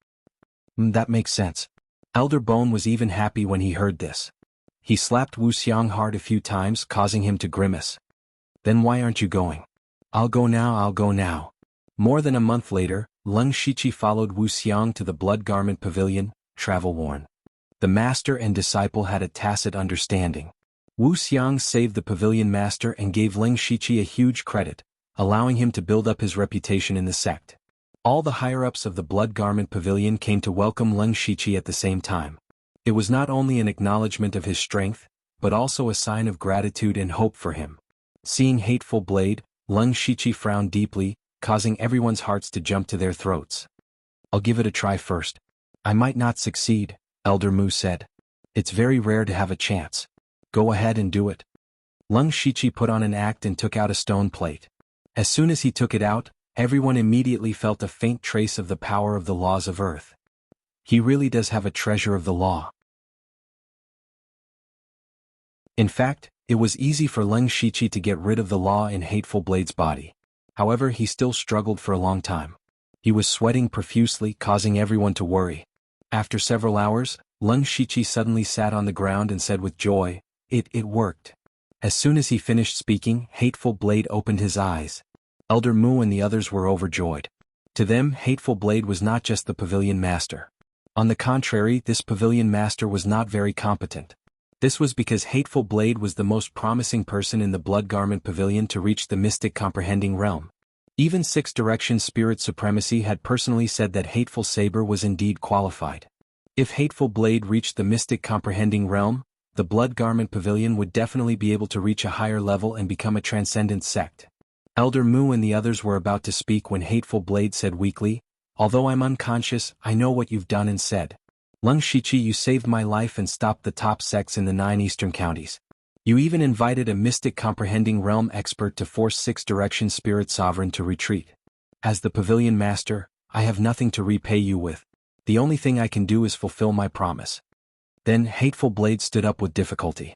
That makes sense. Elder Bone was even happy when he heard this. He slapped Wuxia hard a few times, causing him to grimace. Then why aren't you going? I'll go now, I'll go now. More than a month later, Leng Shiqi followed Wuxia to the Blood Garment Pavilion, travel-worn. The master and disciple had a tacit understanding. Wuxia saved the Pavilion Master and gave Leng Shiqi a huge credit, allowing him to build up his reputation in the sect. All the higher-ups of the Blood Garment Pavilion came to welcome Leng Shiqi at the same time. It was not only an acknowledgement of his strength, but also a sign of gratitude and hope for him. Seeing Hateful Blade, Leng Shiqi frowned deeply, causing everyone's hearts to jump to their throats. I'll give it a try first. I might not succeed, Elder Mu said. It's very rare to have a chance. Go ahead and do it. Leng Shiqi put on an act and took out a stone plate. As soon as he took it out, everyone immediately felt a faint trace of the power of the laws of Earth. He really does have a treasure of the law. In fact, it was easy for Leng Shiqi to get rid of the law in Hateful Blade's body. However, he still struggled for a long time. He was sweating profusely, causing everyone to worry. After several hours, Leng Shiqi suddenly sat on the ground and said with joy, It worked. As soon as he finished speaking, Hateful Blade opened his eyes. Elder Mu and the others were overjoyed. To them, Hateful Blade was not just the Pavilion Master. On the contrary, this Pavilion Master was not very competent. This was because Hateful Blade was the most promising person in the Blood Garment Pavilion to reach the Mystic Comprehending Realm. Even Sixth Direction Spirit Supremacy had personally said that Hateful Saber was indeed qualified. If Hateful Blade reached the Mystic Comprehending Realm, the Blood Garment Pavilion would definitely be able to reach a higher level and become a transcendent sect. Elder Mu and the others were about to speak when Hateful Blade said weakly, Although I'm unconscious, I know what you've done and said. Leng Shiqi, you saved my life and stopped the top sects in the 9 eastern counties. You even invited a Mystic Comprehending Realm expert to force Sixth Direction Spirit Sovereign to retreat. As the Pavilion Master, I have nothing to repay you with. The only thing I can do is fulfill my promise. Then Hateful Blade stood up with difficulty.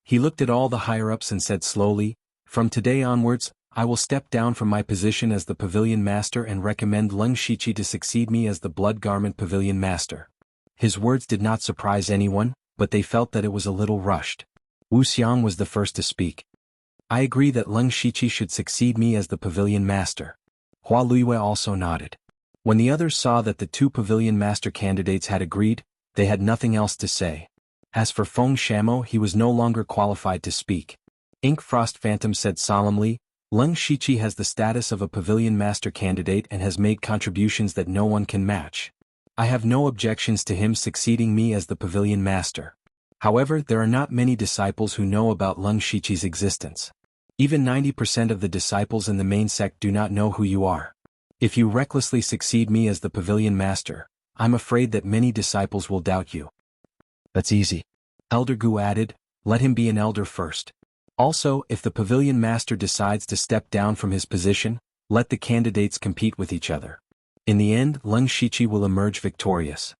He looked at all the higher-ups and said slowly, From today onwards, I will step down from my position as the Pavilion Master and recommend Leng Shiqi to succeed me as the Blood Garment Pavilion Master. His words did not surprise anyone, but they felt that it was a little rushed. Wuxia was the first to speak. I agree that Leng Shiqi should succeed me as the Pavilion Master. Hua Luiyue also nodded. When the others saw that the 2 Pavilion Master candidates had agreed, they had nothing else to say. As for Feng Shamo, he was no longer qualified to speak. Ink Frost Phantom said solemnly, Leng Shiqi has the status of a Pavilion Master candidate and has made contributions that no one can match. I have no objections to him succeeding me as the Pavilion Master. However, there are not many disciples who know about Leng Shiqi's existence. Even 90% of the disciples in the main sect do not know who you are. If you recklessly succeed me as the Pavilion Master, I'm afraid that many disciples will doubt you. That's easy. Elder Gu added, let him be an elder first. Also, if the Pavilion Master decides to step down from his position, let the candidates compete with each other. In the end, Leng Shiqi will emerge victorious.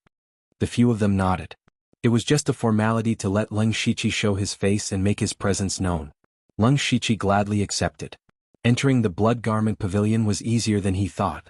The few of them nodded. It was just a formality to let Leng Shiqi show his face and make his presence known. Leng Shiqi gladly accepted. Entering the Blood Garment Pavilion was easier than he thought.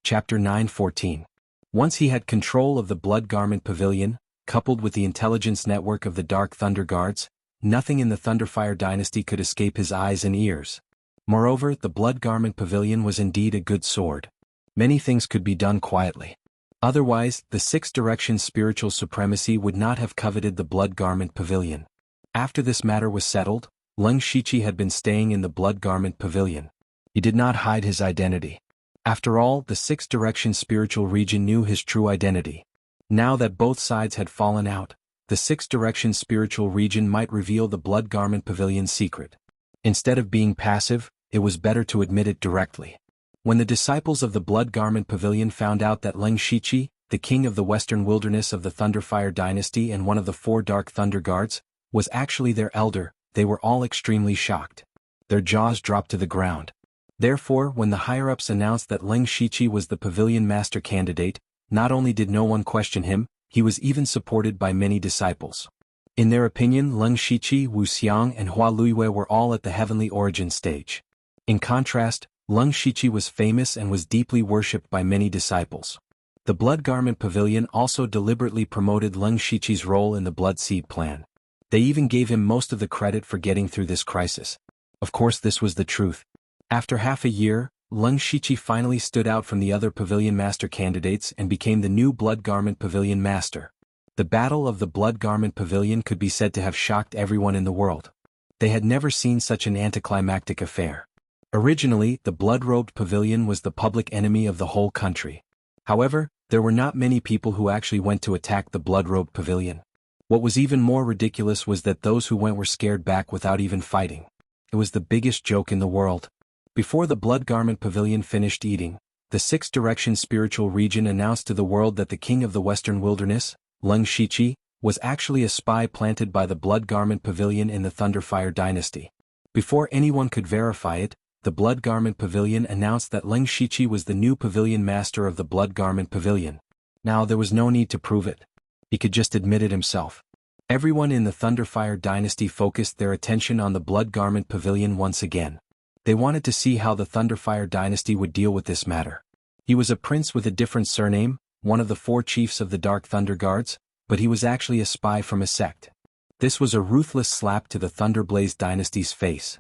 Chapter 9:14. Once he had control of the Blood Garment Pavilion, coupled with the intelligence network of the Dark Thunder Guards, nothing in the Thunderfire dynasty could escape his eyes and ears. Moreover, the Blood Garment Pavilion was indeed a good sword. Many things could be done quietly. Otherwise, the Sixth Direction Spiritual Supremacy would not have coveted the Blood Garment Pavilion. After this matter was settled, Leng Shiqi had been staying in the Blood Garment Pavilion. He did not hide his identity. After all, the Sixth Direction Spiritual Region knew his true identity. Now that both sides had fallen out, the Sixth Direction Spiritual Region might reveal the Blood Garment Pavilion's secret. Instead of being passive, it was better to admit it directly. When the disciples of the Blood Garment Pavilion found out that Leng Shiqi, the king of the western wilderness of the Thunderfire dynasty and one of the 4 Dark Thunder Guards, was actually their elder, they were all extremely shocked. Their jaws dropped to the ground. Therefore, when the higher-ups announced that Leng Shiqi was the Pavilion Master candidate, not only did no one question him, He was even supported by many disciples. In their opinion, Leng Shiqi, Wuxia, and Hua Luiyue were all at the heavenly origin stage. In contrast, Leng Shiqi was famous and was deeply worshipped by many disciples. The Blood Garment Pavilion also deliberately promoted Leng Shiqi's role in the Blood Seed plan. They even gave him most of the credit for getting through this crisis. Of course, this was the truth. After half a year, Leng Shiqi finally stood out from the other Pavilion Master candidates and became the new Blood Garment Pavilion Master. The Battle of the Blood Garment Pavilion could be said to have shocked everyone in the world. They had never seen such an anticlimactic affair. Originally, the Blood-Robed Pavilion was the public enemy of the whole country. However, there were not many people who actually went to attack the Blood-Robed Pavilion. What was even more ridiculous was that those who went were scared back without even fighting. It was the biggest joke in the world. Before the Blood Garment Pavilion finished eating, the Sixth Direction Spiritual Region announced to the world that the king of the Western Wilderness, Leng Shiqi, was actually a spy planted by the Blood Garment Pavilion in the Thunderfire dynasty. Before anyone could verify it, the Blood Garment Pavilion announced that Leng Shiqi was the new Pavilion Master of the Blood Garment Pavilion. Now there was no need to prove it. He could just admit it himself. Everyone in the Thunderfire dynasty focused their attention on the Blood Garment Pavilion once again. They wanted to see how the Thunderfire dynasty would deal with this matter. He was a prince with a different surname, one of the 4 chiefs of the Dark Thunder Guards, but he was actually a spy from a sect. This was a ruthless slap to the Thunderblaze dynasty's face.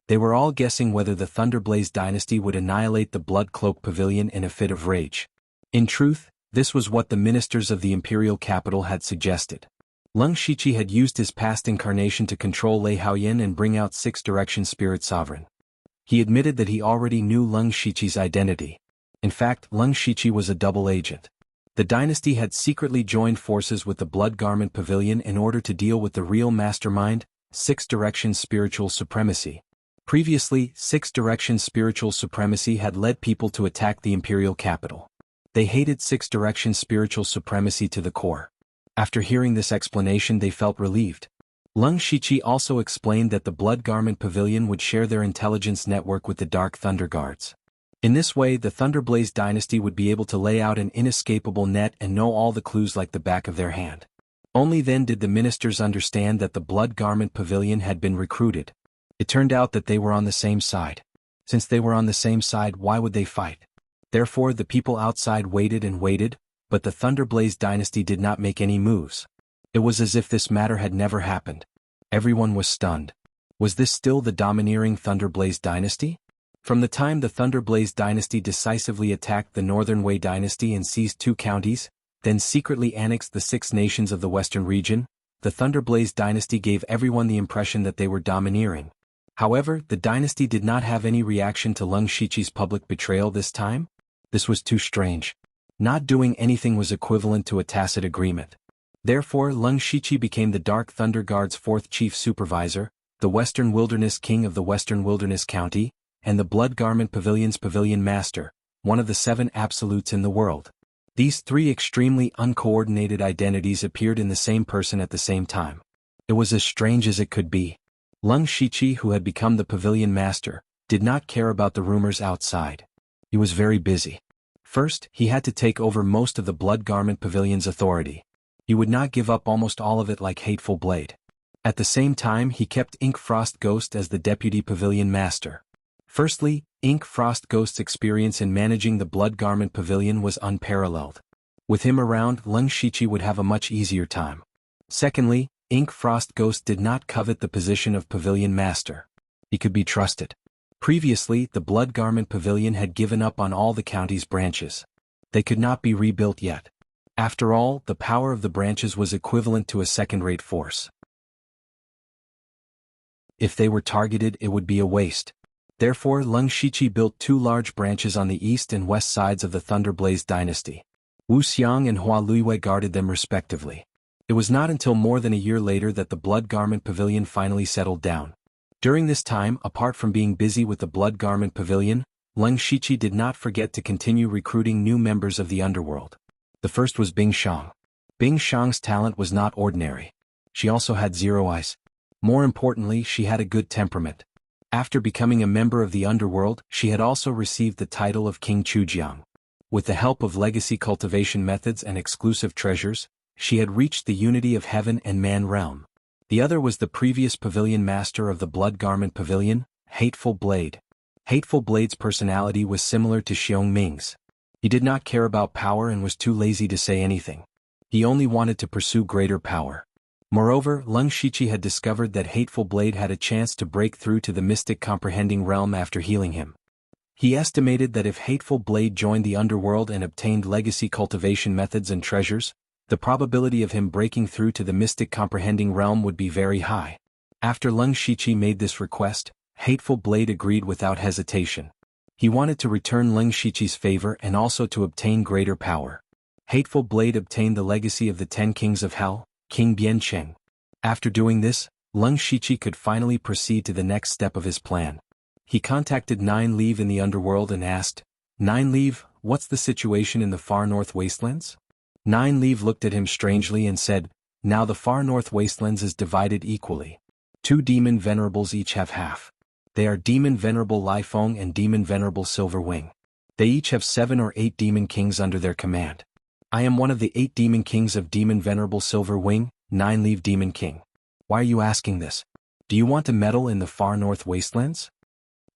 They were all guessing whether the Thunderblaze dynasty would annihilate the Blood Cloak Pavilion in a fit of rage. In truth, this was what the ministers of the imperial capital had suggested. Leng Shiqi had used his past incarnation to control Lei Haoyan and bring out Sixth Direction Spirit Sovereign. He admitted that he already knew Leng Shiqi's identity. In fact, Leng Shiqi was a double agent. The dynasty had secretly joined forces with the Blood Garment Pavilion in order to deal with the real mastermind, Sixth Direction Spiritual Supremacy. Previously, Sixth Direction Spiritual Supremacy had led people to attack the imperial capital. They hated Sixth Direction Spiritual Supremacy to the core. After hearing this explanation, they felt relieved. Leng Shiqi also explained that the Blood Garment Pavilion would share their intelligence network with the Dark Thunder Guards. In this way, the Thunderblaze dynasty would be able to lay out an inescapable net and know all the clues like the back of their hand. Only then did the ministers understand that the Blood Garment Pavilion had been recruited. It turned out that they were on the same side. Since they were on the same side, why would they fight? Therefore, the people outside waited and waited, but the Thunderblaze dynasty did not make any moves. It was as if this matter had never happened. Everyone was stunned. Was this still the domineering Thunderblaze dynasty? From the time the Thunderblaze dynasty decisively attacked the Northern Wei dynasty and seized 2 counties, then secretly annexed the 6 nations of the Western region, the Thunderblaze dynasty gave everyone the impression that they were domineering. However, the dynasty did not have any reaction to Leng Shiqi's public betrayal this time. This was too strange. Not doing anything was equivalent to a tacit agreement. Therefore, Leng Shiqi became the Dark Thunder Guard's 4th chief supervisor, the Western Wilderness King of the Western Wilderness County, and the Blood Garment Pavilion's Pavilion Master, one of the 7 absolutes in the world. These 3 extremely uncoordinated identities appeared in the same person at the same time. It was as strange as it could be. Leng Shiqi, who had become the Pavilion Master, did not care about the rumors outside. He was very busy. First, he had to take over most of the Blood Garment Pavilion's authority. He would not give up almost all of it like Hateful Blade. At the same time, he kept Ink Frost Ghost as the Deputy Pavilion Master. Firstly, Ink Frost Ghost's experience in managing the Blood Garment Pavilion was unparalleled. With him around, Leng Shiqi would have a much easier time. Secondly, Ink Frost Ghost did not covet the position of Pavilion Master. He could be trusted. Previously, the Blood Garment Pavilion had given up on all the county's branches. They could not be rebuilt yet. After all, the power of the branches was equivalent to a second-rate force. If they were targeted, it would be a waste. Therefore, Leng Shiqi built 2 large branches on the east and west sides of the Thunderblaze dynasty. Wuxia and Hua Luiyue guarded them respectively. It was not until more than a year later that the Blood Garment Pavilion finally settled down. During this time, apart from being busy with the Blood Garment Pavilion, Leng Shiqi did not forget to continue recruiting new members of the underworld. The first was Bing Shang. Bing Shang's talent was not ordinary. She also had 0 eyes. More importantly, she had a good temperament. After becoming a member of the underworld, she had also received the title of King Chujiang. With the help of legacy cultivation methods and exclusive treasures, she had reached the unity of heaven and man realm. The other was the previous pavilion master of the Blood Garment Pavilion, Hateful Blade. Hateful Blade's personality was similar to Xiong Ming's. He did not care about power and was too lazy to say anything. He only wanted to pursue greater power. Moreover, Leng Shiqi had discovered that Hateful Blade had a chance to break through to the mystic comprehending realm after healing him. He estimated that if Hateful Blade joined the underworld and obtained legacy cultivation methods and treasures, the probability of him breaking through to the mystic comprehending realm would be very high. After Leng Shiqi made this request, Hateful Blade agreed without hesitation. He wanted to return Leng Shiqi's favor and also to obtain greater power. Hateful Blade obtained the legacy of the 10 Kings of Hell, King Biancheng. After doing this, Leng Shiqi could finally proceed to the next step of his plan. He contacted Nine Leave in the underworld and asked, "Nine Leave, what's the situation in the far north wastelands?" Nine Leave looked at him strangely and said, "Now the far north wastelands is divided equally. 2 demon venerables each have half. They are Demon Venerable Lai Feng and Demon Venerable Silver Wing. They each have 7 or 8 demon kings under their command. I am one of the 8 demon kings of Demon Venerable Silver Wing, Nine Leave Demon King. Why are you asking this? Do you want to meddle in the far north wastelands?"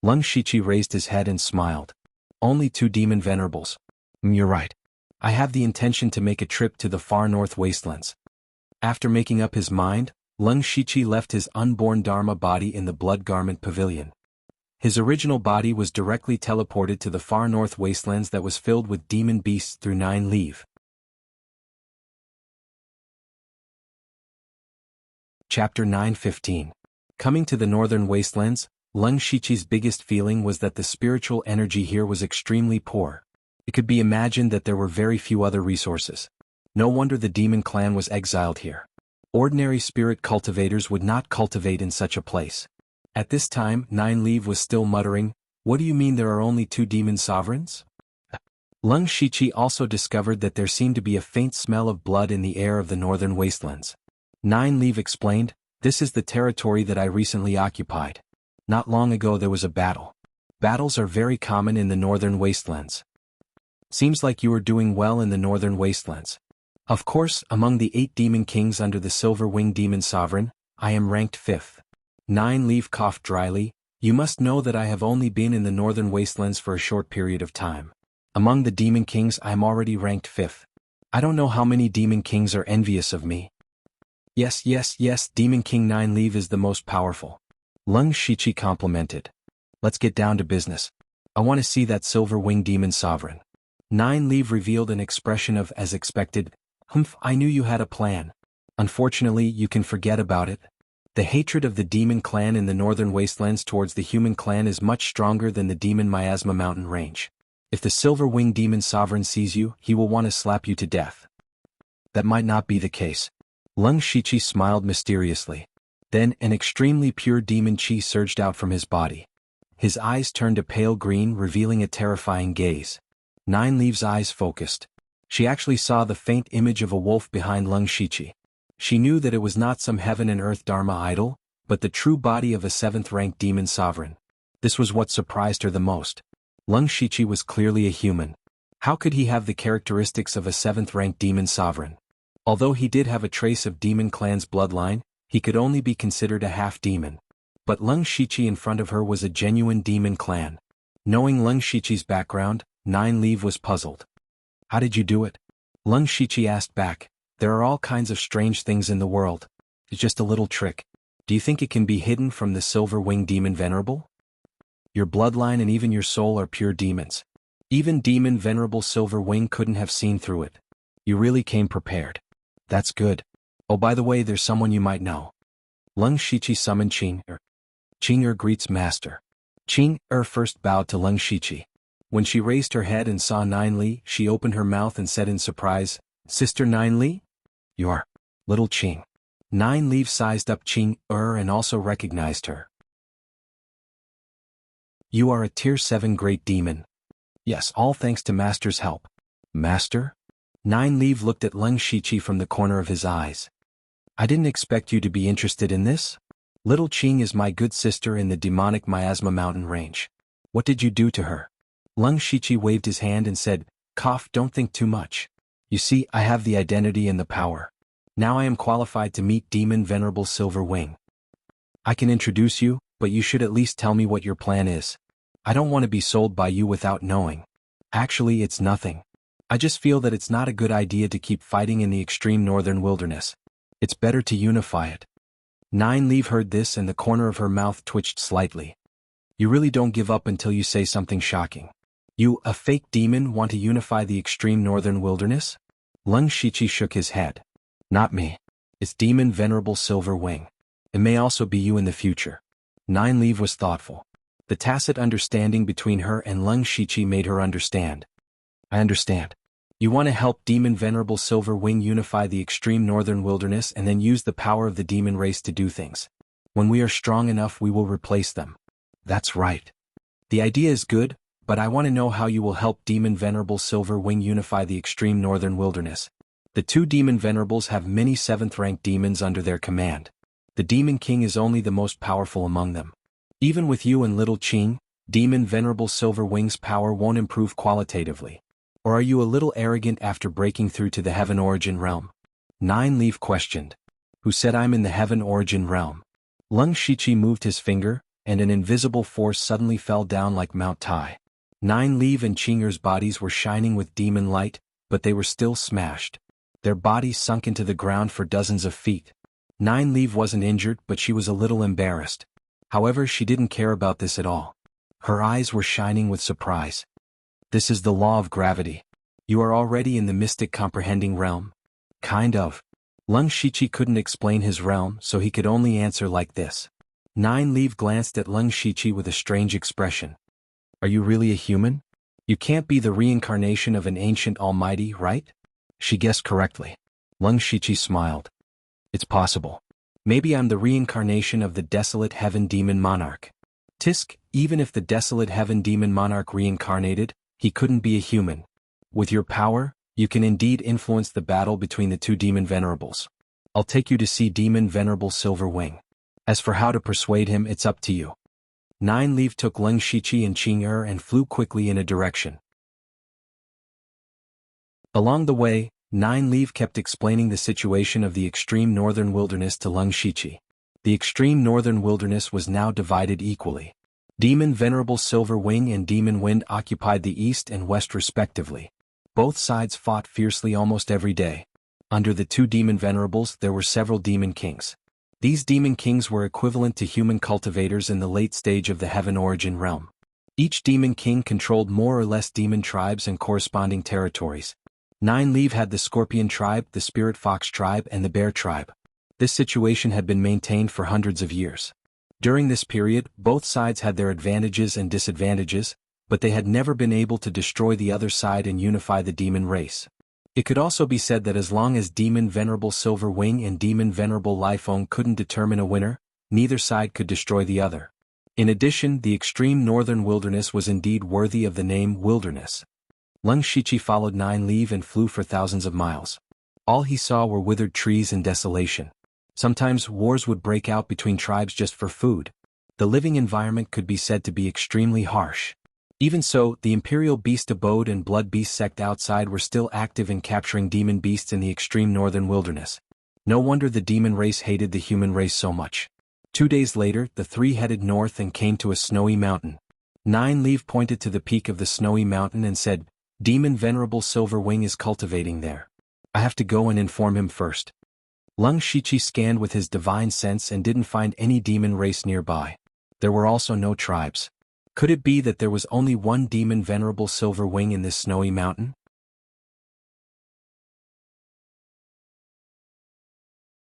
Leng Shiqi raised his head and smiled. "Only 2 demon venerables. You're right. I have the intention to make a trip to the far north wastelands." After making up his mind, Leng Shiqi left his unborn Dharma body in the Blood Garment Pavilion. His original body was directly teleported to the far north wastelands that was filled with demon beasts through Nine Leave. Chapter 9:15. Coming to the northern wastelands, Leng Shiqi's biggest feeling was that the spiritual energy here was extremely poor. It could be imagined that there were very few other resources. No wonder the demon clan was exiled here. Ordinary spirit cultivators would not cultivate in such a place. At this time, Nine Leave was still muttering, "What do you mean there are only 2 demon sovereigns?" Leng Shiqi also discovered that there seemed to be a faint smell of blood in the air of the northern wastelands. Nine Leave explained, "This is the territory that I recently occupied. Not long ago there was a battle. Battles are very common in the northern wastelands. Seems like you are doing well in the northern wastelands. Of course, among the 8 demon kings under the Silver Wing Demon Sovereign, I am ranked 5th. Nine Leave coughed dryly, "You must know that I have only been in the northern wastelands for a short period of time. Among the demon kings I am already ranked 5th. I don't know how many demon kings are envious of me." Yes, Demon King Nine Leave is the most powerful," Leng Shiqi complimented. "Let's get down to business. I want to see that Silver Wing Demon Sovereign." Nine Leave revealed an expression of as expected, "Humph, I knew you had a plan. Unfortunately, you can forget about it. The hatred of the demon clan in the northern wastelands towards the human clan is much stronger than the demon Miasma mountain range. If the Silver Wing Demon Sovereign sees you, he will want to slap you to death." "That might not be the case." Leng Shiqi smiled mysteriously. Then an extremely pure demon chi surged out from his body. His eyes turned a pale green, revealing a terrifying gaze. Nine Leave's eyes focused. She actually saw the faint image of a wolf behind Leng Shiqi. She knew that it was not some heaven and earth Dharma idol, but the true body of a 7th-ranked demon sovereign. This was what surprised her the most. Leng Shiqi was clearly a human. How could he have the characteristics of a 7th-ranked demon sovereign? Although he did have a trace of demon clan's bloodline, he could only be considered a half-demon. But Leng Shiqi in front of her was a genuine demon clan. Knowing Leng Shiqi's background, Nine Leave was puzzled. "How did you do it?" Leng Shiqi asked back. "There are all kinds of strange things in the world. It's just a little trick. Do you think it can be hidden from the Silver Wing Demon Venerable? Your bloodline and even your soul are pure demons. Even Demon Venerable Silver Wing couldn't have seen through it. You really came prepared. That's good. Oh, by the way, there's someone you might know." Leng Shiqi summoned Qing. Qing greets master. Qing first bowed to Leng Shiqi. When she raised her head and saw Nine Li, she opened her mouth and said in surprise, "Sister Nine Li? You're little Qing." Nine Leave sized up Qing and also recognized her. "You are a Tier 7 great demon." "Yes, all thanks to Master's help." "Master?" Nine Leave looked at Leng Shiqi from the corner of his eyes. "I didn't expect you to be interested in this. Little Qing is my good sister in the demonic Miasma mountain range. What did you do to her?" Leng Shiqi waved his hand and said, Cough, don't think too much. You see, I have the identity and the power. Now I am qualified to meet Demon Venerable Silver Wing. I can introduce you, but you should at least tell me what your plan is. I don't want to be sold by you without knowing. Actually, it's nothing. I just feel that it's not a good idea to keep fighting in the extreme northern wilderness. It's better to unify it. Nine Leaf heard this and the corner of her mouth twitched slightly. You really don't give up until you say something shocking. You, a fake demon, want to unify the extreme northern wilderness? Lung Shichi shook his head. Not me. It's Demon Venerable Silver Wing. It may also be you in the future. Nine Leaf was thoughtful. The tacit understanding between her and Lung Shichi made her understand. I understand. You want to help Demon Venerable Silver Wing unify the extreme northern wilderness and then use the power of the demon race to do things. When we are strong enough, we will replace them. That's right. The idea is good, but I want to know how you will help Demon Venerable Silver Wing unify the extreme northern wilderness. The two Demon Venerables have many 7th-rank demons under their command. The Demon King is only the most powerful among them. Even with you and Little Qing, Demon Venerable Silver Wing's power won't improve qualitatively. Or are you a little arrogant after breaking through to the Heaven Origin Realm? Nine Leaf questioned. Who said I'm in the Heaven Origin Realm? Lung Shichi moved his finger, and an invisible force suddenly fell down like Mount Tai. Nine Leaf and Qinger's bodies were shining with demon light, but they were still smashed. Their bodies sunk into the ground for dozens of feet. Nine Leaf wasn't injured, but she was a little embarrassed. However, she didn't care about this at all. Her eyes were shining with surprise. This is the law of gravity. You are already in the mystic comprehending realm. Kind of. Lung Shichi couldn't explain his realm, so he could only answer like this. Nine Leaf glanced at Lung Shichi with a strange expression. Are you really a human? You can't be the reincarnation of an ancient almighty, right? She guessed correctly. Lung Shichi smiled. It's possible. Maybe I'm the reincarnation of the desolate heaven demon monarch. Tisk, even if the desolate heaven demon monarch reincarnated, he couldn't be a human. With your power, you can indeed influence the battle between the two demon venerables. I'll take you to see Demon Venerable Silver Wing. As for how to persuade him, it's up to you. Nine Leaf took Lung Shichi and Qing and flew quickly in a direction. Along the way, Nine Leaf kept explaining the situation of the extreme northern wilderness to Lung Shichi. The extreme northern wilderness was now divided equally. Demon Venerable Silver Wing and Demon Wind occupied the east and west respectively. Both sides fought fiercely almost every day. Under the two Demon Venerables there were several Demon Kings. These Demon Kings were equivalent to human cultivators in the late stage of the Heaven Origin Realm. Each Demon King controlled more or less demon tribes and corresponding territories. Nine Leaf had the Scorpion Tribe, the Spirit Fox Tribe, and the Bear Tribe. This situation had been maintained for hundreds of years. During this period, both sides had their advantages and disadvantages, but they had never been able to destroy the other side and unify the demon race. It could also be said that as long as Demon Venerable Silver Wing and Demon Venerable Lifeng couldn't determine a winner, neither side could destroy the other. In addition, the extreme northern wilderness was indeed worthy of the name wilderness. Lung Shichi followed Nine Leaf and flew for thousands of miles. All he saw were withered trees and desolation. Sometimes wars would break out between tribes just for food. The living environment could be said to be extremely harsh. Even so, the Imperial Beast Abode and Blood Beast sect outside were still active in capturing demon beasts in the extreme northern wilderness. No wonder the demon race hated the human race so much. 2 days later, the three headed north and came to a snowy mountain. Nine Leaf pointed to the peak of the snowy mountain and said, Demon Venerable Silver Wing is cultivating there. I have to go and inform him first. Lung Shichi scanned with his divine sense and didn't find any demon race nearby. There were also no tribes. Could it be that there was only one Demon Venerable Silver Wing in this snowy mountain?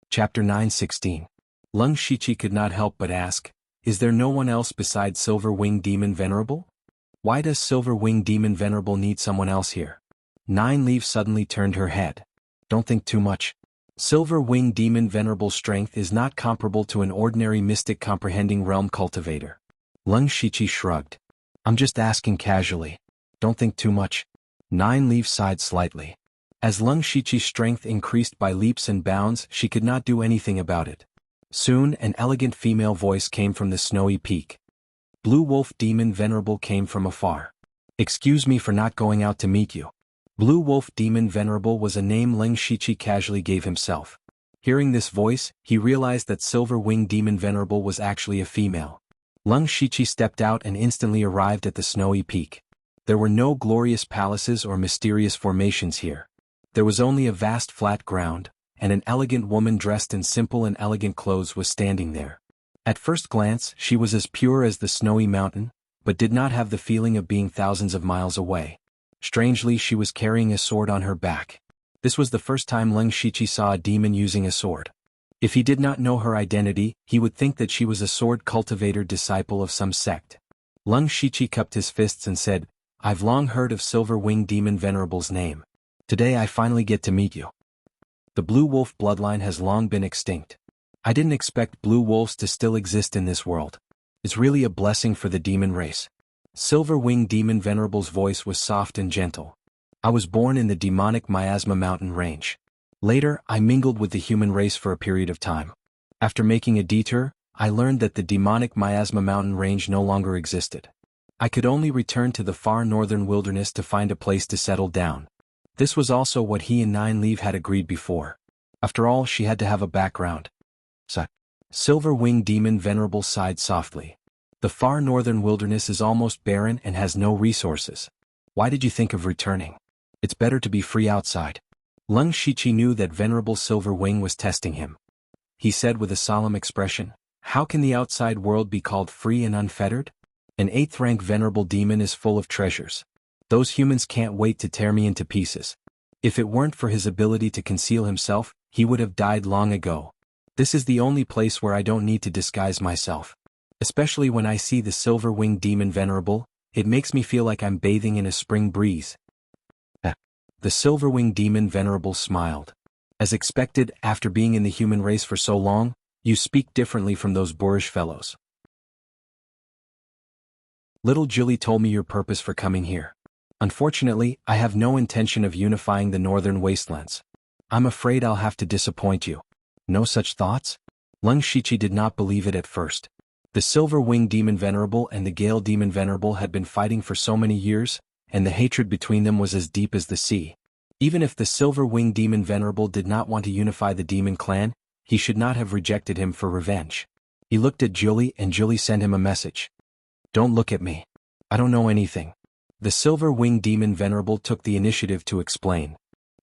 Chapter 9:16. Lung Shichi could not help but ask, is there no one else besides Silver Wing Demon Venerable? Why does Silver Wing Demon Venerable need someone else here? Nine Leaf suddenly turned her head. Don't think too much. Silver Wing Demon Venerable's strength is not comparable to an ordinary mystic comprehending realm cultivator. Lung Shichi shrugged. I'm just asking casually. Don't think too much. Nine Leaf sighed slightly. As Lung Shichi's strength increased by leaps and bounds, she could not do anything about it. Soon, an elegant female voice came from the snowy peak. Blue Wolf Demon Venerable came from afar. Excuse me for not going out to meet you. Blue Wolf Demon Venerable was a name Leng Shichi casually gave himself. Hearing this voice, he realized that Silver Wing Demon Venerable was actually a female. Leng Shichi stepped out and instantly arrived at the snowy peak. There were no glorious palaces or mysterious formations here. There was only a vast flat ground, and an elegant woman dressed in simple and elegant clothes was standing there. At first glance, she was as pure as the snowy mountain, but did not have the feeling of being thousands of miles away. Strangely, she was carrying a sword on her back. This was the first time Leng Shichi saw a demon using a sword. If he did not know her identity, he would think that she was a sword cultivator disciple of some sect. Leng Shichi cupped his fists and said, "I've long heard of Silver Wing Demon Venerable's name. Today I finally get to meet you. The Blue Wolf bloodline has long been extinct. I didn't expect blue wolves to still exist in this world. It's really a blessing for the demon race." Silver Wing Demon Venerable's voice was soft and gentle. "I was born in the demonic Miasma mountain range. Later, I mingled with the human race for a period of time. After making a detour, I learned that the demonic Miasma mountain range no longer existed. I could only return to the far northern wilderness to find a place to settle down. This was also what he and Nine Leaf had agreed before. After all, she had to have a background." Silver Wing Demon Venerable sighed softly. "The far northern wilderness is almost barren and has no resources. Why did you think of returning? It's better to be free outside." Leng Shichi knew that Venerable Silver Wing was testing him. He said with a solemn expression, "How can the outside world be called free and unfettered? An 8th rank venerable demon is full of treasures. Those humans can't wait to tear me into pieces. If it weren't for his ability to conceal himself, he would have died long ago. This is the only place where I don't need to disguise myself. Especially when I see the Silver Wing Demon Venerable, it makes me feel like I'm bathing in a spring breeze." The Silver Wing Demon Venerable smiled. "As expected, after being in the human race for so long, you speak differently from those boorish fellows. Little Julie told me your purpose for coming here. Unfortunately, I have no intention of unifying the northern wastelands. I'm afraid I'll have to disappoint you." "No such thoughts?" Leng Shichi did not believe it at first. The Silver Wing Demon Venerable and the Gale Demon Venerable had been fighting for so many years, and the hatred between them was as deep as the sea. Even if the Silver Wing Demon Venerable did not want to unify the demon clan, he should not have rejected him for revenge. He looked at Julie and Julie sent him a message. "Don't look at me. I don't know anything." The Silver Wing Demon Venerable took the initiative to explain.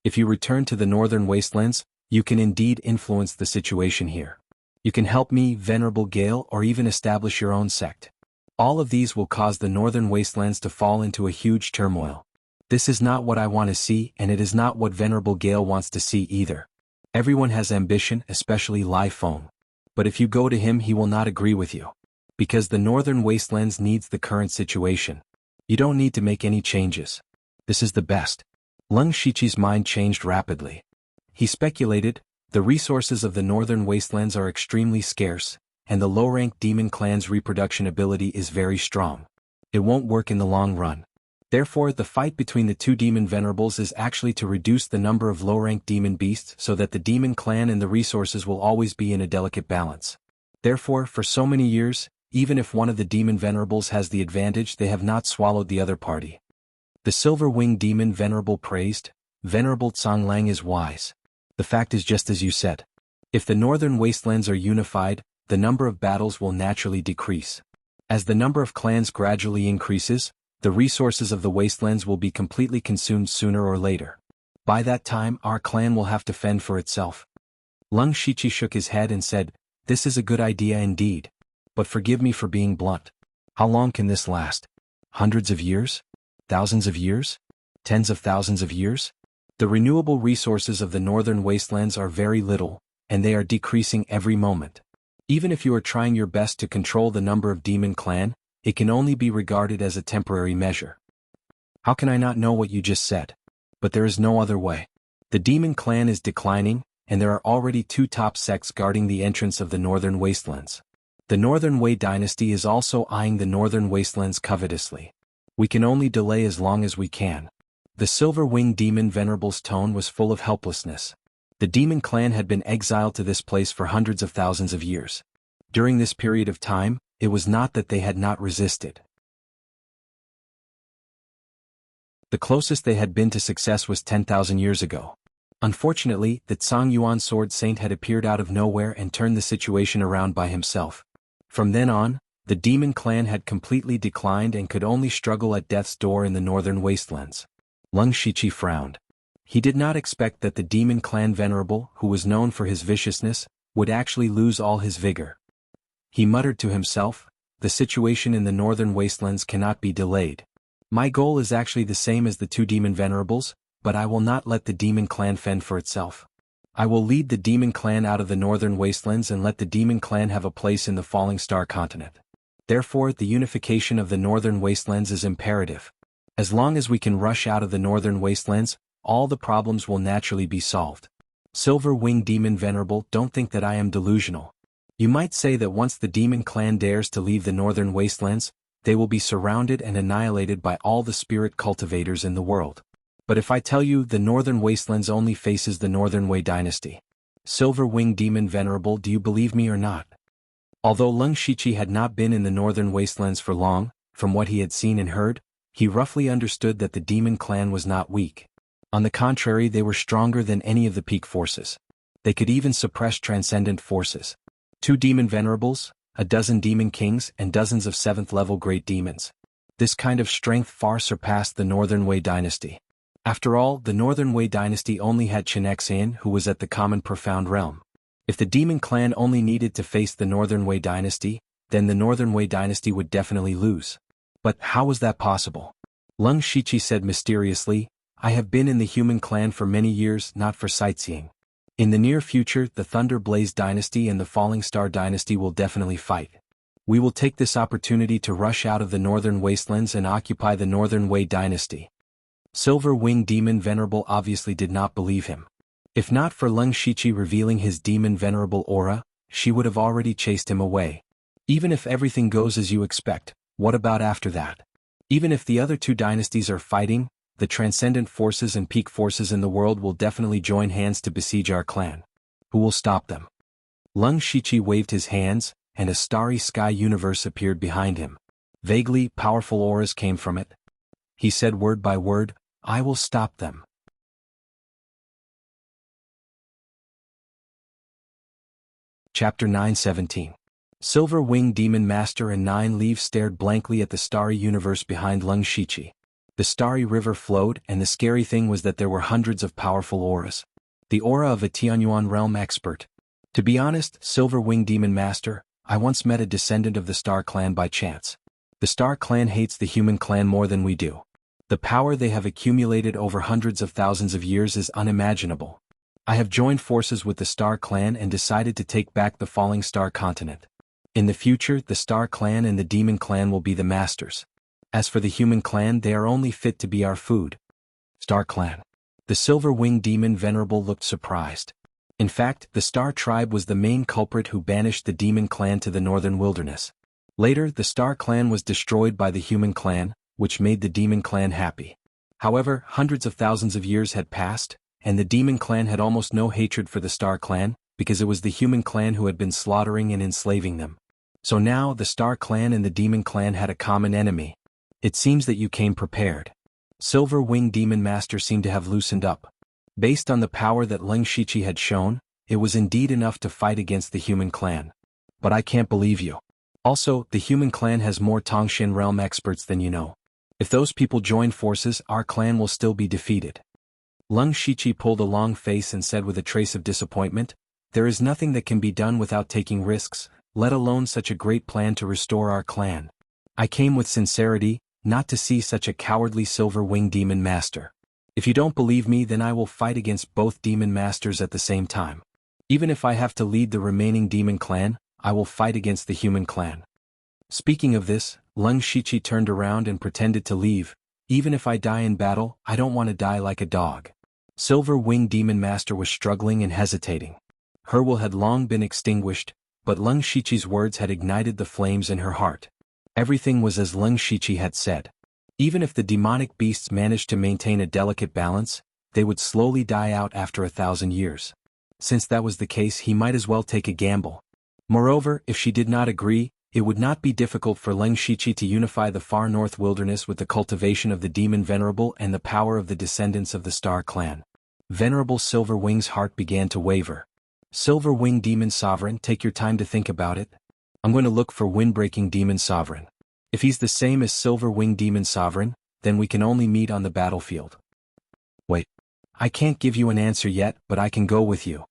"If you return to the northern wastelands, you can indeed influence the situation here. You can help me, Venerable Gale, or even establish your own sect. All of these will cause the northern wastelands to fall into a huge turmoil. This is not what I want to see, and it is not what Venerable Gale wants to see either. Everyone has ambition, especially Lai Feng. But if you go to him, he will not agree with you. Because the northern wastelands needs the current situation. You don't need to make any changes. This is the best." Leng Shichi's mind changed rapidly. He speculated, the resources of the northern wastelands are extremely scarce, and the low-rank demon clan's reproduction ability is very strong. It won't work in the long run. Therefore, the fight between the two demon venerables is actually to reduce the number of low-rank demon beasts so that the demon clan and the resources will always be in a delicate balance. Therefore, for so many years, even if one of the demon venerables has the advantage, they have not swallowed the other party. The Silver Wing Demon Venerable praised, "Venerable Tsanglang is wise. The fact is just as you said. If the northern wastelands are unified, the number of battles will naturally decrease. As the number of clans gradually increases, the resources of the wastelands will be completely consumed sooner or later. By that time, our clan will have to fend for itself." Leng Shichi shook his head and said, "This is a good idea indeed. But forgive me for being blunt. How long can this last? Hundreds of years? Thousands of years? Tens of thousands of years? The renewable resources of the northern wastelands are very little, and they are decreasing every moment. Even if you are trying your best to control the number of demon clan, it can only be regarded as a temporary measure." "How can I not know what you just said? But there is no other way. The demon clan is declining, and there are already 2 top sects guarding the entrance of the northern wastelands. The Northern Wei dynasty is also eyeing the northern wastelands covetously. We can only delay as long as we can." The Silver Wing Demon Venerable's tone was full of helplessness. The demon clan had been exiled to this place for hundreds of thousands of years. During this period of time, it was not that they had not resisted. The closest they had been to success was 10,000 years ago. Unfortunately, the Tsang Yuan Sword Saint had appeared out of nowhere and turned the situation around by himself. From then on, the demon clan had completely declined and could only struggle at death's door in the northern wastelands. Leng Shiqi frowned. He did not expect that the demon clan venerable, who was known for his viciousness, would actually lose all his vigor. He muttered to himself, "The situation in the northern wastelands cannot be delayed. My goal is actually the same as the two demon venerables, but I will not let the demon clan fend for itself. I will lead the demon clan out of the northern wastelands and let the demon clan have a place in the falling star continent. Therefore, the unification of the northern wastelands is imperative. As long as we can rush out of the northern wastelands, all the problems will naturally be solved. Silver Wing Demon Venerable, don't think that I am delusional. You might say that once the demon clan dares to leave the northern wastelands, they will be surrounded and annihilated by all the spirit cultivators in the world. But if I tell you the northern wastelands only faces the Northern Wei dynasty, Silver Wing Demon Venerable, do you believe me or not?" Although Leng Shiqi had not been in the northern wastelands for long, from what he had seen and heard, he roughly understood that the demon clan was not weak. On the contrary, they were stronger than any of the peak forces. They could even suppress transcendent forces. 2 demon venerables, a dozen demon kings, and dozens of 7th-level great demons. This kind of strength far surpassed the Northern Wei dynasty. After all, the Northern Wei dynasty only had Chen, who was at the common profound realm. If the demon clan only needed to face the Northern Wei dynasty, then the Northern Wei dynasty would definitely lose. But how was that possible? Leng Shiqi said mysteriously, "I have been in the human clan for many years, not for sightseeing. In the near future, the Thunder Blaze dynasty and the Falling Star dynasty will definitely fight. We will take this opportunity to rush out of the northern wastelands and occupy the Northern Wei dynasty." Silver Wing Demon Venerable obviously did not believe him. If not for Leng Shiqi revealing his demon venerable aura, she would have already chased him away. Even if everything goes as you expect, what about after that? Even if the other 2 dynasties are fighting, the transcendent forces and peak forces in the world will definitely join hands to besiege our clan. Who will stop them? Leng Shiqi waved his hands, and a starry sky universe appeared behind him. Vaguely powerful auras came from it. He said word by word, "I will stop them." Chapter 9:17. Silver Wing Demon Master and 9 Leaves stared blankly at the starry universe behind Leng Shiqi. The starry river flowed, and the scary thing was that there were hundreds of powerful auras. The aura of a Tianyuan realm expert. To be honest, Silver Wing Demon Master, I once met a descendant of the Star Clan by chance. The Star Clan hates the human clan more than we do. The power they have accumulated over hundreds of thousands of years is unimaginable. I have joined forces with the Star Clan and decided to take back the Falling Star continent. In the future, the Star Clan and the Demon Clan will be the masters. As for the human clan, they are only fit to be our food. Star Clan. The Silver Wing Demon Venerable looked surprised. In fact, the Star Tribe was the main culprit who banished the Demon Clan to the northern wilderness. Later, the Star Clan was destroyed by the human clan, which made the Demon Clan happy. However, hundreds of thousands of years had passed, and the Demon Clan had almost no hatred for the Star Clan, because it was the human clan who had been slaughtering and enslaving them. So now, the Star Clan and the Demon Clan had a common enemy. It seems that you came prepared. Silver Wing Demon Master seemed to have loosened up. Based on the power that Leng Shiqi had shown, it was indeed enough to fight against the human clan. But I can't believe you. Also, the human clan has more Tongshan realm experts than you know. If those people join forces, our clan will still be defeated. Leng Shiqi pulled a long face and said with a trace of disappointment, "There is nothing that can be done without taking risks, let alone such a great plan to restore our clan. I came with sincerity, not to see such a cowardly Silver Wing Demon Master. If you don't believe me, then I will fight against both Demon Masters at the same time. Even if I have to lead the remaining Demon Clan, I will fight against the human clan." Speaking of this, Leng Shiqi turned around and pretended to leave. "Even if I die in battle, I don't want to die like a dog." Silver Wing Demon Master was struggling and hesitating. Her will had long been extinguished, but Leng Shiqi's words had ignited the flames in her heart. Everything was as Leng Shiqi had said. Even if the demonic beasts managed to maintain a delicate balance, they would slowly die out after 1,000 years. Since that was the case, he might as well take a gamble. Moreover, if she did not agree, It would not be difficult for Leng Shiqi to unify the far north wilderness with the cultivation of the demon Venerable and the power of the descendants of the Star Clan. Venerable Silver Wing's heart began to waver. Silver Wing Demon Sovereign, take your time to think about it. I'm going to look for Windbreaking Demon Sovereign. If he's the same as Silver Wing Demon Sovereign, then we can only meet on the battlefield. Wait. I can't give you an answer yet, but I can go with you.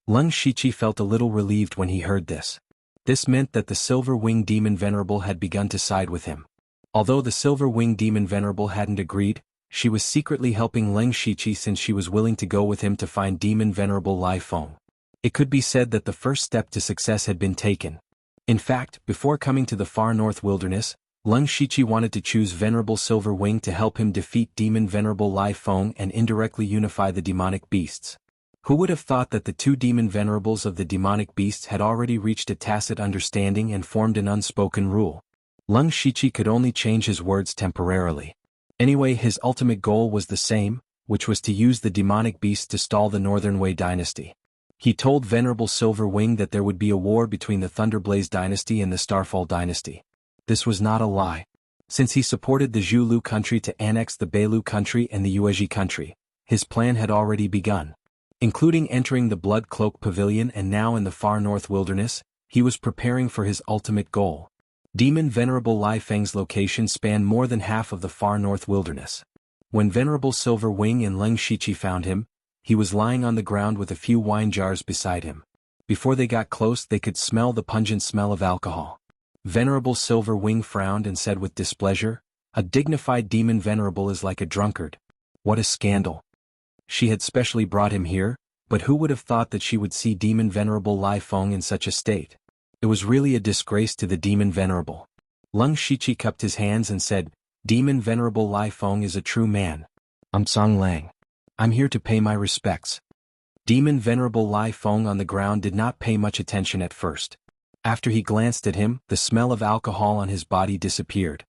Leng Shiqi felt a little relieved when he heard this. This meant that the Silver Wing Demon Venerable had begun to side with him. Although the Silver Wing Demon Venerable hadn't agreed, she was secretly helping Leng Shiqi since she was willing to go with him to find Demon Venerable Lai Feng. It could be said that the first step to success had been taken. In fact, before coming to the far north wilderness, Leng Shiqi wanted to choose Venerable Silver Wing to help him defeat Demon Venerable Lai Feng and indirectly unify the demonic beasts. Who would have thought that the two demon venerables of the demonic beasts had already reached a tacit understanding and formed an unspoken rule? Leng Shiqi could only change his words temporarily. Anyway, his ultimate goal was the same, which was to use the demonic beasts to stall the Northern Wei dynasty. He told Venerable Silver Wing that there would be a war between the Thunderblaze dynasty and the Starfall dynasty. This was not a lie. Since he supported the Zhulu country to annex the Beilu country and the Yuezhi country, his plan had already begun. Including entering the Blood Cloak Pavilion and now in the far north wilderness, he was preparing for his ultimate goal. Demon Venerable Lai Feng's location spanned more than half of the far north wilderness. When Venerable Silver Wing and Leng Shiqi found him, he was lying on the ground with a few wine jars beside him. Before they got close, they could smell the pungent smell of alcohol. Venerable Silver Wing frowned and said with displeasure, "A dignified demon venerable is like a drunkard. What a scandal." She had specially brought him here, but who would have thought that she would see Demon Venerable Lai Feng in such a state? It was really a disgrace to the Demon Venerable. Leng Shiqi cupped his hands and said, "Demon Venerable Lai Feng is a true man. I'm Song Lang. I'm here to pay my respects." Demon Venerable Lai Feng on the ground did not pay much attention at first. After he glanced at him, the smell of alcohol on his body disappeared.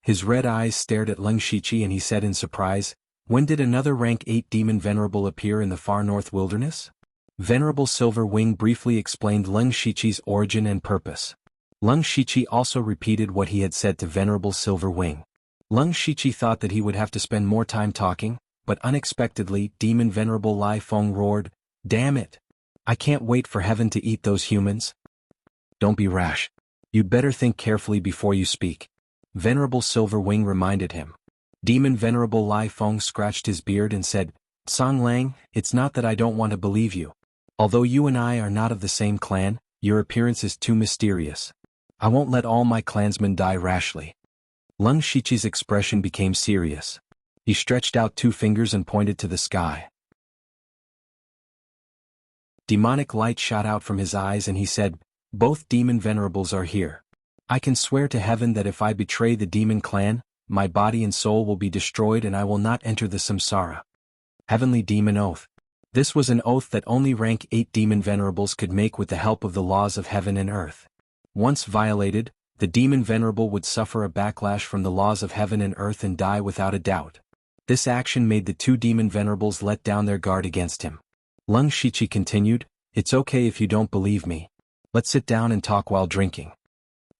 His red eyes stared at Leng Shiqi and he said in surprise, "When did another rank 8 Demon Venerable appear in the far north wilderness?" Venerable Silver Wing briefly explained Leng Shiqi's origin and purpose. Leng Shiqi also repeated what he had said to Venerable Silver Wing. Leng Shiqi thought that he would have to spend more time talking, but unexpectedly Demon Venerable Lai Feng roared, "Damn it! I can't wait for heaven to eat those humans." "Don't be rash. You'd better think carefully before you speak," Venerable Silver Wing reminded him. Demon Venerable Lai Feng scratched his beard and said, "Song Lang, it's not that I don't want to believe you. Although you and I are not of the same clan, your appearance is too mysterious. I won't let all my clansmen die rashly." Leng Shiqi's expression became serious. He stretched out 2 fingers and pointed to the sky. Demonic light shot out from his eyes and he said, "Both demon venerables are here. I can swear to heaven that if I betray the demon clan, my body and soul will be destroyed and I will not enter the samsara." Heavenly Demon Oath. This was an oath that only rank 8 demon venerables could make with the help of the laws of heaven and earth. Once violated, the demon venerable would suffer a backlash from the laws of heaven and earth and die without a doubt. This action made the 2 demon venerables let down their guard against him. Leng Shiqi continued, "It's okay if you don't believe me. Let's sit down and talk while drinking."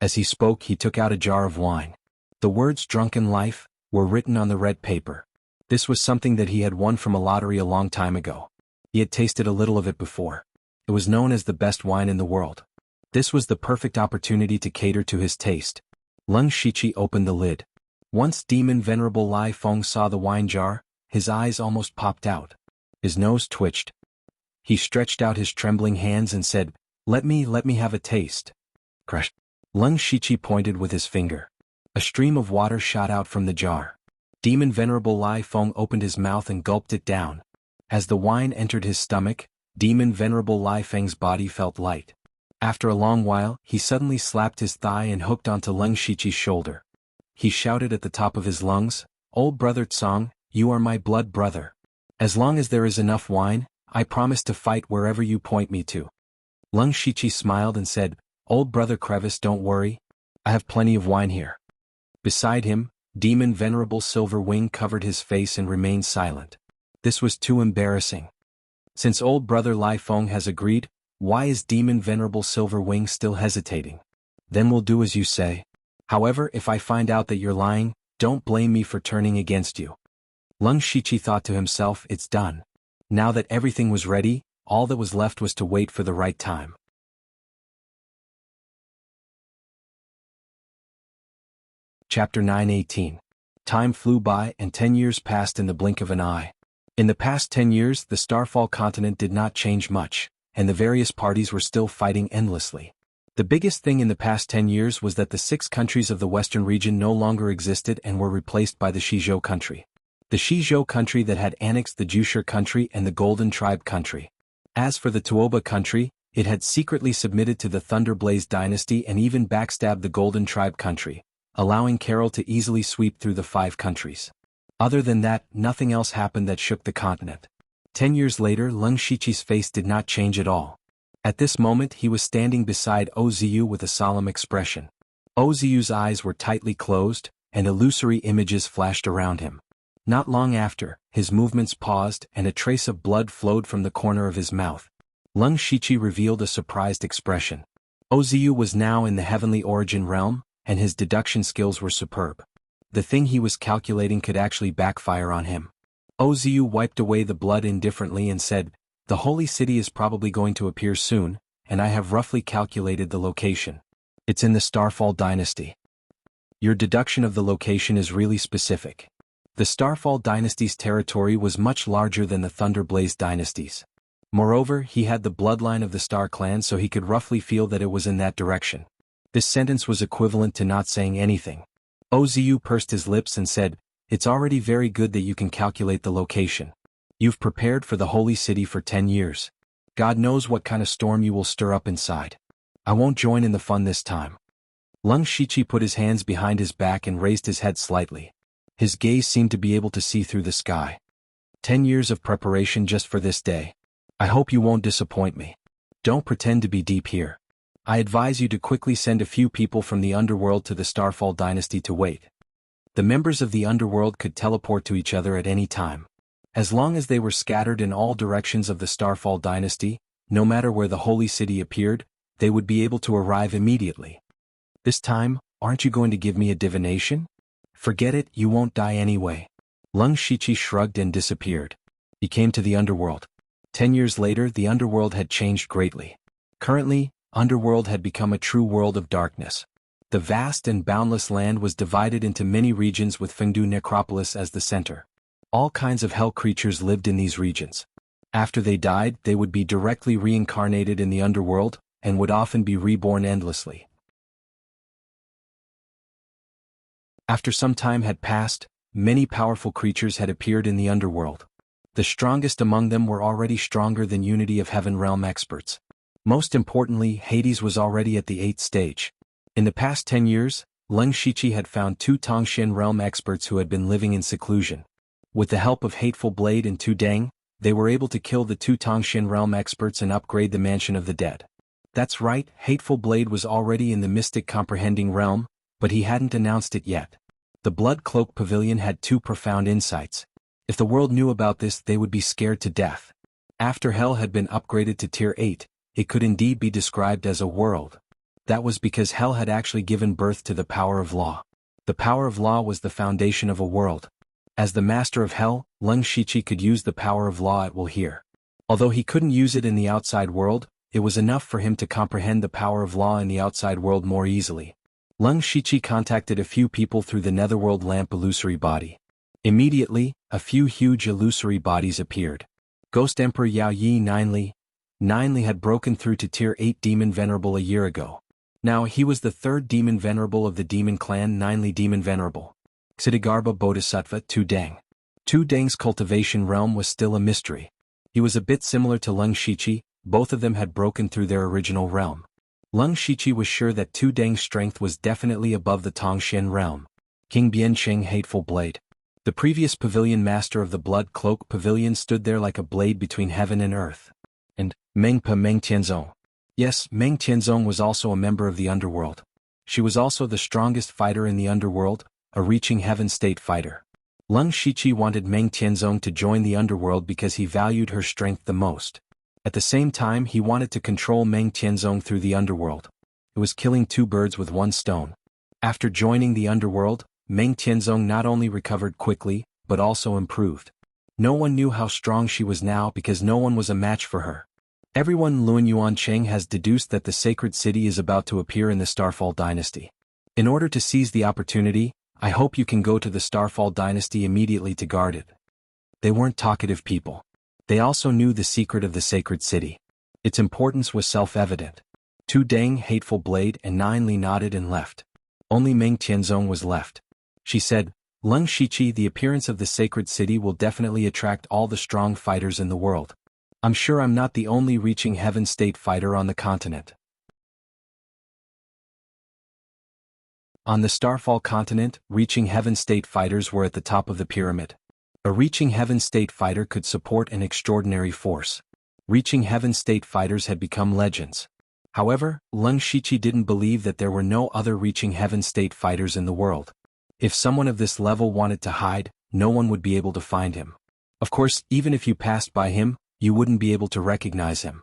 As he spoke, he took out a jar of wine. The words "Drunken Life" were written on the red paper. This was something that he had won from a lottery a long time ago. He had tasted a little of it before. It was known as the best wine in the world. This was the perfect opportunity to cater to his taste. Leng Shiqi opened the lid. Once Demon Venerable Lai Feng saw the wine jar, his eyes almost popped out. His nose twitched. He stretched out his trembling hands and said, Let me have a taste." Crush. Leng Shiqi pointed with his finger. A stream of water shot out from the jar. Demon Venerable Lai Feng opened his mouth and gulped it down. As the wine entered his stomach, Demon Venerable Lai Feng's body felt light. After a long while, he suddenly slapped his thigh and hooked onto Leng Shiqi's shoulder. He shouted at the top of his lungs, "Old brother Tsong, you are my blood brother. As long as there is enough wine, I promise to fight wherever you point me to." Leng Shiqi smiled and said, "Old brother Crevice, don't worry. I have plenty of wine here." Beside him, Demon Venerable Silver Wing covered his face and remained silent. This was too embarrassing. Since old brother Lai Feng has agreed, Why is Demon Venerable Silver Wing still hesitating? Then we'll do as you say. However, if I find out that you're lying, don't blame me for turning against you. Leng Shiqi thought to himself, it's done. Now that everything was ready, all that was left was to wait for the right time. Chapter 9:18. Time flew by and 10 years passed in the blink of an eye. In the past 10 years, the Starfall continent did not change much, and the various parties were still fighting endlessly. The biggest thing in the past 10 years was that the 6 countries of the western region no longer existed and were replaced by the Shizhou country. The Shizhou country that had annexed the Jushur country and the Golden Tribe country. As for the Tuoba country, it had secretly submitted to the Thunderblaze dynasty and even backstabbed the Golden Tribe country, allowing Carol to easily sweep through the 5 countries. Other than that, nothing else happened that shook the continent. 10 years later, Leng Shiqi's face did not change at all. At this moment he was standing beside Oziu with a solemn expression. Oziu's eyes were tightly closed, and illusory images flashed around him. Not long after, his movements paused and a trace of blood flowed from the corner of his mouth. Leng Shiqi revealed a surprised expression. Oziu was now in the heavenly origin realm, and his deduction skills were superb. The thing he was calculating could actually backfire on him. Oziu wiped away the blood indifferently and said, the holy city is probably going to appear soon, and I have roughly calculated the location. It's in the Starfall dynasty. Your deduction of the location is really specific. The Starfall dynasty's territory was much larger than the Thunderblaze dynasty's. Moreover, he had the bloodline of the Star clan, so he could roughly feel that it was in that direction. This sentence was equivalent to not saying anything. Oziu pursed his lips and said, it's already very good that you can calculate the location. You've prepared for the holy city for 10 years. God knows what kind of storm you will stir up inside. I won't join in the fun this time. Leng Shiqi put his hands behind his back and raised his head slightly. His gaze seemed to be able to see through the sky. 10 years of preparation just for this day. I hope you won't disappoint me. Don't pretend to be deep here. I advise you to quickly send a few people from the underworld to the Starfall dynasty to wait. The members of the underworld could teleport to each other at any time. As long as they were scattered in all directions of the Starfall dynasty, no matter where the holy city appeared, they would be able to arrive immediately. This time, aren't you going to give me a divination? Forget it, you won't die anyway. Leng Shiqi shrugged and disappeared. He came to the underworld. 10 years later, the underworld had changed greatly. Currently, underworld had become a true world of darkness. The vast and boundless land was divided into many regions with Fengdu Necropolis as the center. All kinds of hell creatures lived in these regions. After they died, they would be directly reincarnated in the underworld, and would often be reborn endlessly. After some time had passed, many powerful creatures had appeared in the underworld. The strongest among them were already stronger than Unity of Heaven realm experts. Most importantly, Hades was already at the 8th stage. In the past 10 years, Leng Shiqi had found 2 Tongxian realm experts who had been living in seclusion. With the help of Hateful Blade and Tu Deng, they were able to kill the 2 Tongxian realm experts and upgrade the Mansion of the Dead. That's right, Hateful Blade was already in the Mystic Comprehending realm, but he hadn't announced it yet. The Blood Cloak Pavilion had 2 profound insights. If the world knew about this, they would be scared to death. After Hell had been upgraded to Tier 8, it could indeed be described as a world. That was because Hell had actually given birth to the power of law. The power of law was the foundation of a world. As the master of Hell, Leng Shiqi could use the power of law at will here. Although he couldn't use it in the outside world, it was enough for him to comprehend the power of law in the outside world more easily. Leng Shiqi contacted a few people through the Netherworld Lamp illusory body. Immediately, a few huge illusory bodies appeared. Ghost Emperor Yao Yi Ninely had broken through to Tier 8 Demon Venerable a year ago. Now he was the 3rd Demon Venerable of the Demon Clan, Ninely Demon Venerable. Xidigarbha Bodhisattva Tu Deng. Tu Deng's cultivation realm was still a mystery. He was a bit similar to Leng Shiqi, both of them had broken through their original realm. Leng Shiqi was sure that Tu Deng's strength was definitely above the Tongxian realm. King Bianqing Hateful Blade. The previous pavilion master of the Blood Cloak Pavilion stood there like a blade between heaven and earth. And Meng Tianzong. Yes, Meng Tianzong was also a member of the underworld. She was also the strongest fighter in the underworld, a reaching heaven state fighter. Leng Shiqi wanted Meng Tianzong to join the underworld because he valued her strength the most. At the same time, he wanted to control Meng Tianzong through the underworld. It was killing two birds with one stone. After joining the underworld, Meng Tianzong not only recovered quickly, but also improved. No one knew how strong she was now because no one was a match for her. Everyone Luan Yuancheng has deduced that the sacred city is about to appear in the Starfall dynasty. In order to seize the opportunity, I hope you can go to the Starfall dynasty immediately to guard it. They weren't talkative people. They also knew the secret of the sacred city. Its importance was self-evident. Tu Deng, Hateful Blade, and Nine Li nodded and left. Only Meng Tianzong was left. She said, Leng Shiqi, the appearance of the sacred city will definitely attract all the strong fighters in the world. I'm sure I'm not the only reaching heaven state fighter on the continent. On the Starfall continent, reaching heaven state fighters were at the top of the pyramid. A reaching heaven state fighter could support an extraordinary force. Reaching heaven state fighters had become legends. However, Leng Shiqi didn't believe that there were no other reaching heaven state fighters in the world. If someone of this level wanted to hide, no one would be able to find him. Of course, even if you passed by him, you wouldn't be able to recognize him.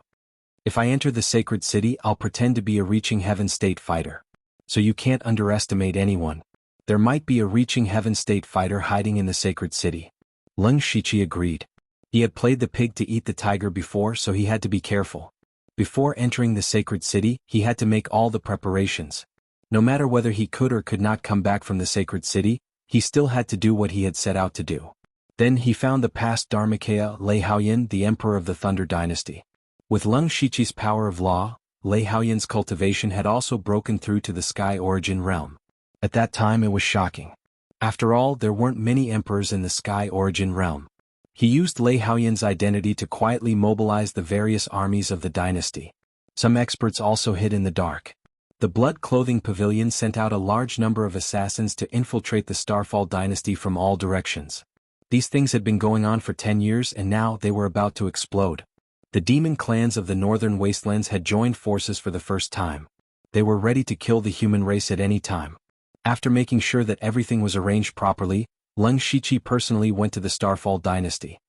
If I enter the sacred city, I'll pretend to be a reaching heaven state fighter. So you can't underestimate anyone. There might be a reaching heaven state fighter hiding in the sacred city. Leng Shiqi agreed. He had played the pig to eat the tiger before, so he had to be careful. Before entering the sacred city, he had to make all the preparations. No matter whether he could or could not come back from the sacred city, he still had to do what he had set out to do. Then he found the past Dharmakaya Lei Haoyan, the emperor of the Thunder dynasty. With Leng Shiqi's power of law, Lei Haoyan's cultivation had also broken through to the Sky Origin realm. At that time it was shocking. After all, there weren't many emperors in the Sky Origin realm. He used Lei Haoyan's identity to quietly mobilize the various armies of the dynasty. Some experts also hid in the dark. The Blood Clothing Pavilion sent out a large number of assassins to infiltrate the Starfall dynasty from all directions. These things had been going on for 10 years and now they were about to explode. The demon clans of the northern wastelands had joined forces for the first time. They were ready to kill the human race at any time. After making sure that everything was arranged properly, Leng Shiqi personally went to the Starfall dynasty.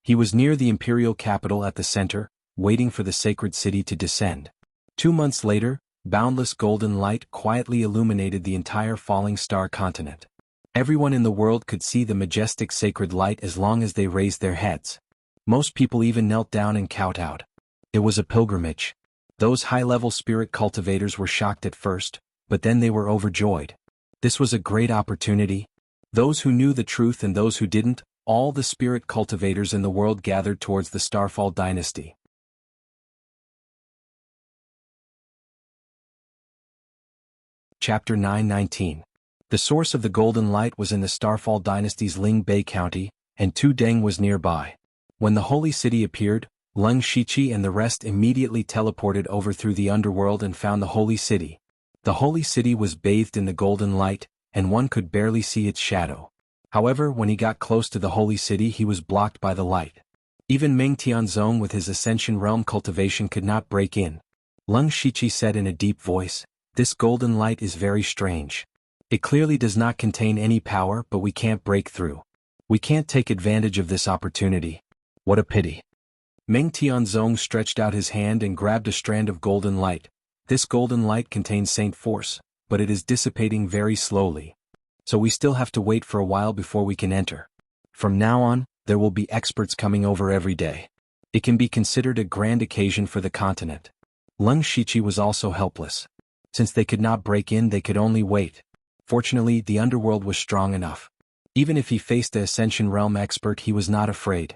He was near the imperial capital at the center, waiting for the sacred city to descend. 2 months later, boundless golden light quietly illuminated the entire falling star continent. Everyone in the world could see the majestic sacred light as long as they raised their heads. Most people even knelt down and kowtowed. It was a pilgrimage. Those high-level spirit cultivators were shocked at first, but then they were overjoyed. This was a great opportunity. Those who knew the truth and those who didn't, all the spirit cultivators in the world gathered towards the Starfall dynasty. Chapter 9:19. The source of the golden light was in the Starfall dynasty's Ling Bei County, and Tu Deng was nearby. When the holy city appeared, Leng Shiqi and the rest immediately teleported over through the underworld and found the holy city. The holy city was bathed in the golden light, and one could barely see its shadow. However, when he got close to the holy city, he was blocked by the light. Even Meng Tianzong with his Ascension Realm cultivation could not break in. Leng Shiqi said in a deep voice, "This golden light is very strange. It clearly does not contain any power, but we can't break through. We can't take advantage of this opportunity. What a pity." Meng Tianzong stretched out his hand and grabbed a strand of golden light. This golden light contains Saint Force, but it is dissipating very slowly. So we still have to wait for a while before we can enter. From now on, there will be experts coming over every day. It can be considered a grand occasion for the continent. Leng Shiqi was also helpless. Since they could not break in, they could only wait. Fortunately, the underworld was strong enough. Even if he faced the Ascension Realm expert, he was not afraid.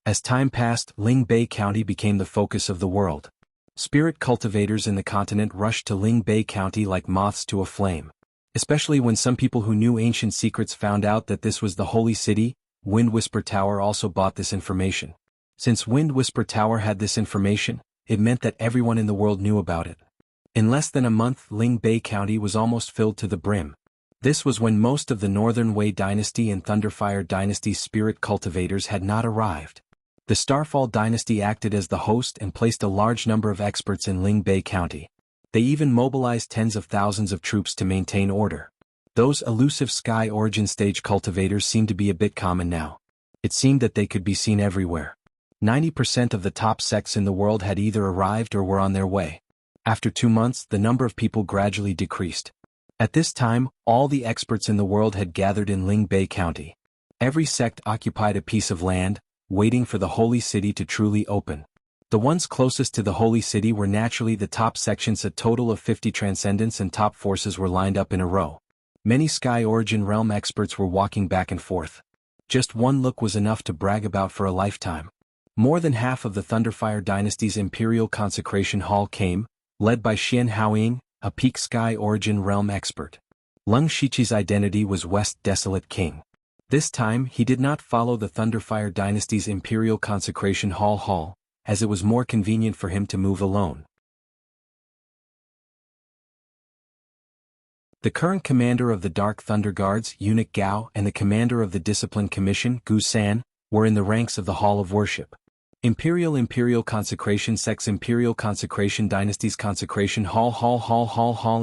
As time passed, Ling Bei County became the focus of the world. Spirit cultivators in the continent rushed to Ling Bei County like moths to a flame. Especially when some people who knew ancient secrets found out that this was the holy city. Wind Whisper Tower also bought this information. Since Wind Whisper Tower had this information, it meant that everyone in the world knew about it. In less than a month, Ling Bei County was almost filled to the brim. This was when most of the Northern Wei Dynasty and Thunderfire Dynasty spirit cultivators had not arrived. The Starfall Dynasty acted as the host and placed a large number of experts in Ling Bei County. They even mobilized tens of thousands of troops to maintain order. Those elusive Sky Origin stage cultivators seemed to be a bit common now. It seemed that they could be seen everywhere. 90% of the top sects in the world had either arrived or were on their way. After 2 months, the number of people gradually decreased. At this time, all the experts in the world had gathered in Lingbei County. Every sect occupied a piece of land, waiting for the holy city to truly open. The ones closest to the holy city were naturally the top sections. A total of 50 transcendents and top forces were lined up in a row. Many Sky Origin Realm experts were walking back and forth. Just one look was enough to brag about for a lifetime. More than half of the Thunderfire Dynasty's Imperial Consecration Hall came, led by Xian Haoying, a peak Sky Origin Realm expert. Leng Shiqi's identity was West Desolate King. This time he did not follow the Thunderfire Dynasty's Imperial Consecration Hall, as it was more convenient for him to move alone. The current commander of the Dark Thunder Guards, Eunuch Gao, and the commander of the Discipline Commission, Gu San, were in the ranks of the Hall of Worship. Imperial Consecration Sects, Imperial Consecration Dynasties, Consecration Hall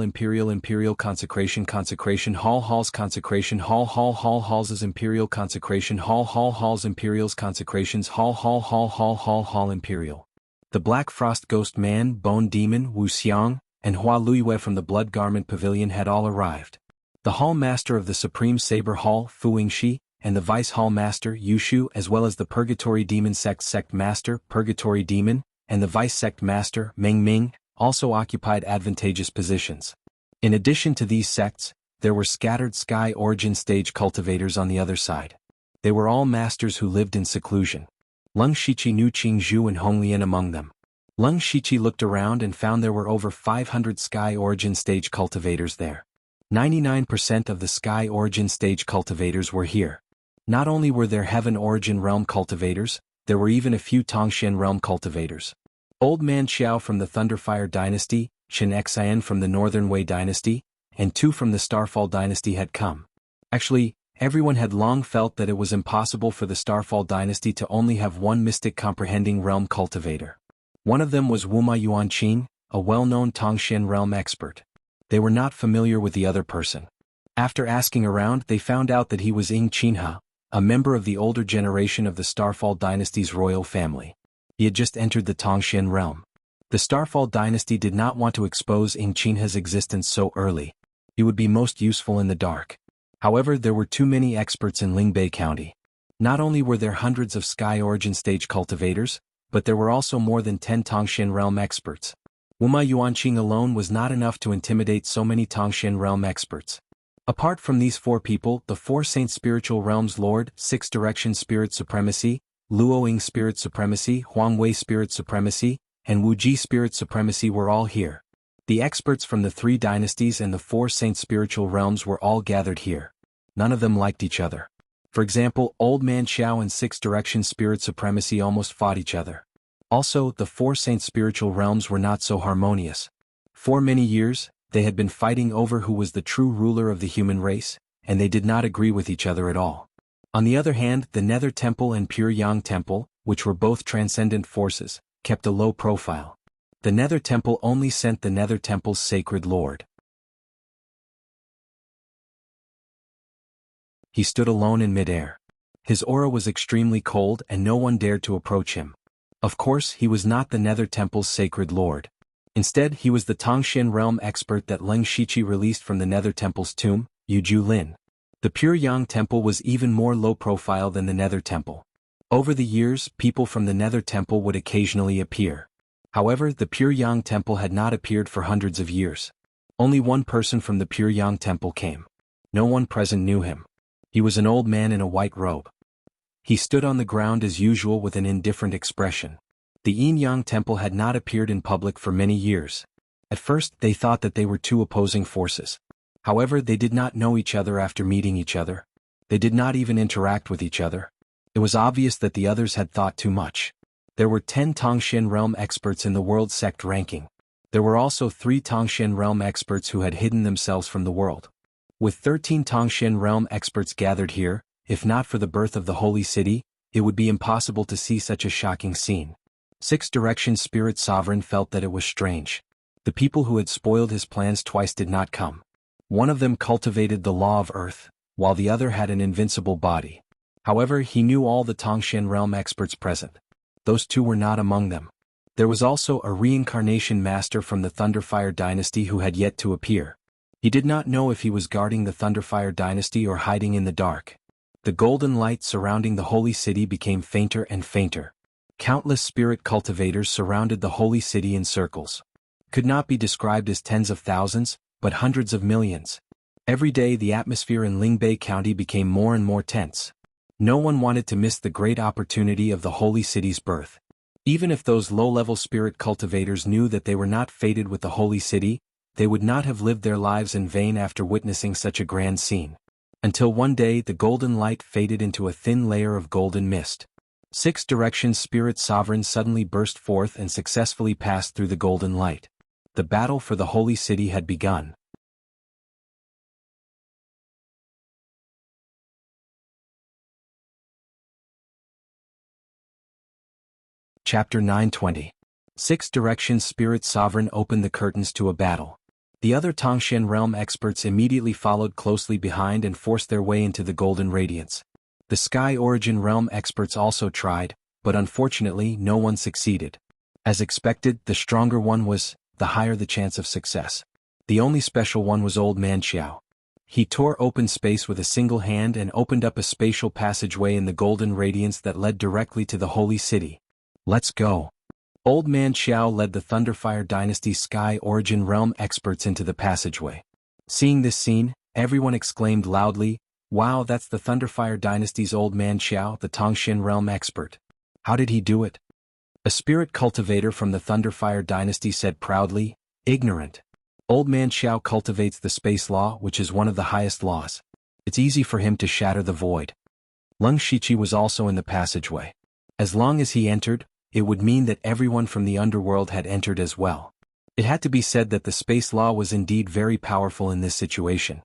Imperial Consecration Halls Consecration Halls Imperial Consecration Halls Imperials Consecrations Hall Imperial. The Black Frost Ghost Man, Bone Demon, Wuxia, and Hua Luiyue from the Blood Garment Pavilion had all arrived. The Hall Master of the Supreme Saber Hall, Fu Wingxi, and the Vice Hall Master, Yushu, as well as the Purgatory Demon Sect Master, Purgatory Demon, and the Vice Sect Master, Meng Ming, also occupied advantageous positions. In addition to these sects, there were scattered Sky Origin stage cultivators on the other side. They were all masters who lived in seclusion. Leng Shiqi knew Qingzhu and Honglian among them. Leng Shiqi looked around and found there were over 500 Sky Origin stage cultivators there. 99% of the Sky Origin stage cultivators were here. Not only were there Heaven Origin Realm cultivators, there were even a few Tongxian Realm cultivators. Old Man Xiao from the Thunderfire Dynasty, Chen Xian from the Northern Wei Dynasty, and 2 from the Starfall Dynasty had come. Actually, everyone had long felt that it was impossible for the Starfall Dynasty to only have one mystic comprehending realm cultivator. One of them was Wuma Yuanqing, a well-known Tongxian Realm expert. They were not familiar with the other person. After asking around, they found out that he was Ying Qinhe, a member of the older generation of the Starfall Dynasty's royal family. He had just entered the Tongxian realm. The Starfall Dynasty did not want to expose Ying Qinhe's existence so early. He would be most useful in the dark. However, there were too many experts in Lingbei County. Not only were there hundreds of Sky Origin stage cultivators, but there were also more than 10 Tongxian realm experts. Wuma Yuanqing alone was not enough to intimidate so many Tongxian realm experts. Apart from these 4 people, the 4 Saint Spiritual Realms Lord, 6 Direction Spirit Supremacy, Luoying Spirit Supremacy, Huangwei Spirit Supremacy, and Wuji Spirit Supremacy were all here. The experts from the 3 dynasties and the 4 Saint Spiritual Realms were all gathered here. None of them liked each other. For example, Old Man Xiao and 6 Direction Spirit Supremacy almost fought each other. Also, the 4 Saint Spiritual Realms were not so harmonious. For many years, they had been fighting over who was the true ruler of the human race, and they did not agree with each other at all. On the other hand, the Nether Temple and Pure Yang Temple, which were both transcendent forces, kept a low profile. The Nether Temple only sent the Nether Temple's sacred lord. He stood alone in midair. His aura was extremely cold and no one dared to approach him. Of course, he was not the Nether Temple's sacred lord. Instead, he was the Tongxian realm expert that Leng Shiqi released from the Nether Temple's tomb, Yuju Lin. The Pure Yang Temple was even more low profile than the Nether Temple. Over the years, people from the Nether Temple would occasionally appear. However, the Pure Yang Temple had not appeared for hundreds of years. Only one person from the Pure Yang Temple came. No one present knew him. He was an old man in a white robe. He stood on the ground as usual with an indifferent expression. The Yin Yang Temple had not appeared in public for many years. At first, they thought that they were 2 opposing forces. However, they did not know each other after meeting each other. They did not even interact with each other. It was obvious that the others had thought too much. There were 10 Tongxian realm experts in the world sect ranking. There were also 3 Tongxian realm experts who had hidden themselves from the world. With 13 Tongxian realm experts gathered here, if not for the birth of the holy city, it would be impossible to see such a shocking scene. 6 Direction Spirit Sovereign felt that it was strange. The people who had spoiled his plans twice did not come. One of them cultivated the law of earth, while the other had an invincible body. However, he knew all the Tongxian realm experts present. those two were not among them. There was also a reincarnation master from the Thunderfire dynasty who had yet to appear. He did not know if he was guarding the Thunderfire dynasty or hiding in the dark. The golden light surrounding the holy city became fainter and fainter. Countless spirit cultivators surrounded the holy city in circles. Could not be described as tens of thousands, but hundreds of millions. Every day the atmosphere in Lingbei County became more and more tense. No one wanted to miss the great opportunity of the holy city's birth. Even if those low-level spirit cultivators knew that they were not fated with the holy city, they would not have lived their lives in vain after witnessing such a grand scene. Until one day the golden light faded into a thin layer of golden mist. 6 directions spirit sovereigns suddenly burst forth and successfully passed through the golden light. The battle for the holy city had begun. Chapter 920. 6 directions spirit sovereign opened the curtains to a battle. The other Tangshan realm experts immediately followed closely behind and forced their way into the golden radiance. The Sky Origin realm experts also tried, but unfortunately no one succeeded. As expected, the stronger one was, the higher the chance of success. The only special one was Old Man Xiao. He tore open space with a single hand and opened up a spatial passageway in the golden radiance that led directly to the holy city. Let's go. Old Man Xiao led the Thunderfire Dynasty Sky Origin realm experts into the passageway. Seeing this scene, everyone exclaimed loudly, "Wow, that's the Thunderfire Dynasty's Old Man Xiao, the Tangshan realm expert. How did he do it?" A spirit cultivator from the Thunderfire Dynasty said proudly, "Ignorant. Old Man Xiao cultivates the space law, which is one of the highest laws. It's easy for him to shatter the void." Lung Shiqi was also in the passageway. As long as he entered, it would mean that everyone from the underworld had entered as well. It had to be said that the space law was indeed very powerful in this situation.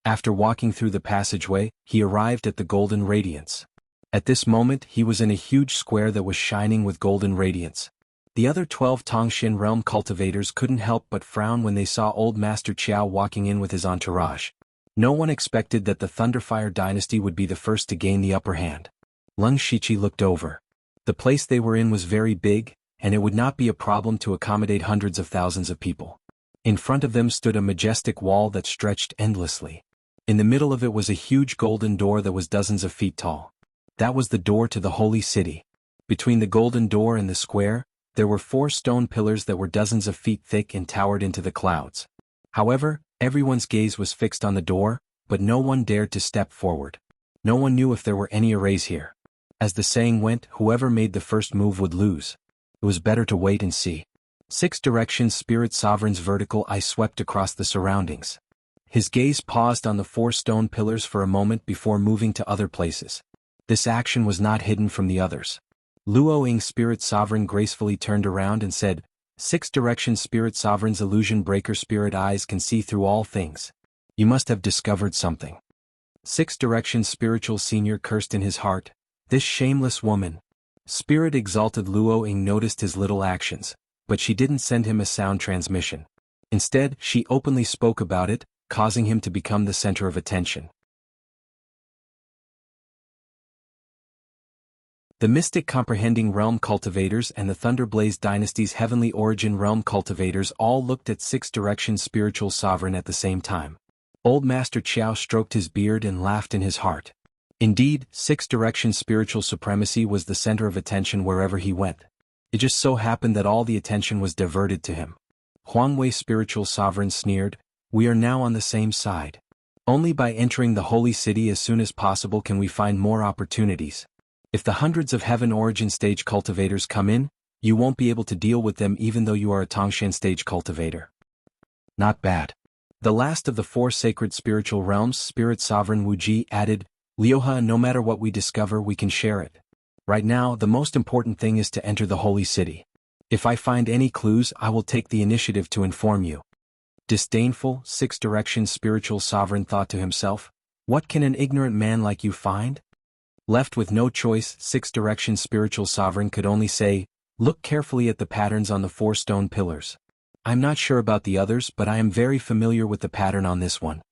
After walking through the passageway, he arrived at the golden radiance. At this moment he was in a huge square that was shining with golden radiance. The other 12 Tangshan realm cultivators couldn't help but frown when they saw old Master Qiao walking in with his entourage. No one expected that the Thunderfire dynasty would be the first to gain the upper hand. Lung Shiqi looked over. The place they were in was very big, and it would not be a problem to accommodate hundreds of thousands of people. In front of them stood a majestic wall that stretched endlessly. In the middle of it was a huge golden door that was dozens of feet tall. That was the door to the holy city. Between the golden door and the square, there were 4 stone pillars that were dozens of feet thick and towered into the clouds. However, everyone's gaze was fixed on the door, but no one dared to step forward. No one knew if there were any arrays here. As the saying went, whoever made the first move would lose. It was better to wait and see. 6 directions spirit sovereign's vertical eye swept across the surroundings. His gaze paused on the 4 stone pillars for a moment before moving to other places. This action was not hidden from the others. Luo Ying spirit sovereign gracefully turned around and said, 6 directions spirit sovereign's illusion breaker spirit eyes can see through all things. You must have discovered something. 6 directions spiritual senior cursed in his heart, "This shameless woman." Spirit exalted Luo Ying noticed his little actions, but she didn't send him a sound transmission. Instead, she openly spoke about it, causing him to become the center of attention. The Mystic Comprehending Realm cultivators and the Thunderblaze Dynasty's Heavenly Origin Realm cultivators all looked at 6 directions spiritual sovereign at the same time. Old Master Qiao stroked his beard and laughed in his heart. Indeed, 6 directions spiritual supremacy was the center of attention wherever he went. It just so happened that all the attention was diverted to him. Huangwei spiritual sovereign sneered, "We are now on the same side. Only by entering the holy city as soon as possible can we find more opportunities. If the hundreds of heaven origin stage cultivators come in, you won't be able to deal with them even though you are a Tangshan stage cultivator." Not bad. The last of the 4 sacred spiritual realms, Spirit Sovereign Wuji added, "Liuha, no matter what we discover we can share it. Right now the most important thing is to enter the holy city. If I find any clues I will take the initiative to inform you." Disdainful, 6 directions spiritual sovereign thought to himself, "What can an ignorant man like you find?" Left with no choice, 6 directions spiritual sovereign could only say, "Look carefully at the patterns on the 4 stone pillars. I'm not sure about the others, but I am very familiar with the pattern on this one."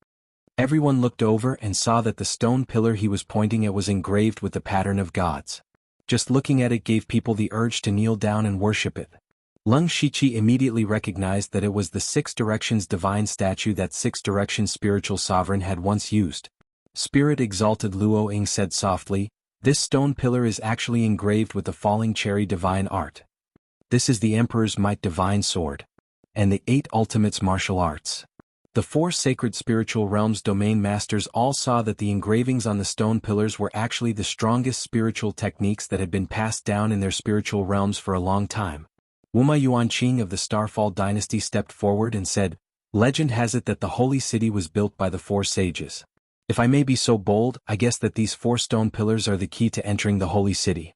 Everyone looked over and saw that the stone pillar he was pointing at was engraved with the pattern of gods. Just looking at it gave people the urge to kneel down and worship it. Lung Shiqi immediately recognized that it was the Six Directions divine statue that Six Directions spiritual sovereign had once used. Spirit Exalted Luo Ying said softly, "This stone pillar is actually engraved with the falling cherry divine art. This is the Emperor's might divine sword. And the 8 ultimates martial arts." The 4 sacred spiritual realms domain masters all saw that the engravings on the stone pillars were actually the strongest spiritual techniques that had been passed down in their spiritual realms for a long time. Wuma Yuanqing of the Starfall dynasty stepped forward and said, "Legend has it that the holy city was built by the 4 sages. If I may be so bold, I guess that these 4 stone pillars are the key to entering the holy city."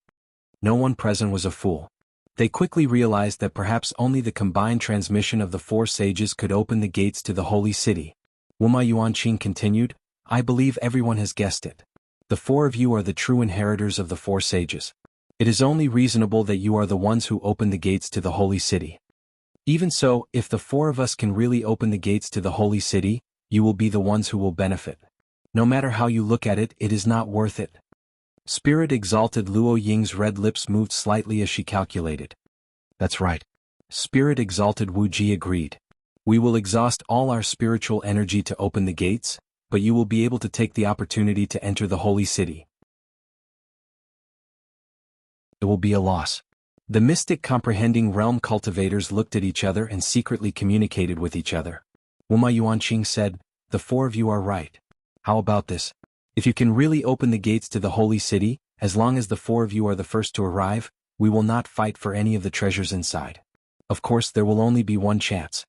No one present was a fool. They quickly realized that perhaps only the combined transmission of the 4 sages could open the gates to the holy city. Wuma Yuanqing continued, "I believe everyone has guessed it. The 4 of you are the true inheritors of the 4 sages. It is only reasonable that you are the ones who open the gates to the holy city. Even so, if the 4 of us can really open the gates to the holy city, you will be the ones who will benefit. No matter how you look at it, it is not worth it." Spirit Exalted Luo Ying's red lips moved slightly as she calculated. "That's right." Spirit Exalted Wu Ji agreed. "We will exhaust all our spiritual energy to open the gates, but you will be able to take the opportunity to enter the holy city. It will be a loss." The mystic comprehending realm cultivators looked at each other and secretly communicated with each other. Wuma Yuanqing said, "The 4 of you are right. How about this? If you can really open the gates to the holy city, as long as the 4 of you are the first to arrive, we will not fight for any of the treasures inside. Of course there will only be one chance."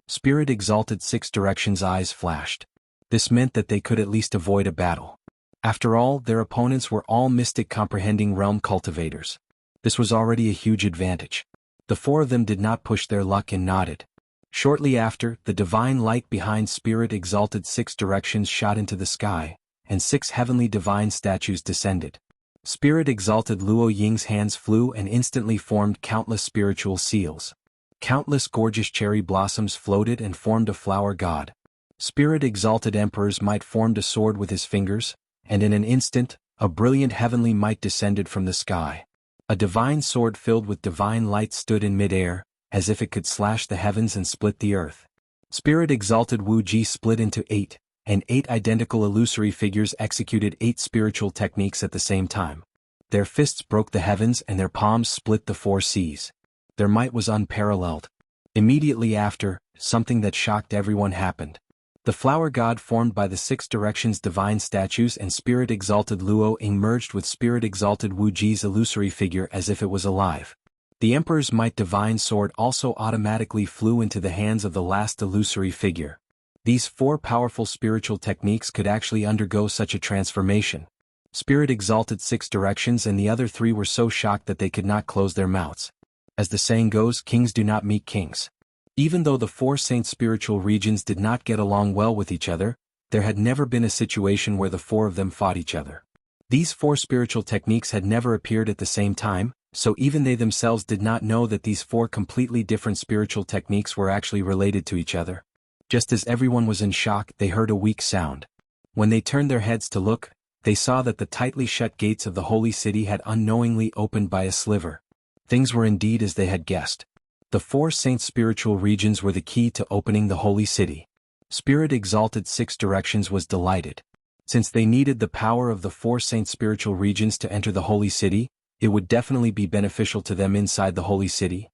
Spirit Exalted Six Directions' eyes flashed. This meant that they could at least avoid a battle. After all, their opponents were all mystic comprehending realm cultivators. This was already a huge advantage. The 4 of them did not push their luck and nodded. Shortly after, the divine light behind Spirit Exalted Six Directions shot into the sky, and 6 heavenly divine statues descended. Spirit Exalted Luo Ying's hands flew and instantly formed countless spiritual seals. Countless gorgeous cherry blossoms floated and formed a flower god. Spirit Exalted Emperor's might formed a sword with his fingers, and in an instant, a brilliant heavenly might descended from the sky. A divine sword filled with divine light stood in mid-air, as if it could slash the heavens and split the earth. Spirit Exalted Wu Ji split into 8, and 8 identical illusory figures executed 8 spiritual techniques at the same time. Their fists broke the heavens and their palms split the 4 seas. Their might was unparalleled. Immediately after, something that shocked everyone happened. The flower god formed by the 6 Directions divine statues and Spirit Exalted Luo Ying merged with Spirit Exalted Wu Ji's illusory figure as if it was alive. The Emperor's might divine sword also automatically flew into the hands of the last illusory figure. These 4 powerful spiritual techniques could actually undergo such a transformation. Spirit Exalted Six Directions and the other 3 were so shocked that they could not close their mouths. As the saying goes, kings do not meet kings. Even though the 4 saint spiritual regions did not get along well with each other, there had never been a situation where the 4 of them fought each other. These 4 spiritual techniques had never appeared at the same time, so even they themselves did not know that these 4 completely different spiritual techniques were actually related to each other. Just as everyone was in shock, they heard a weak sound. When they turned their heads to look, they saw that the tightly shut gates of the holy city had unknowingly opened by a sliver. Things were indeed as they had guessed. The 4 saint spiritual regions were the key to opening the holy city. Spirit Exalted Six Directions was delighted. Since they needed the power of the 4 saint spiritual regions to enter the holy city, it would definitely be beneficial to them inside the holy city.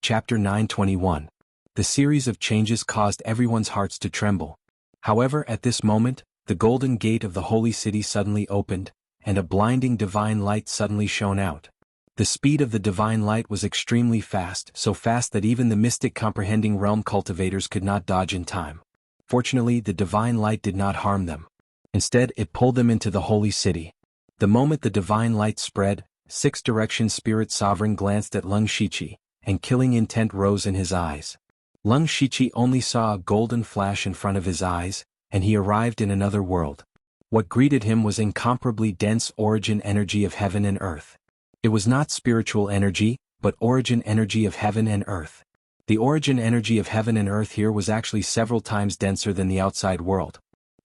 Chapter 921. The series of changes caused everyone's hearts to tremble. However, at this moment, the golden gate of the holy city suddenly opened, and a blinding divine light suddenly shone out. The speed of the divine light was extremely fast, so fast that even the mystic comprehending realm cultivators could not dodge in time. Fortunately, the divine light did not harm them. Instead, it pulled them into the holy city. The moment the divine light spread, 6 Directions Spirit Sovereign glanced at Lung Shiqi, and killing intent rose in his eyes. Lung Shiqi only saw a golden flash in front of his eyes, and he arrived in another world. What greeted him was incomparably dense origin energy of heaven and earth. It was not spiritual energy, but origin energy of heaven and earth. The origin energy of heaven and earth here was actually several times denser than the outside world.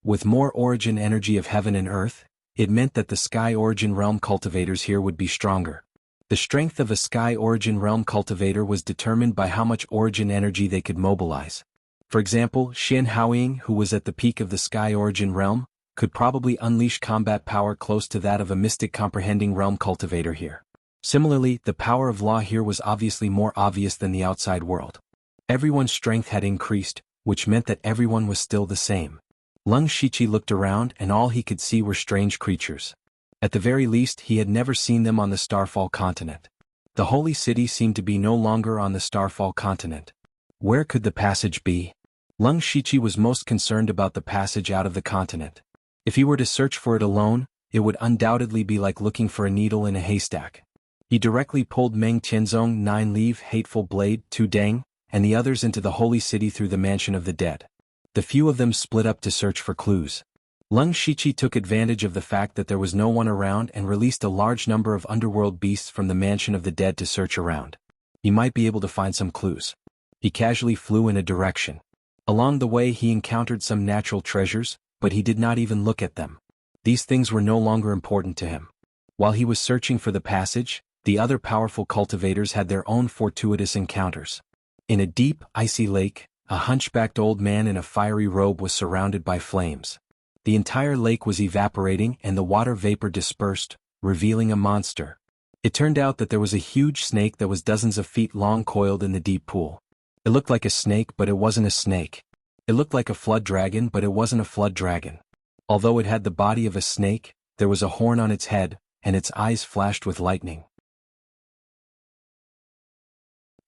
With more origin energy of heaven and earth, it meant that the sky origin realm cultivators here would be stronger. The strength of a sky origin realm cultivator was determined by how much origin energy they could mobilize. For example, Xin Haoying, who was at the peak of the sky origin realm, could probably unleash combat power close to that of a mystic comprehending realm cultivator here. Similarly, the power of law here was obviously more obvious than the outside world. Everyone's strength had increased, which meant that everyone was still the same. Lung Shiqi looked around and all he could see were strange creatures. At the very least, he had never seen them on the Starfall continent. The holy city seemed to be no longer on the Starfall continent. Where could the passage be? Lung Shiqi was most concerned about the passage out of the continent. If he were to search for it alone, it would undoubtedly be like looking for a needle in a haystack. He directly pulled Meng Tianzong 9-leave hateful blade, Tu Deng, and the others into the holy city through the mansion of the dead. The few of them split up to search for clues. Lung Shiqi took advantage of the fact that there was no one around and released a large number of underworld beasts from the mansion of the dead to search around. He might be able to find some clues. He casually flew in a direction. Along the way he encountered some natural treasures, but he did not even look at them. These things were no longer important to him. While he was searching for the passage, the other powerful cultivators had their own fortuitous encounters. In a deep, icy lake, a hunchbacked old man in a fiery robe was surrounded by flames. The entire lake was evaporating and the water vapor dispersed, revealing a monster. It turned out that there was a huge snake that was dozens of feet long coiled in the deep pool. It looked like a snake, but it wasn't a snake. It looked like a flood dragon, but it wasn't a flood dragon. Although it had the body of a snake, there was a horn on its head, and its eyes flashed with lightning.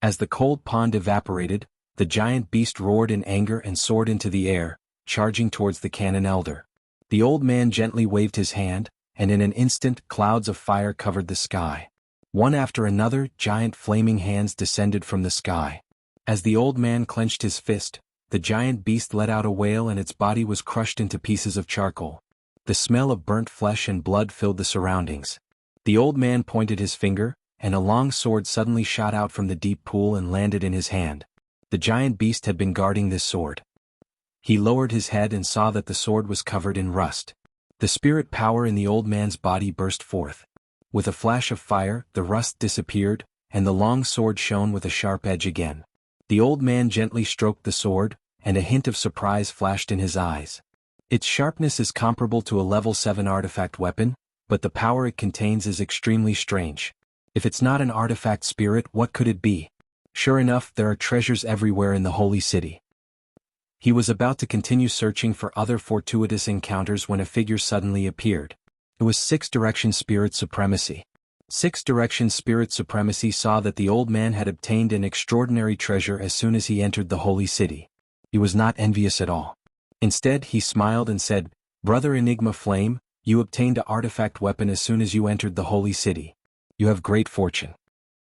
As the cold pond evaporated, the giant beast roared in anger and soared into the air, charging towards the Canon Elder. The old man gently waved his hand, and in an instant clouds of fire covered the sky. One after another, giant flaming hands descended from the sky. As the old man clenched his fist, the giant beast let out a wail and its body was crushed into pieces of charcoal. The smell of burnt flesh and blood filled the surroundings. The old man pointed his finger, and a long sword suddenly shot out from the deep pool and landed in his hand. The giant beast had been guarding this sword. He lowered his head and saw that the sword was covered in rust. The spirit power in the old man's body burst forth. With a flash of fire, the rust disappeared, and the long sword shone with a sharp edge again. The old man gently stroked the sword, and a hint of surprise flashed in his eyes. Its sharpness is comparable to a level 7 artifact weapon, but the power it contains is extremely strange. If it's not an artifact spirit, what could it be? Sure enough, there are treasures everywhere in the holy city. He was about to continue searching for other fortuitous encounters when a figure suddenly appeared. It was Sixth Direction Spirit Supremacy. Sixth Direction Spirit Supremacy saw that the old man had obtained an extraordinary treasure as soon as he entered the holy city. He was not envious at all. Instead, he smiled and said, "Brother Enigma Flame, you obtained an artifact weapon as soon as you entered the holy city. You have great fortune."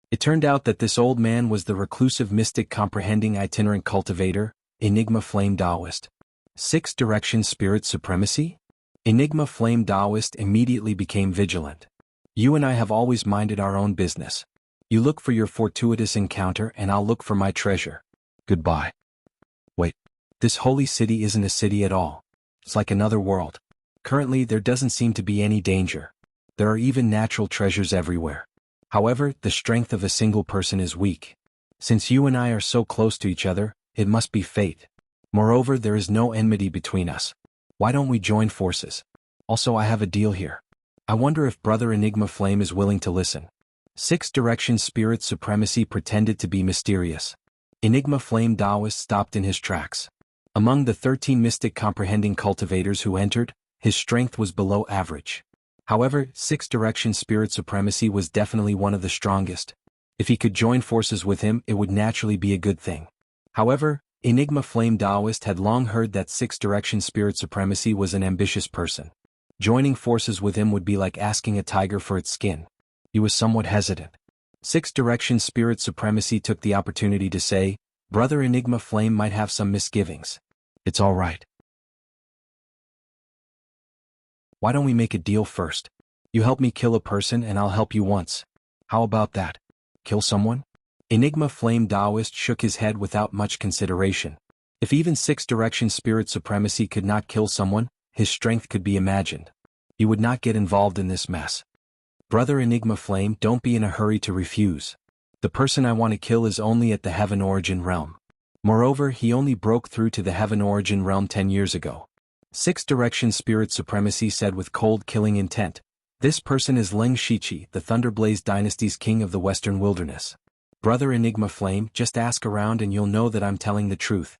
It turned out that this old man was the reclusive mystic comprehending itinerant cultivator, Enigma Flame Taoist. Sixth Direction Spirit Supremacy? Enigma Flame Taoist immediately became vigilant. You and I have always minded our own business. You look for your fortuitous encounter and I'll look for my treasure. Goodbye. Wait. This holy city isn't a city at all. It's like another world. Currently there doesn't seem to be any danger. There are even natural treasures everywhere. However, the strength of a single person is weak. Since you and I are so close to each other, it must be fate. Moreover, there is no enmity between us. Why don't we join forces? Also, I have a deal here. I wonder if Brother Enigma Flame is willing to listen. Sixth Direction Spirit Supremacy pretended to be mysterious. Enigma Flame Taoist stopped in his tracks. Among the 13 mystic comprehending cultivators who entered, his strength was below average. However, Sixth Direction Spirit Supremacy was definitely one of the strongest. If he could join forces with him, it would naturally be a good thing. However, Enigma Flame Taoist had long heard that Sixth Direction Spirit Supremacy was an ambitious person. Joining forces with him would be like asking a tiger for its skin. He was somewhat hesitant. Sixth Direction Spirit Supremacy took the opportunity to say, "Brother Enigma Flame might have some misgivings. It's all right. Why don't we make a deal first? You help me kill a person and I'll help you once. How about that? Kill someone?" Enigma Flame Taoist shook his head without much consideration. If even six-direction spirit supremacy could not kill someone, his strength could be imagined. He would not get involved in this mess. Brother Enigma Flame, don't be in a hurry to refuse. The person I want to kill is only at the Heaven Origin Realm. Moreover, he only broke through to the Heaven Origin Realm 10 years ago. Six-direction spirit supremacy said with cold killing intent. This person is Leng Shiqi, the Thunderblaze Dynasty's king of the Western Wilderness. Brother Enigma Flame, just ask around and you'll know that I'm telling the truth.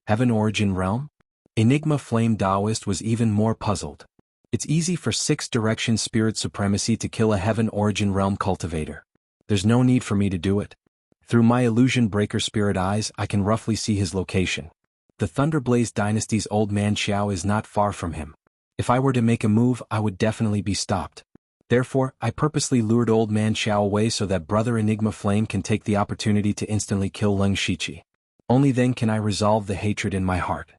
Heaven Origin Realm? Enigma Flame Taoist was even more puzzled. It's easy for six-direction spirit supremacy to kill a Heaven Origin Realm cultivator. There's no need for me to do it. Through my illusion breaker spirit eyes, I can roughly see his location. The Thunderblaze Dynasty's old man Xiao is not far from him. If I were to make a move, I would definitely be stopped. Therefore, I purposely lured old man Xiao away so that Brother Enigma Flame can take the opportunity to instantly kill Leng Shiqi. Only then can I resolve the hatred in my heart.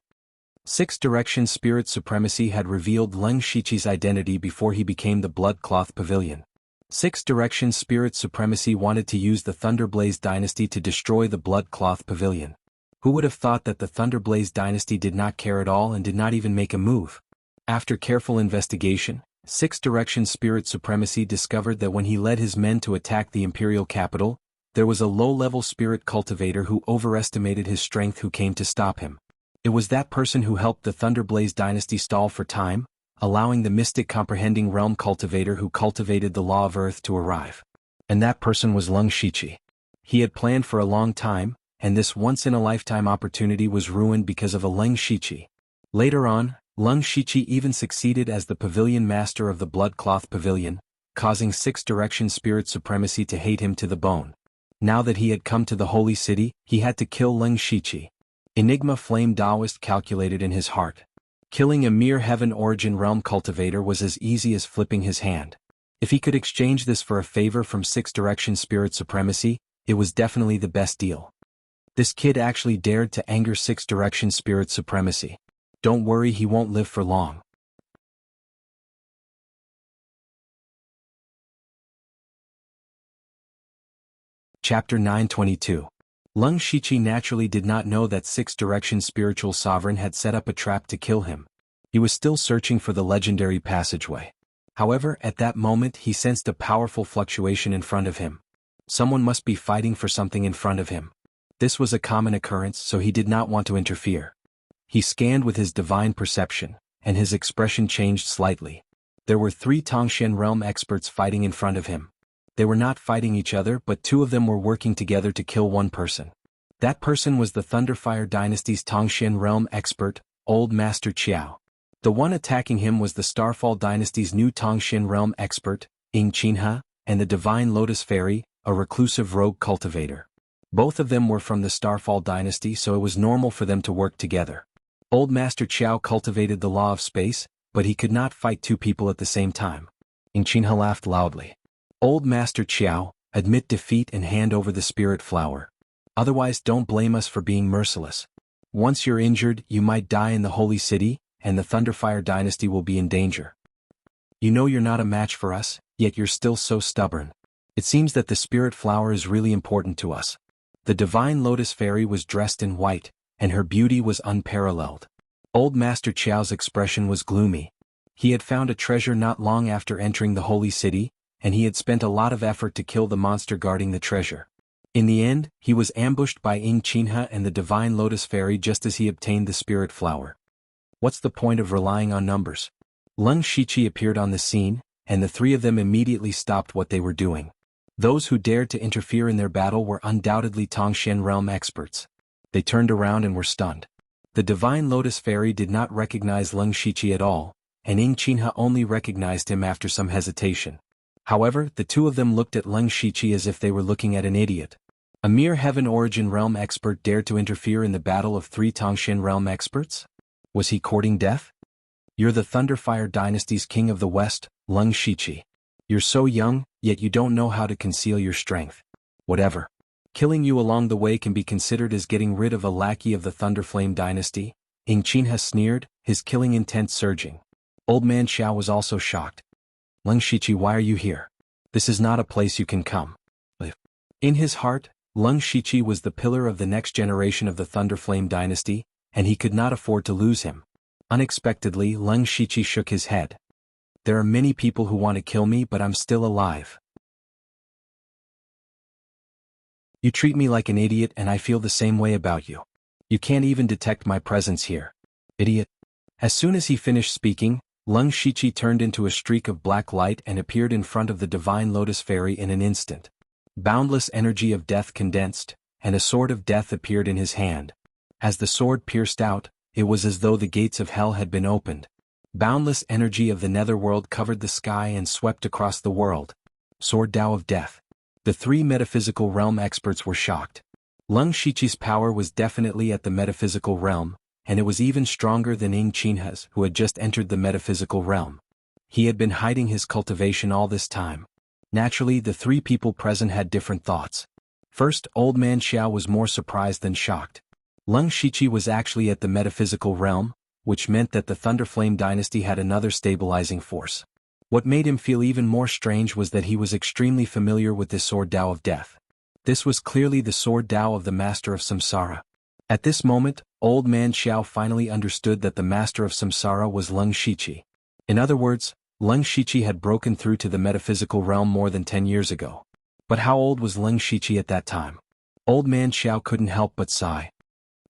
Six-direction spirit supremacy had revealed Leng Shiqi's identity before he became the Bloodcloth Pavilion. Six-direction spirit supremacy wanted to use the Thunderblaze Dynasty to destroy the Bloodcloth Pavilion. Who would have thought that the Thunderblaze Dynasty did not care at all and did not even make a move? After careful investigation, Six-direction spirit supremacy discovered that when he led his men to attack the imperial capital, there was a low-level spirit cultivator who overestimated his strength who came to stop him. It was that person who helped the Thunderblaze Dynasty stall for time, allowing the mystic comprehending realm cultivator who cultivated the law of earth to arrive. And that person was Leng Shiqi. He had planned for a long time, and this once-in-a-lifetime opportunity was ruined because of a Leng Shiqi. Later on, Leng Shiqi even succeeded as the pavilion master of the Bloodcloth Pavilion, causing six-direction spirit supremacy to hate him to the bone. Now that he had come to the holy city, he had to kill Leng Shiqi. Enigma Flame Taoist calculated in his heart. Killing a mere Heaven Origin Realm cultivator was as easy as flipping his hand. If he could exchange this for a favor from six-direction spirit supremacy, it was definitely the best deal. This kid actually dared to anger six-direction spirit supremacy. Don't worry, he won't live for long. Chapter 922. Leng Shiqi naturally did not know that six-direction spiritual sovereign had set up a trap to kill him. He was still searching for the legendary passageway. However, at that moment he sensed a powerful fluctuation in front of him. Someone must be fighting for something in front of him. This was a common occurrence, so he did not want to interfere. He scanned with his divine perception, and his expression changed slightly. There were 3 Tongxian realm experts fighting in front of him. They were not fighting each other, but 2 of them were working together to kill one person. That person was the Thunderfire Dynasty's Tongxian realm expert, Old Master Qiao. The one attacking him was the Starfall Dynasty's new Tongxian realm expert, Ying Qinhe, and the Divine Lotus Fairy, a reclusive rogue cultivator. Both of them were from the Starfall Dynasty, so it was normal for them to work together. Old Master Qiao cultivated the law of space, but he could not fight 2 people at the same time. Ying Qinhe laughed loudly. Old Master Qiao, admit defeat and hand over the spirit flower. Otherwise don't blame us for being merciless. Once you're injured, you might die in the holy city, and the Thunderfire Dynasty will be in danger. You know you're not a match for us, yet you're still so stubborn. It seems that the spirit flower is really important to us. The Divine Lotus Fairy was dressed in white, and her beauty was unparalleled. Old Master Qiao's expression was gloomy. He had found a treasure not long after entering the holy city, and he had spent a lot of effort to kill the monster guarding the treasure. In the end, he was ambushed by Ying Qinhe and the Divine Lotus Fairy just as he obtained the spirit flower. What's the point of relying on numbers? Leng Shiqi appeared on the scene, and the 3 of them immediately stopped what they were doing. Those who dared to interfere in their battle were undoubtedly Tongxian realm experts. They turned around and were stunned. The Divine Lotus Fairy did not recognize Leng Shiqi at all, and Ying Qinhe only recognized him after some hesitation. However, the 2 of them looked at Leng Shiqi as if they were looking at an idiot. A mere Heaven Origin Realm expert dared to interfere in the battle of 3 Tongxian Realm experts? Was he courting death? You're the Thunderfire Dynasty's king of the West, Leng Shiqi. You're so young, yet you don't know how to conceal your strength. Whatever. Killing you along the way can be considered as getting rid of a lackey of the Thunderflame Dynasty, Ying Qinhe sneered, his killing intent surging. Old Man Xiao was also shocked. Leng Shiqi, why are you here? This is not a place you can come. In his heart, Leng Shiqi was the pillar of the next generation of the Thunderflame dynasty, and he could not afford to lose him. Unexpectedly, Leng Shiqi shook his head. There are many people who want to kill me, but I'm still alive. You treat me like an idiot, and I feel the same way about you. You can't even detect my presence here. Idiot. As soon as he finished speaking, Leng Shiqi turned into a streak of black light and appeared in front of the Divine Lotus Fairy in an instant. Boundless energy of death condensed, and a sword of death appeared in his hand. As the sword pierced out, it was as though the gates of hell had been opened. Boundless energy of the netherworld covered the sky and swept across the world. Sword Tao of Death. The three metaphysical realm experts were shocked. Leng Shiqi's power was definitely at the metaphysical realm, and it was even stronger than Ying Qinha's, who had just entered the metaphysical realm. He had been hiding his cultivation all this time. Naturally, the three people present had different thoughts. First, Old Man Xiao was more surprised than shocked. Leng Shiqi was actually at the metaphysical realm, which meant that the Thunderflame dynasty had another stabilizing force. What made him feel even more strange was that he was extremely familiar with this Sword Tao of Death. This was clearly the Sword Tao of the Master of Samsara. At this moment, Old Man Xiao finally understood that the Master of Samsara was Leng Shiqi. In other words, Leng Shiqi had broken through to the metaphysical realm more than 10 years ago. But how old was Leng Shiqi at that time? Old Man Xiao couldn't help but sigh.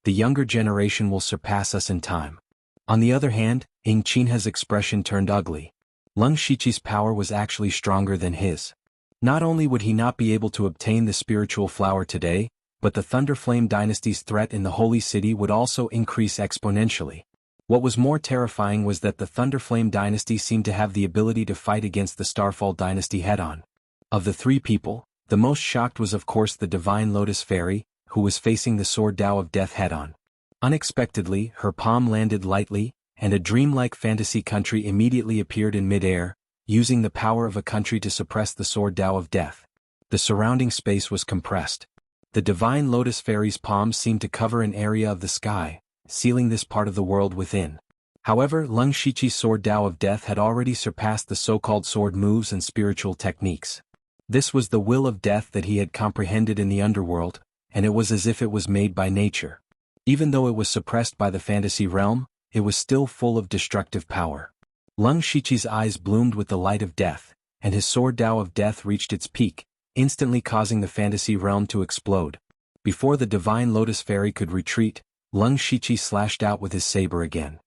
The younger generation will surpass us in time. On the other hand, Ying Qinha's expression turned ugly. Leng Shiqi's power was actually stronger than his. Not only would he not be able to obtain the spiritual flower today, but the Thunderflame dynasty's threat in the Holy City would also increase exponentially. What was more terrifying was that the Thunderflame dynasty seemed to have the ability to fight against the Starfall dynasty head-on. Of the three people, the most shocked was of course the Divine Lotus Fairy, who was facing the Sword Tao of Death head-on. Unexpectedly, her palm landed lightly, and a dreamlike fantasy country immediately appeared in mid-air, using the power of a country to suppress the Sword Tao of Death. The surrounding space was compressed. The Divine Lotus Fairy's palms seemed to cover an area of the sky, sealing this part of the world within. However, Leng Shiqi's Sword Tao of Death had already surpassed the so-called sword moves and spiritual techniques. This was the will of death that he had comprehended in the underworld, and it was as if it was made by nature. Even though it was suppressed by the fantasy realm, it was still full of destructive power. Leng Shiqi's eyes bloomed with the light of death, and his Sword Tao of Death reached its peak, instantly causing the fantasy realm to explode. Before the Divine Lotus Fairy could retreat, Leng Shiqi slashed out with his saber again.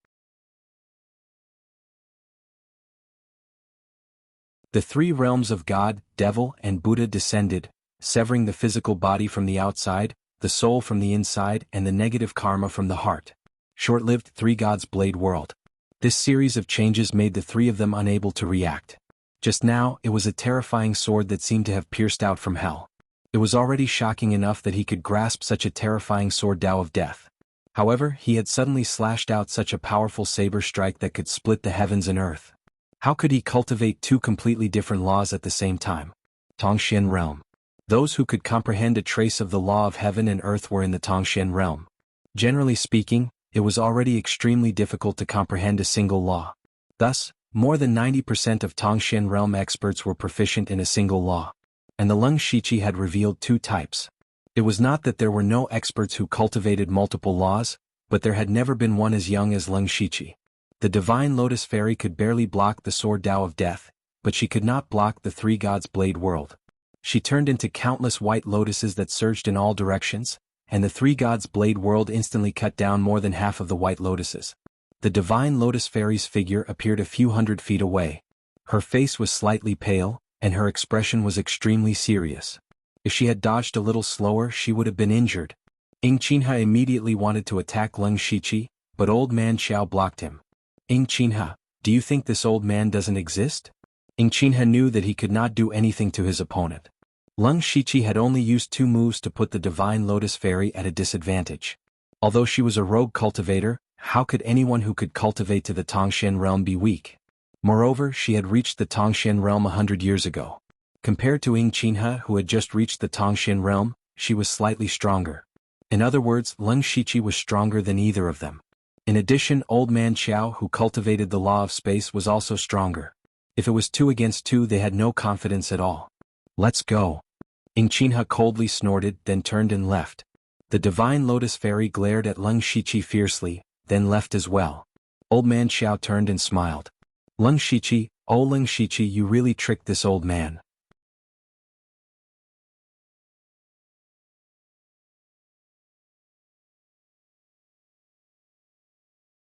The three realms of God, Devil, and Buddha descended, severing the physical body from the outside, the soul from the inside, and the negative karma from the heart. Short-lived Three Gods Blade World. This series of changes made the three of them unable to react. Just now, it was a terrifying sword that seemed to have pierced out from hell. It was already shocking enough that he could grasp such a terrifying Sword Tao of Death. However, he had suddenly slashed out such a powerful saber strike that could split the heavens and earth. How could he cultivate two completely different laws at the same time? Tongxian Realm. Those who could comprehend a trace of the law of heaven and earth were in the Tongxian Realm. Generally speaking, it was already extremely difficult to comprehend a single law. Thus, more than 90% of Tongxian Realm experts were proficient in a single law. And the Leng Shiqi had revealed two types. It was not that there were no experts who cultivated multiple laws, but there had never been one as young as Leng Shiqi. The Divine Lotus Fairy could barely block the Sword Tao of Death, but she could not block the Three Gods Blade World. She turned into countless white lotuses that surged in all directions, and the Three Gods Blade World instantly cut down more than half of the white lotuses. The Divine Lotus Fairy's figure appeared a few hundred feet away. Her face was slightly pale, and her expression was extremely serious. If she had dodged a little slower, she would have been injured. Ying Qinha immediately wanted to attack Leng Shiqi, but Old Man Xiao blocked him. Ying Qinha, do you think this old man doesn't exist? Ying Qinha knew that he could not do anything to his opponent. Leng Shiqi had only used two moves to put the Divine Lotus Fairy at a disadvantage. Although she was a rogue cultivator, how could anyone who could cultivate to the Tongxian realm be weak? Moreover, she had reached the Tongxian realm 100 years ago. Compared to Ying Qinha, who had just reached the Tongxian realm, she was slightly stronger. In other words, Leng Shiqi was stronger than either of them. In addition, Old Man Xiao, who cultivated the law of space, was also stronger. If it was 2 against 2, they had no confidence at all. Let's go. Qinha coldly snorted, then turned and left. The Divine Lotus Fairy glared at Leng Shiqi fiercely, then left as well. Old Man Xiao turned and smiled. Leng Shiqi, oh Leng Shiqi, you really tricked this old man.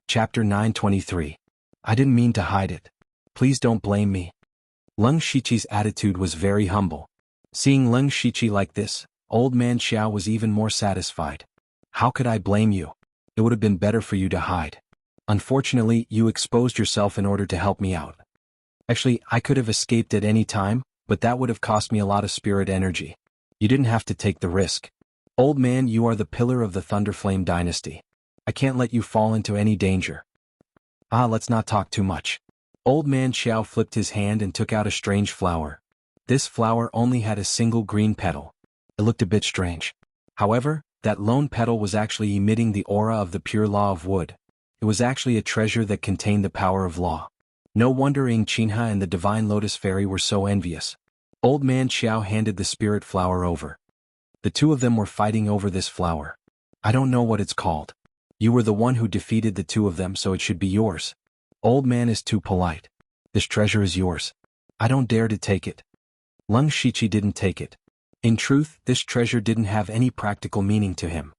Chapter 923. I didn't mean to hide it. Please don't blame me. Leng Shiqi's attitude was very humble. Seeing Leng Shiqi like this, Old Man Xiao was even more satisfied. How could I blame you? It would have been better for you to hide. Unfortunately, you exposed yourself in order to help me out. Actually, I could have escaped at any time, but that would have cost me a lot of spirit energy. You didn't have to take the risk. Old man, you are the pillar of the Thunderflame dynasty. I can't let you fall into any danger. Let's not talk too much. Old Man Xiao flipped his hand and took out a strange flower. This flower only had a single green petal. It looked a bit strange. However, that lone petal was actually emitting the aura of the pure law of wood. It was actually a treasure that contained the power of law. No wonder Qinha and the Divine Lotus Fairy were so envious. Old Man Xiao handed the spirit flower over. The two of them were fighting over this flower. I don't know what it's called. You were the one who defeated the two of them, so it should be yours. Old man is too polite. This treasure is yours. I don't dare to take it. Leng Shiqi didn't take it. In truth, this treasure didn't have any practical meaning to him.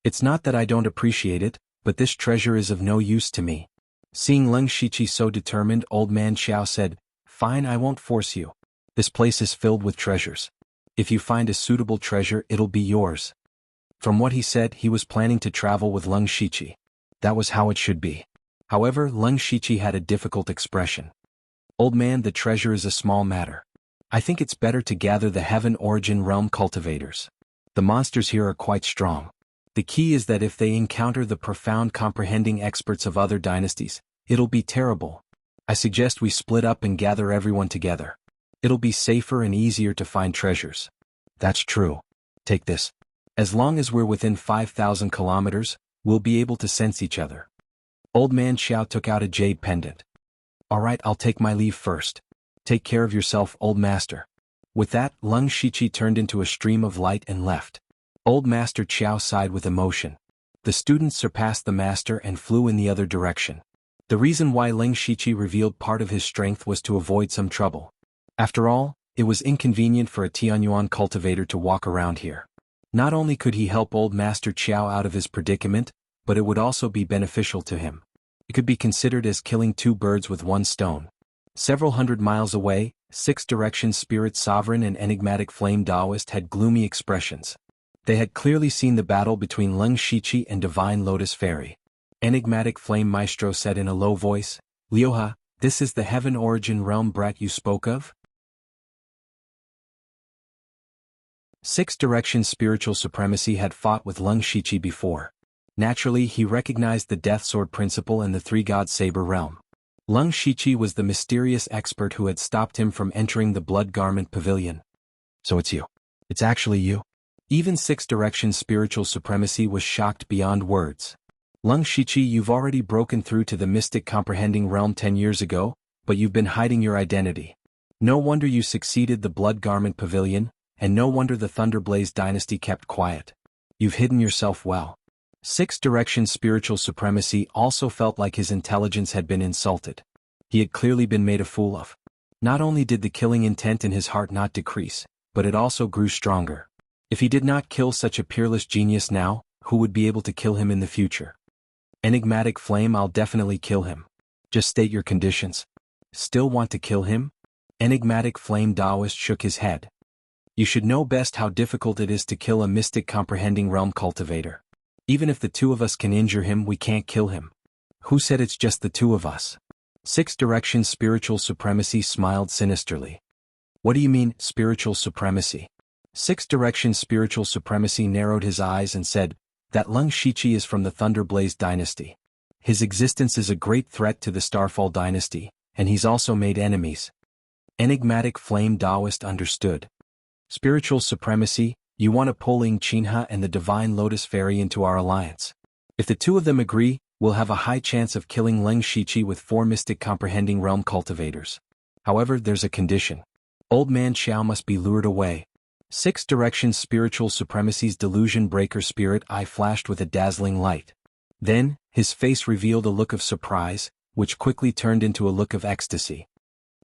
It's not that I don't appreciate it, but this treasure is of no use to me. Seeing Leng Shiqi so determined, Old Man Xiao said, Fine, I won't force you. This place is filled with treasures. If you find a suitable treasure, it'll be yours. From what he said, he was planning to travel with Leng Shiqi. That was how it should be. However, Leng Shiqi had a difficult expression. Old man, the treasure is a small matter. I think it's better to gather the Heaven Origin Realm cultivators. The monsters here are quite strong. The key is that if they encounter the profound comprehending experts of other dynasties, it'll be terrible. I suggest we split up and gather everyone together. It'll be safer and easier to find treasures. That's true. Take this. As long as we're within 5,000 kilometers, we'll be able to sense each other. Old Man Xiao took out a jade pendant. Alright, I'll take my leave first. Take care of yourself, old master. With that, Leng Shiqi turned into a stream of light and left. Old Master Qiao sighed with emotion. The students surpassed the master and flew in the other direction. The reason why Leng Shiqi revealed part of his strength was to avoid some trouble. After all, it was inconvenient for a Tianyuan cultivator to walk around here. Not only could he help Old Master Qiao out of his predicament, but it would also be beneficial to him. It could be considered as killing two birds with one stone. Several hundred miles away, Six Direction Spirit Sovereign and Enigmatic Flame Taoist had gloomy expressions. They had clearly seen the battle between Leng Shiqi and Divine Lotus Fairy. Enigmatic Flame Maestro said in a low voice, Liuha, this is the Heaven Origin Realm brat you spoke of? Six Direction Spiritual Supremacy had fought with Leng Shiqi before. Naturally, he recognized the Death Sword Principle and the Three-God Saber Realm. Leng Shiqi was the mysterious expert who had stopped him from entering the Blood Garment Pavilion. So it's you. It's actually you. Even Six Direction Spiritual Supremacy was shocked beyond words. Leng Shiqi, you've already broken through to the Mystic Comprehending Realm 10 years ago, but you've been hiding your identity. No wonder you succeeded the Blood Garment Pavilion, and no wonder the Thunderblaze dynasty kept quiet. You've hidden yourself well. Six Direction Spiritual Supremacy also felt like his intelligence had been insulted. He had clearly been made a fool of. Not only did the killing intent in his heart not decrease, but it also grew stronger. If he did not kill such a peerless genius now, who would be able to kill him in the future? Enigmatic Flame, I'll definitely kill him. Just state your conditions. Still want to kill him? Enigmatic Flame Taoist shook his head. You should know best how difficult it is to kill a Mystic Comprehending Realm cultivator. Even if the two of us can injure him, we can't kill him. Who said it's just the two of us? Six Direction Spiritual Supremacy smiled sinisterly. What do you mean, spiritual supremacy? Six Direction Spiritual Supremacy narrowed his eyes and said, that Leng Shiqi is from the Thunderblaze dynasty. His existence is a great threat to the Starfall dynasty, and he's also made enemies. Enigmatic Flame Taoist understood. Spiritual supremacy, you want to pull Qinha and the Divine Lotus Fairy into our alliance. If the two of them agree, we'll have a high chance of killing Leng Shiqi with 4 Mystic Comprehending Realm cultivators. However, there's a condition. Old Man Xiao must be lured away. Six Directions Spiritual Supremacy's Delusion Breaker Spirit Eye flashed with a dazzling light. Then, his face revealed a look of surprise, which quickly turned into a look of ecstasy.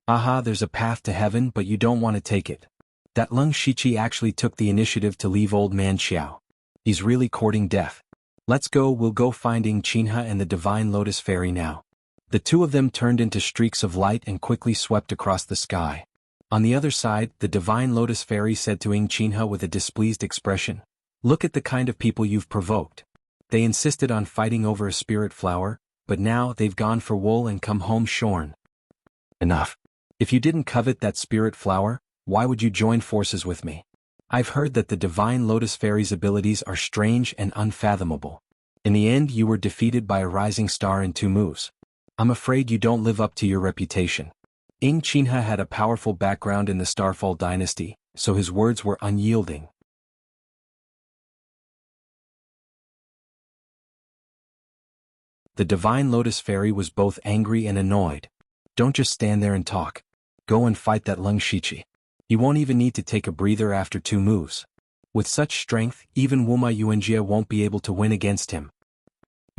Aha, there's a path to heaven, but you don't want to take it. That Leng Shiqi actually took the initiative to leave old man Xiao. He's really courting death. Let's go, we'll go find Ying Qinhe and the Divine Lotus Fairy now. The two of them turned into streaks of light and quickly swept across the sky. On the other side, the Divine Lotus Fairy said to Ying Qinhe with a displeased expression, "Look at the kind of people you've provoked. They insisted on fighting over a spirit flower, but now they've gone for wool and come home shorn. Enough. If you didn't covet that spirit flower, why would you join forces with me? I've heard that the Divine Lotus Fairy's abilities are strange and unfathomable. In the end you were defeated by a rising star in 2 moves. I'm afraid you don't live up to your reputation." Ying Qinhe had a powerful background in the Starfall dynasty, so his words were unyielding. The Divine Lotus Fairy was both angry and annoyed. "Don't just stand there and talk. Go and fight that Leng Shiqi. You won't even need to take a breather after 2 moves. With such strength, even Wuma Yuanjia won't be able to win against him."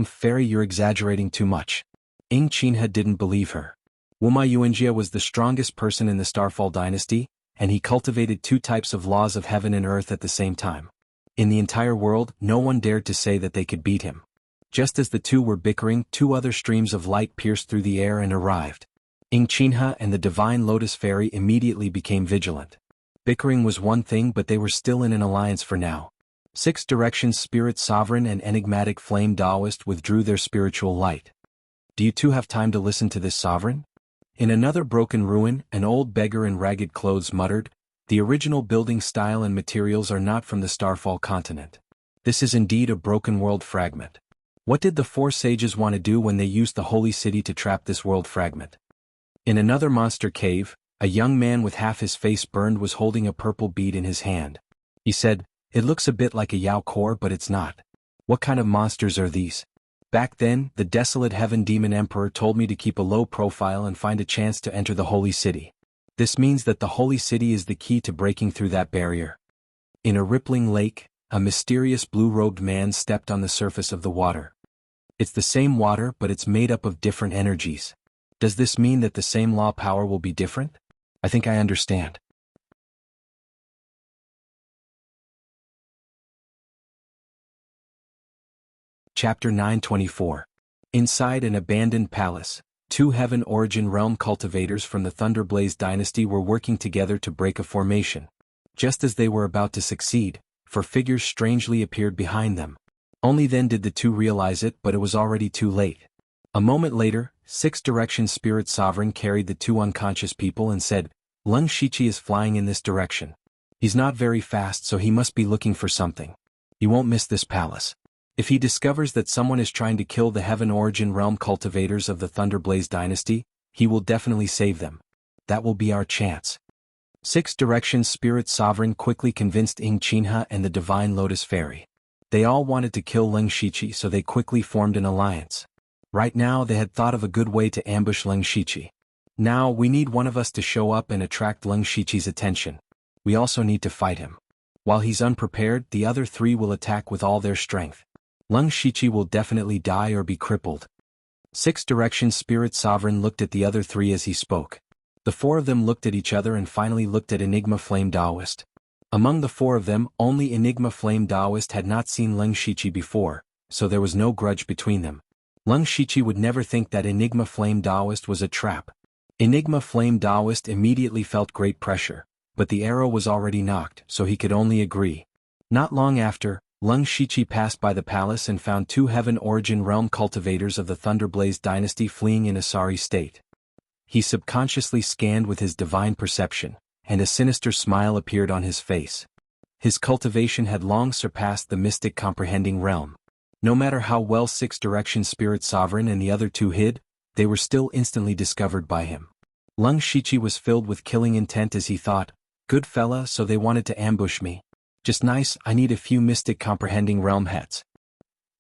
"Fairy, you're exaggerating too much." Ying Qinhe didn't believe her. Wuma Yuanjia was the strongest person in the Starfall dynasty, and he cultivated 2 types of laws of heaven and earth at the same time. In the entire world, no one dared to say that they could beat him. Just as the two were bickering, 2 other streams of light pierced through the air and arrived. Ying Qinhe and the Divine Lotus Fairy immediately became vigilant. Bickering was one thing, but they were still in an alliance for now. 6 Directions Spirit Sovereign and Enigmatic Flame Taoist withdrew their spiritual light. "Do you two have time to listen to this sovereign?" In another broken ruin, an old beggar in ragged clothes muttered, "The original building style and materials are not from the Starfall continent. This is indeed a broken world fragment. What did the 4 sages want to do when they used the holy city to trap this world fragment?" In another monster cave, a young man with half his face burned was holding a purple bead in his hand. He said, "It looks a bit like a Yao core, but it's not. What kind of monsters are these?" Back then, the desolate Heaven Demon Emperor told me to keep a low profile and find a chance to enter the holy city. This means that the holy city is the key to breaking through that barrier. In a rippling lake, a mysterious blue-robed man stepped on the surface of the water. It's the same water, but it's made up of different energies. Does this mean that the same law power will be different? I think I understand. Chapter 924. Inside an abandoned palace, 2 Heaven Origin Realm cultivators from the Thunderblaze dynasty were working together to break a formation. Just as they were about to succeed, 4 figures strangely appeared behind them. Only then did the two realize it, but it was already too late. A moment later, 6 Directions Spirit Sovereign carried the 2 unconscious people and said, "Leng Shiqi is flying in this direction. He's not very fast, so he must be looking for something. He won't miss this palace. If he discovers that someone is trying to kill the Heaven Origin Realm cultivators of the Thunderblaze dynasty, he will definitely save them. That will be our chance." 6 Directions Spirit Sovereign quickly convinced Ying Qinhe and the Divine Lotus Fairy. They all wanted to kill Leng Shiqi, so they quickly formed an alliance. Right now they had thought of a good way to ambush Leng Shiqi. "Now we need one of us to show up and attract Leng Shiqi's attention. We also need to fight him. While he's unprepared, the other 3 will attack with all their strength. Leng Shiqi will definitely die or be crippled." 6 Directions Spirit Sovereign looked at the other 3 as he spoke. The 4 of them looked at each other and finally looked at Enigma Flame Taoist. Among the 4 of them, only Enigma Flame Taoist had not seen Leng Shiqi before, so there was no grudge between them. Leng Shiqi would never think that Enigma Flame Taoist was a trap. Enigma Flame Taoist immediately felt great pressure, but the arrow was already knocked, so he could only agree. Not long after, Leng Shiqi passed by the palace and found 2 Heaven Origin Realm cultivators of the Thunderblaze dynasty fleeing in a sorry state. He subconsciously scanned with his divine perception, and a sinister smile appeared on his face. His cultivation had long surpassed the mystic comprehending realm. No matter how well 6 Directions Spirit Sovereign and the other 2 hid, they were still instantly discovered by him. Leng Shiqi was filled with killing intent as he thought, "Good fella, so they wanted to ambush me. Just nice, I need a few mystic comprehending realm heads."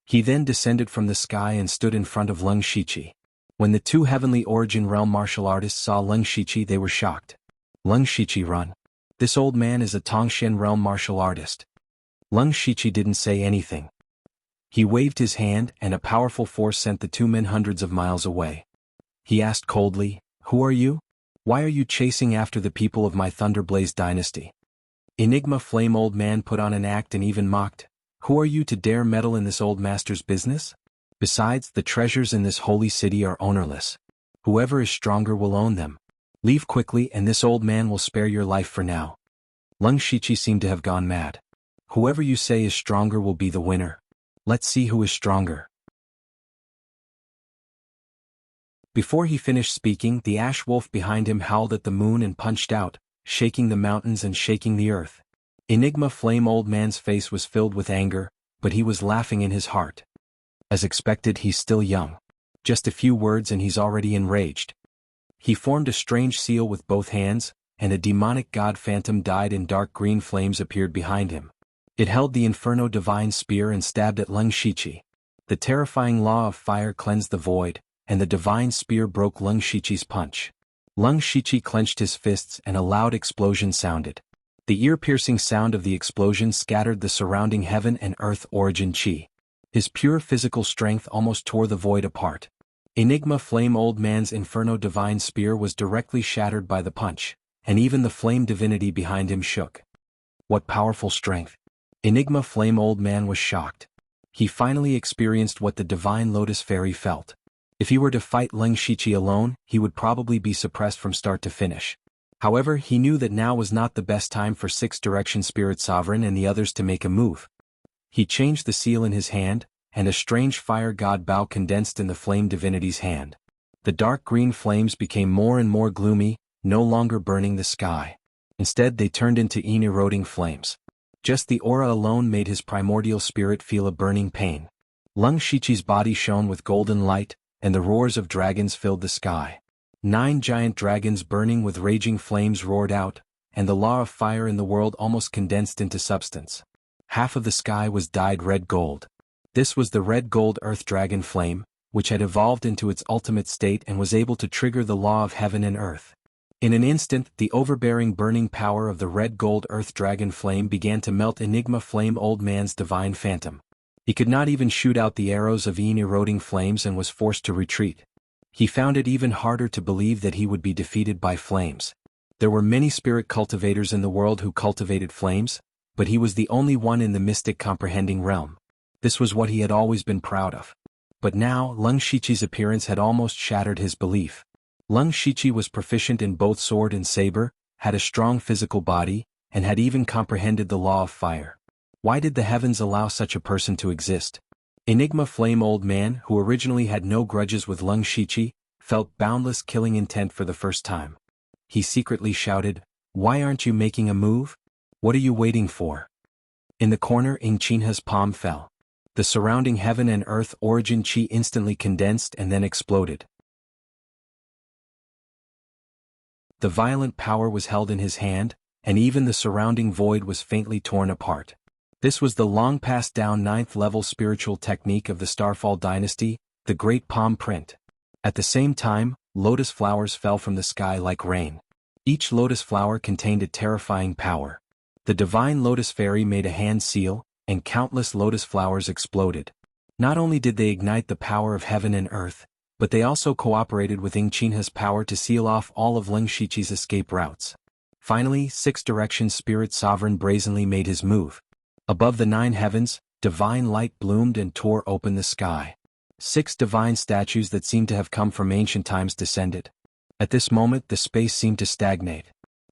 He then descended from the sky and stood in front of Leng Shiqi. When the 2 Heavenly Origin Realm martial artists saw Leng Shiqi, they were shocked. "Leng Shiqi, run. This old man is a Tongshan realm martial artist. Leng Shiqi didn't say anything. He waved his hand and a powerful force sent the two men hundreds of miles away. He asked coldly, "Who are you? Why are you chasing after the people of my Thunderblaze dynasty?" Enigma Flame old man put on an act and even mocked, "Who are you to dare meddle in this old master's business? Besides, the treasures in this holy city are ownerless. Whoever is stronger will own them. Leave quickly and this old man will spare your life for now." Leng Shiqi seemed to have gone mad. "Whoever you say is stronger will be the winner. Let's see who is stronger." Before he finished speaking, the ash wolf behind him howled at the moon and punched out, shaking the mountains and shaking the earth. Enigma Flame old man's face was filled with anger, but he was laughing in his heart. As expected, he's still young. Just a few words and he's already enraged. He formed a strange seal with both hands, and a demonic god phantom dyed in dark green flames appeared behind him. It held the Inferno Divine Spear and stabbed at Leng Shiqi. The terrifying law of fire cleansed the void, and the Divine Spear broke Leng Shiqi's punch. Leng Shiqi clenched his fists and a loud explosion sounded. The ear-piercing sound of the explosion scattered the surrounding heaven and earth origin chi. His pure physical strength almost tore the void apart. Enigma Flame old man's Inferno Divine Spear was directly shattered by the punch, and even the flame divinity behind him shook. What powerful strength! Enigma Flame old man was shocked. He finally experienced what the Divine Lotus Fairy felt. If he were to fight Leng Shiqi alone, he would probably be suppressed from start to finish. However, he knew that now was not the best time for Six Direction Spirit Sovereign and the others to make a move. He changed the seal in his hand, and a strange fire god bow condensed in the flame divinity's hand. The dark green flames became more and more gloomy, no longer burning the sky. Instead they turned into eroding flames. Just the aura alone made his primordial spirit feel a burning pain. Leng Shiqi's body shone with golden light, and the roars of dragons filled the sky. 9 giant dragons burning with raging flames roared out, and the law of fire in the world almost condensed into substance. Half of the sky was dyed red gold. This was the red gold earth dragon flame, which had evolved into its ultimate state and was able to trigger the law of heaven and earth. In an instant, the overbearing burning power of the red gold earth dragon flame began to melt Enigma Flame old man's divine phantom. He could not even shoot out the arrows of eroding flames and was forced to retreat. He found it even harder to believe that he would be defeated by flames. There were many spirit cultivators in the world who cultivated flames, but he was the only one in the mystic comprehending realm. This was what he had always been proud of. But now, Leng Shiqi's appearance had almost shattered his belief. Leng Shiqi was proficient in both sword and saber, had a strong physical body, and had even comprehended the law of fire. Why did the heavens allow such a person to exist? Enigma Flame old man, who originally had no grudges with Leng Shiqi, felt boundless killing intent for the first time. He secretly shouted, "Why aren't you making a move? What are you waiting for?" In the corner, Ingqinha's palm fell. The surrounding heaven and earth origin chi instantly condensed and then exploded. The violent power was held in his hand, and even the surrounding void was faintly torn apart. This was the long-passed-down 9th-level spiritual technique of the Starfall dynasty, the Great Palm Print. At the same time, lotus flowers fell from the sky like rain. Each lotus flower contained a terrifying power. The Divine Lotus Fairy made a hand seal, and countless lotus flowers exploded. Not only did they ignite the power of heaven and earth, but they also cooperated with Ingqinha's power to seal off all of Leng Shiqi's escape routes. Finally, Six Direction Spirit Sovereign brazenly made his move. Above the 9 heavens, divine light bloomed and tore open the sky. 6 divine statues that seemed to have come from ancient times descended. At this moment the space seemed to stagnate.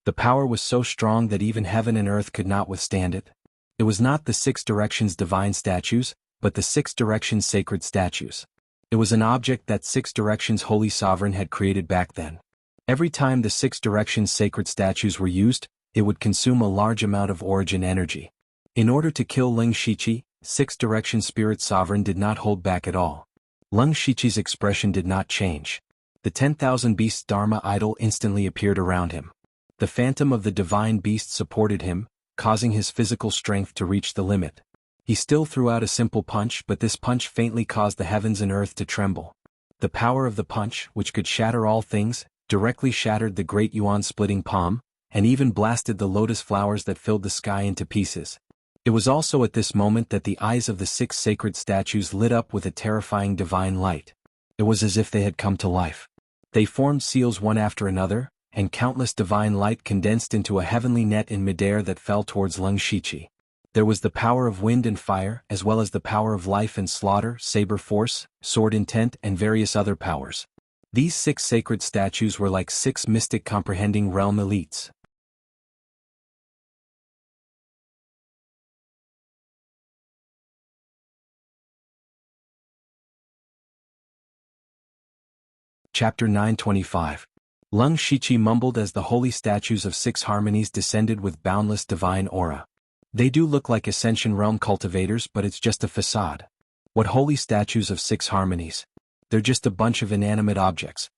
The power was so strong that even heaven and earth could not withstand it. It was not the 6 Directions divine statues, but the 6 Directions sacred statues. It was an object that 6 Directions Holy Sovereign had created back then. Every time the 6 Directions sacred statues were used, it would consume a large amount of origin energy. In order to kill Leng Shiqi, 6 Direction Spirit Sovereign did not hold back at all. Leng Shiqi's expression did not change. The 10,000 Beasts Dharma idol instantly appeared around him. The phantom of the divine beast supported him, causing his physical strength to reach the limit. He still threw out a simple punch, but this punch faintly caused the heavens and earth to tremble. The power of the punch, which could shatter all things, directly shattered the great yuan-splitting palm, and even blasted the lotus flowers that filled the sky into pieces. It was also at this moment that the eyes of the 6 sacred statues lit up with a terrifying divine light. It was as if they had come to life. They formed seals one after another, and countless divine light condensed into a heavenly net in midair that fell towards Lung Shiqi. There was the power of wind and fire, as well as the power of life and slaughter, saber force, sword intent, and various other powers. These 6 sacred statues were like 6 mystic comprehending realm elites. Chapter 925. Lung Shiqi mumbled as the holy statues of 6 harmonies descended with boundless divine aura. They do look like Ascension Realm cultivators, but it's just a facade. What holy statues of 6 harmonies? They're just a bunch of inanimate objects.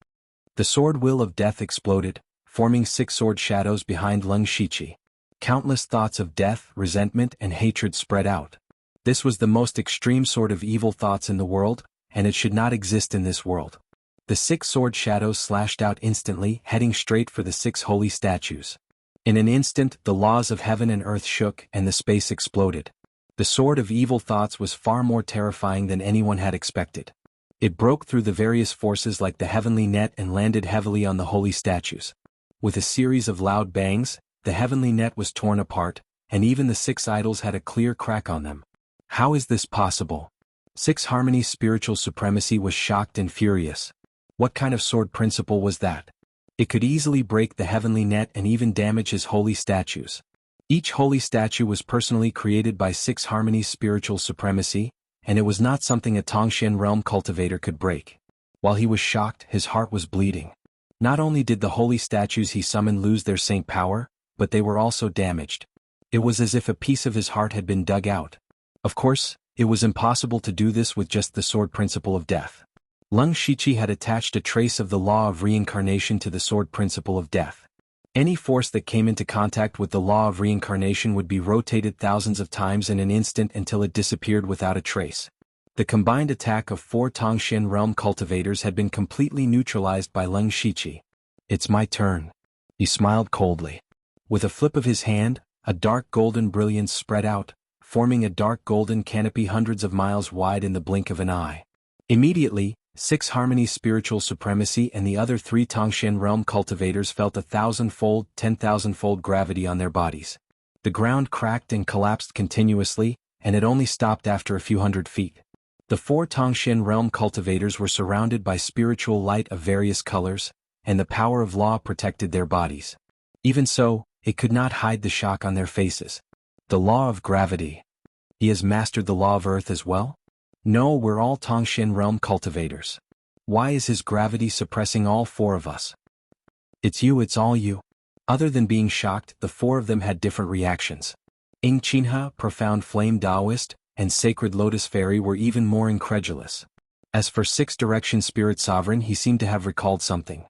The sword will of death exploded, forming 6 sword shadows behind Lung Shiqi. Countless thoughts of death, resentment, and hatred spread out. This was the most extreme sort of evil thoughts in the world, and it should not exist in this world. The 6 sword shadows slashed out instantly, heading straight for the 6 holy statues. In an instant, the laws of heaven and earth shook, and the space exploded. The sword of evil thoughts was far more terrifying than anyone had expected. It broke through the various forces like the heavenly net and landed heavily on the holy statues. With a series of loud bangs, the heavenly net was torn apart, and even the 6 idols had a clear crack on them. How is this possible? 6 Harmony's spiritual supremacy was shocked and furious. What kind of sword principle was that? It could easily break the heavenly net and even damage his holy statues. Each holy statue was personally created by 6 Harmony's spiritual supremacy, and it was not something a Tongxian realm cultivator could break. While he was shocked, his heart was bleeding. Not only did the holy statues he summoned lose their saint power, but they were also damaged. It was as if a piece of his heart had been dug out. Of course, it was impossible to do this with just the sword principle of death. Lung Shiqi had attached a trace of the law of reincarnation to the sword principle of death. Any force that came into contact with the law of reincarnation would be rotated thousands of times in an instant until it disappeared without a trace. The combined attack of 4 Tongxian realm cultivators had been completely neutralized by Lung Shiqi. It's my turn. He smiled coldly. With a flip of his hand, a dark golden brilliance spread out, forming a dark golden canopy hundreds of miles wide in the blink of an eye. Immediately, 6 Harmony's spiritual supremacy and the other 3 Tongxian realm cultivators felt 1,000-fold, 10,000-fold gravity on their bodies. The ground cracked and collapsed continuously, and it only stopped after a few hundred feet. The 4 Tongxian realm cultivators were surrounded by spiritual light of various colors, and the power of law protected their bodies. Even so, it could not hide the shock on their faces. The law of gravity. He has mastered the law of earth as well? No, we're all Tongxian realm cultivators. Why is his gravity suppressing all 4 of us? It's all you. Other than being shocked, the 4 of them had different reactions. Ing Qinhe, profound flame Taoist, and Sacred Lotus Fairy were even more incredulous. As for 6 Direction Spirit Sovereign, he seemed to have recalled something.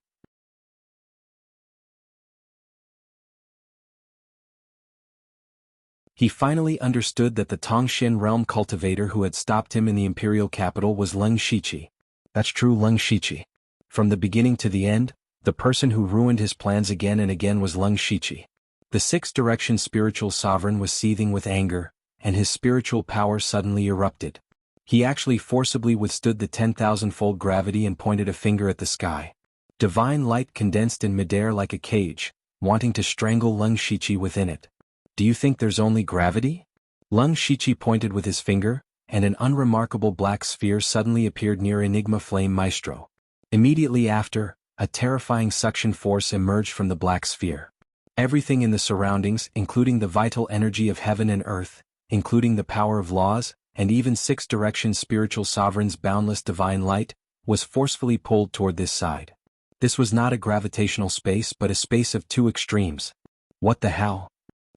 He finally understood that the Tongxian realm cultivator who had stopped him in the imperial capital was Lung Shiqi. That's true, Lung Shiqi. From the beginning to the end, the person who ruined his plans again and again was Lung Shiqi. The 6 Direction spiritual sovereign was seething with anger, and his spiritual power suddenly erupted. He actually forcibly withstood the 10,000-fold gravity and pointed a finger at the sky. Divine light condensed in midair like a cage, wanting to strangle Lung Shiqi within it. Do you think there's only gravity? Lung Shiqi pointed with his finger, and an unremarkable black sphere suddenly appeared near Enigma Flame Maestro. Immediately after, a terrifying suction force emerged from the black sphere. Everything in the surroundings, including the vital energy of heaven and earth, including the power of laws, and even 6 Direction spiritual sovereign's boundless divine light, was forcefully pulled toward this side. This was not a gravitational space but a space of 2 extremes. What the hell?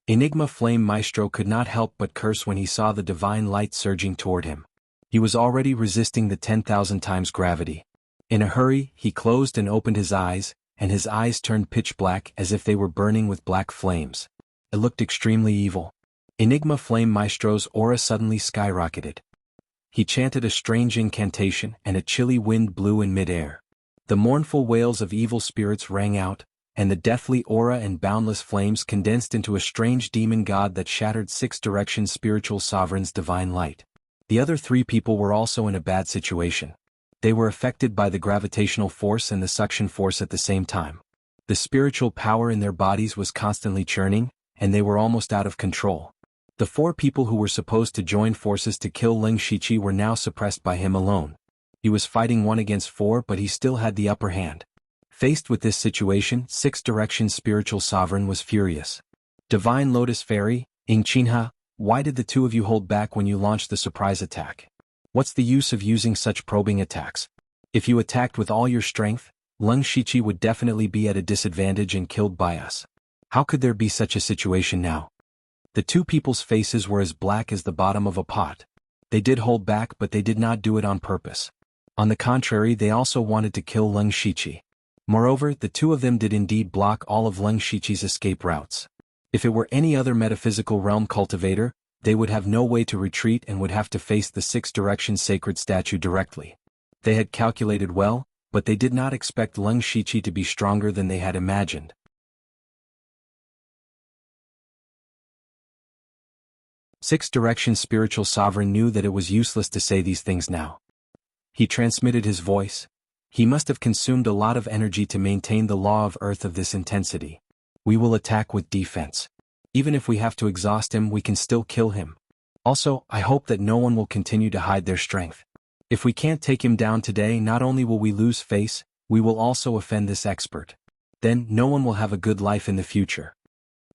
Enigma Flame Maestro could not help but curse when he saw the divine light surging toward him. He was already resisting the 10,000 times gravity. In a hurry, he closed and opened his eyes, and his eyes turned pitch black as if they were burning with black flames. It looked extremely evil. Enigma Flame Maestro's aura suddenly skyrocketed. He chanted a strange incantation and a chilly wind blew in midair. The mournful wails of evil spirits rang out, and the deathly aura and boundless flames condensed into a strange demon god that shattered Six-Direction Spiritual Sovereign's divine light. The other three people were also in a bad situation. They were affected by the gravitational force and the suction force at the same time. The spiritual power in their bodies was constantly churning, and they were almost out of control. The four people who were supposed to join forces to kill Ling Shiqi were now suppressed by him alone. He was fighting 1 against 4, but he still had the upper hand. Faced with this situation, Six-Direction Spiritual Sovereign was furious. Divine Lotus Fairy, Ingqinha, why did the two of you hold back when you launched the surprise attack? What's the use of using such probing attacks? If you attacked with all your strength, Ling Shiqi would definitely be at a disadvantage and killed by us. How could there be such a situation now? The two people's faces were as black as the bottom of a pot. They did hold back, but they did not do it on purpose. On the contrary, they also wanted to kill Ling Shiqi. Moreover, the two of them did indeed block all of Ling Shiqi's escape routes. If it were any other metaphysical realm cultivator, they would have no way to retreat and would have to face the Six-Direction Sacred Statue directly. They had calculated well, but they did not expect Ling Shiqi to be stronger than they had imagined. Six-Direction Spiritual Sovereign knew that it was useless to say these things now. He transmitted his voice. He must have consumed a lot of energy to maintain the law of Earth of this intensity. We will attack with defense. Even if we have to exhaust him, we can still kill him. Also, I hope that no one will continue to hide their strength. If we can't take him down today, not only will we lose face, we will also offend this expert. Then, no one will have a good life in the future.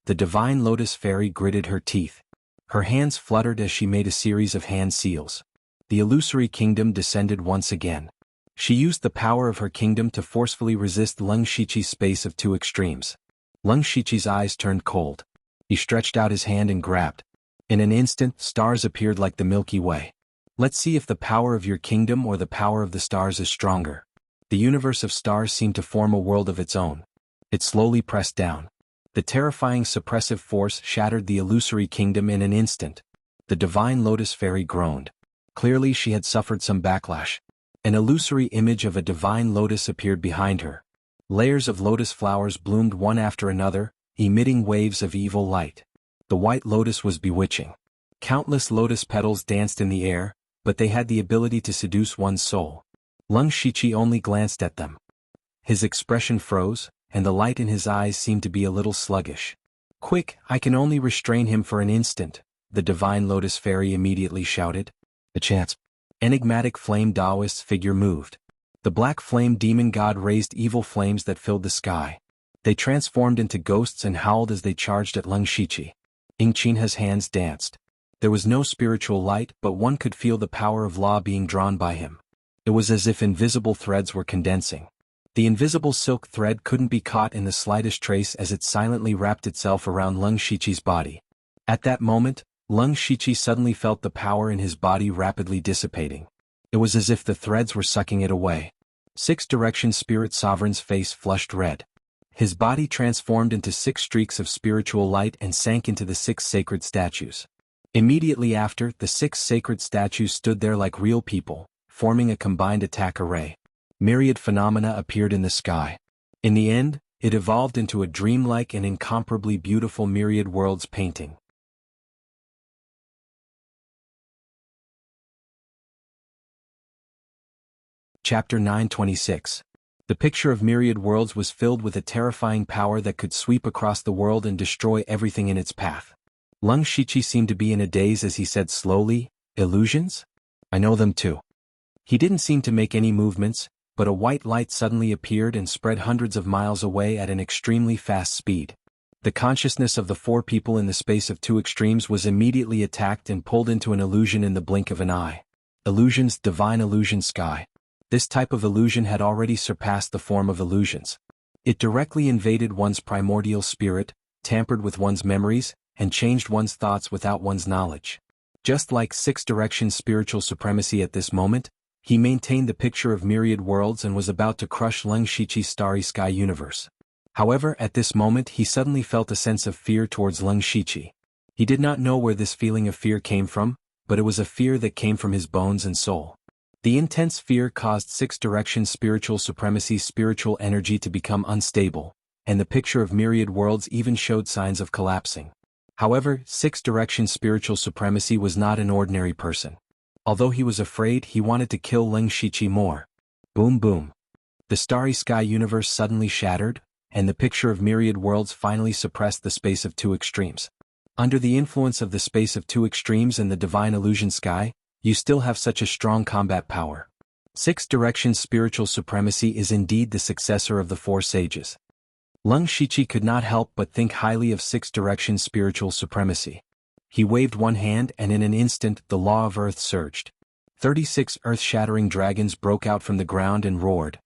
The Divine Lotus Fairy gritted her teeth. Her hands fluttered as she made a series of hand seals. The illusory kingdom descended once again. She used the power of her kingdom to forcefully resist Ling Shiqi's space of two extremes. Ling Shiqi's eyes turned cold. He stretched out his hand and grabbed. In an instant, stars appeared like the Milky Way. Let's see if the power of your kingdom or the power of the stars is stronger. The universe of stars seemed to form a world of its own. It slowly pressed down. The terrifying suppressive force shattered the illusory kingdom in an instant. The Divine Lotus Fairy groaned. Clearly she had suffered some backlash. An illusory image of a divine lotus appeared behind her. Layers of lotus flowers bloomed one after another, emitting waves of evil light. The white lotus was bewitching. Countless lotus petals danced in the air, but they had the ability to seduce one's soul. Ling Shiqi only glanced at them. His expression froze, and the light in his eyes seemed to be a little sluggish. Quick, I can only restrain him for an instant, the Divine Lotus Fairy immediately shouted. A chance. Enigmatic flame Taoist figure moved. The black flame demon god raised evil flames that filled the sky. They transformed into ghosts and howled as they charged at Ling Shiqi. Ingqinha's hands danced. There was no spiritual light, but one could feel the power of law being drawn by him. It was as if invisible threads were condensing. The invisible silk thread couldn't be caught in the slightest trace as it silently wrapped itself around Ling Shiqi's body. At that moment, Ling Shiqi suddenly felt the power in his body rapidly dissipating. It was as if the threads were sucking it away. Six-Direction Spirit Sovereign's face flushed red. His body transformed into 6 streaks of spiritual light and sank into the 6 sacred statues. Immediately after, the 6 sacred statues stood there like real people, forming a combined attack array. Myriad phenomena appeared in the sky. In the end, it evolved into a dreamlike and incomparably beautiful myriad worlds painting. Chapter 926. The picture of myriad worlds was filled with a terrifying power that could sweep across the world and destroy everything in its path. Ling Shiqi seemed to be in a daze as he said slowly, "Illusions? I know them too." He didn't seem to make any movements, but a white light suddenly appeared and spread hundreds of miles away at an extremely fast speed. The consciousness of the 4 people in the space of 2 extremes was immediately attacked and pulled into an illusion in the blink of an eye. Illusions, divine illusion sky. This type of illusion had already surpassed the form of illusions. It directly invaded one's primordial spirit, tampered with one's memories, and changed one's thoughts without one's knowledge. Just like Six-Direction Spiritual Supremacy at this moment, he maintained the picture of myriad worlds and was about to crush Ling Shiqi's starry sky universe. However, at this moment he suddenly felt a sense of fear towards Ling Shiqi. He did not know where this feeling of fear came from, but it was a fear that came from his bones and soul. The intense fear caused Six-Direction Spiritual Supremacy's spiritual energy to become unstable, and the picture of myriad worlds even showed signs of collapsing. However, Sixth Direction Spiritual Supremacy was not an ordinary person. Although he was afraid, he wanted to kill Leng Shiqi more. Boom boom. The starry sky universe suddenly shattered, and the picture of myriad worlds finally suppressed the space of two extremes. Under the influence of the space of two extremes and the divine illusion sky, you still have such a strong combat power. Sixth Direction Spiritual Supremacy is indeed the successor of the Four Sages. Leng Shiqi could not help but think highly of Sixth Direction Spiritual Supremacy. He waved one hand and in an instant the law of earth surged. 36 earth-shattering dragons broke out from the ground and roared.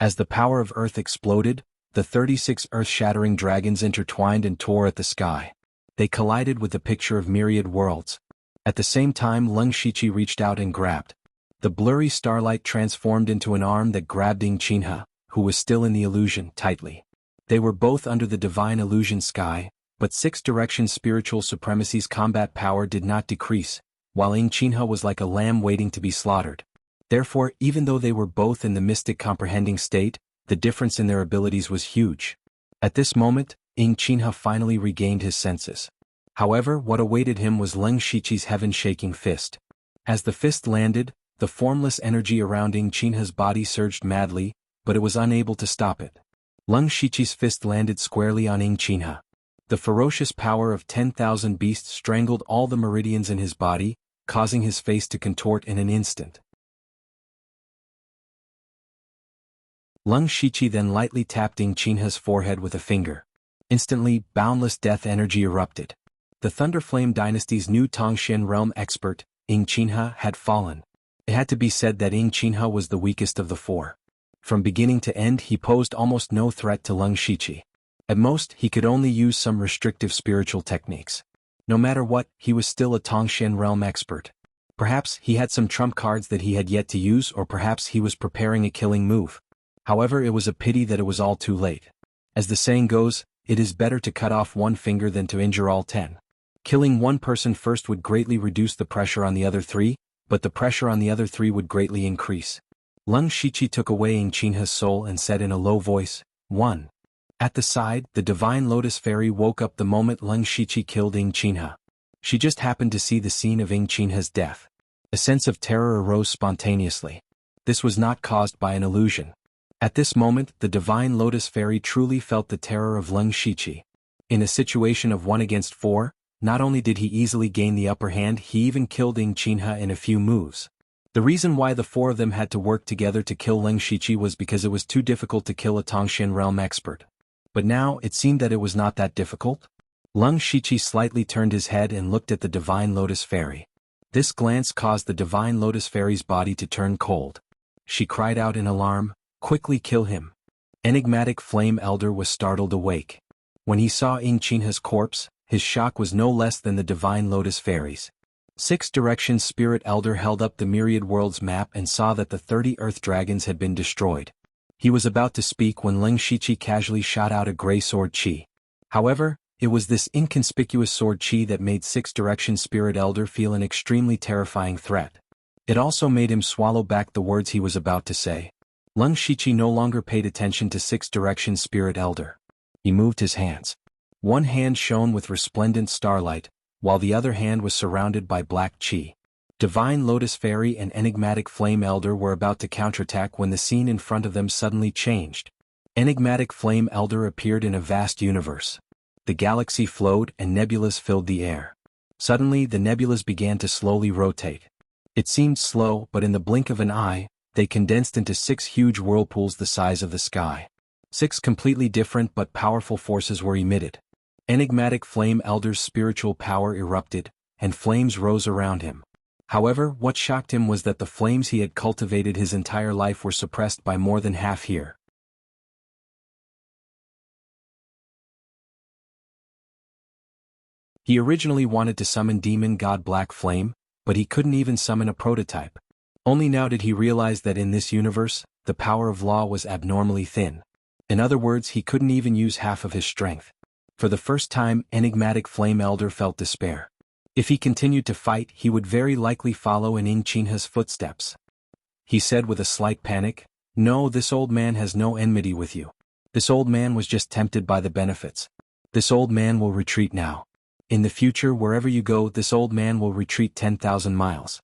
As the power of earth exploded, the 36 earth-shattering dragons intertwined and tore at the sky. They collided with the picture of myriad worlds. At the same time, Leng Shiqi reached out and grabbed. The blurry starlight transformed into an arm that grabbed Ying Qinhe, who was still in the illusion, tightly. They were both under the divine illusion sky, but Sixth Direction Spiritual Supremacy's combat power did not decrease, while Ying Qinhe was like a lamb waiting to be slaughtered. Therefore, even though they were both in the mystic comprehending state, the difference in their abilities was huge. At this moment, Ying Qinhe finally regained his senses. However, what awaited him was Leng Shiqi's heaven-shaking fist. As the fist landed, the formless energy around Ying Qinhe's body surged madly, but it was unable to stop it. Leng Shiqi's fist landed squarely on Ying Qinhe. The ferocious power of 10,000 beasts strangled all the meridians in his body, causing his face to contort in an instant. Leng Shiqi then lightly tapped Ying Qinhe's forehead with a finger. Instantly, boundless death energy erupted. The Thunderflame Dynasty's new Tongxian realm expert, Ying Qinhe, had fallen. It had to be said that Ying Qinhe was the weakest of the four. From beginning to end he posed almost no threat to Leng Shiqi. At most, he could only use some restrictive spiritual techniques. No matter what, he was still a Tongxian realm expert. Perhaps he had some trump cards that he had yet to use, or perhaps he was preparing a killing move. However, it was a pity that it was all too late. As the saying goes, it is better to cut off one finger than to injure all 10. Killing one person first would greatly reduce the pressure on the other 3, but the pressure on the other 3 would greatly increase. Leng Shiqi took away Ying Qinhe's soul and said in a low voice, 1. At the side, the Divine Lotus Fairy woke up the moment Leng Shiqi killed Ying Qinhe. She just happened to see the scene of Ying Qinhe's death. A sense of terror arose spontaneously. This was not caused by an illusion. At this moment, the Divine Lotus Fairy truly felt the terror of Leng Shiqi. In a situation of 1 against 4, not only did he easily gain the upper hand, he even killed Ying Qinhe in a few moves. The reason why the 4 of them had to work together to kill Leng Shiqi was because it was too difficult to kill a Tongxian realm expert. But now, it seemed that it was not that difficult. Leng Shiqi slightly turned his head and looked at the Divine Lotus Fairy. This glance caused the Divine Lotus Fairy's body to turn cold. She cried out in alarm, "Quickly kill him." Enigmatic Flame Elder was startled awake. When he saw Ying Qinhe's corpse, his shock was no less than the Divine Lotus Fairy's. Sixth Direction Spirit Elder held up the Myriad Worlds map and saw that the 30 Earth Dragons had been destroyed. He was about to speak when Leng Shiqi casually shot out a gray sword chi. However, it was this inconspicuous sword chi that made Sixth Direction Spirit Elder feel an extremely terrifying threat. It also made him swallow back the words he was about to say. Leng Shiqi no longer paid attention to Sixth Direction Spirit Elder. He moved his hands. One hand shone with resplendent starlight, while the other hand was surrounded by black chi. Divine Lotus Fairy and Enigmatic Flame Elder were about to counterattack when the scene in front of them suddenly changed. Enigmatic Flame Elder appeared in a vast universe. The galaxy flowed and nebulas filled the air. Suddenly the nebulas began to slowly rotate. It seemed slow, but in the blink of an eye, they condensed into 6 huge whirlpools the size of the sky. 6 completely different but powerful forces were emitted. Enigmatic Flame Elder's spiritual power erupted, and flames rose around him. However, what shocked him was that the flames he had cultivated his entire life were suppressed by more than half here. He originally wanted to summon Demon God Black Flame, but he couldn't even summon a prototype. Only now did he realize that in this universe, the power of law was abnormally thin. In other words, he couldn't even use half of his strength. For the first time, Enigmatic Flame Elder felt despair. If he continued to fight, he would very likely follow in Ying Qinhe's footsteps. He said with a slight panic, "No, this old man has no enmity with you. This old man was just tempted by the benefits. This old man will retreat now. In the future, wherever you go, this old man will retreat 10,000 miles.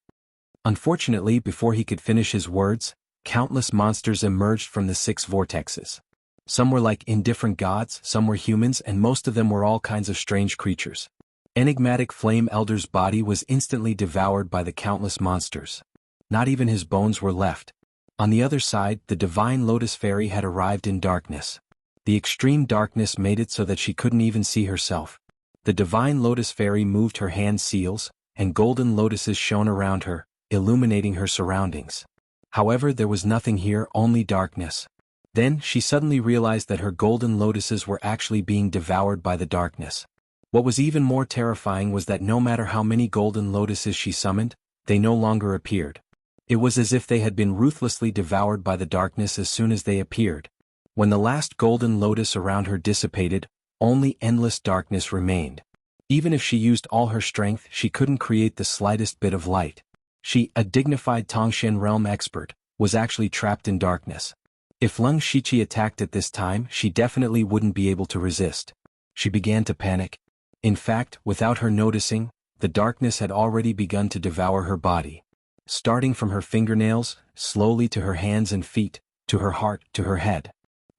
Unfortunately, before he could finish his words, countless monsters emerged from the 6 vortexes. Some were like indifferent gods, some were humans, and most of them were all kinds of strange creatures. Enigmatic Flame Elder's body was instantly devoured by the countless monsters. Not even his bones were left. On the other side, the Divine Lotus Fairy had arrived in darkness. The extreme darkness made it so that she couldn't even see herself. The Divine Lotus Fairy moved her hand seals, and golden lotuses shone around her, illuminating her surroundings. However, there was nothing here, only darkness. Then, she suddenly realized that her golden lotuses were actually being devoured by the darkness. What was even more terrifying was that no matter how many golden lotuses she summoned, they no longer appeared. It was as if they had been ruthlessly devoured by the darkness as soon as they appeared. When the last golden lotus around her dissipated, only endless darkness remained. Even if she used all her strength, she couldn't create the slightest bit of light. She, a dignified Tongshan realm expert, was actually trapped in darkness. If Leng Shiqi attacked at this time, she definitely wouldn't be able to resist. She began to panic. In fact, without her noticing, the darkness had already begun to devour her body. Starting from her fingernails, slowly to her hands and feet, to her heart, to her head.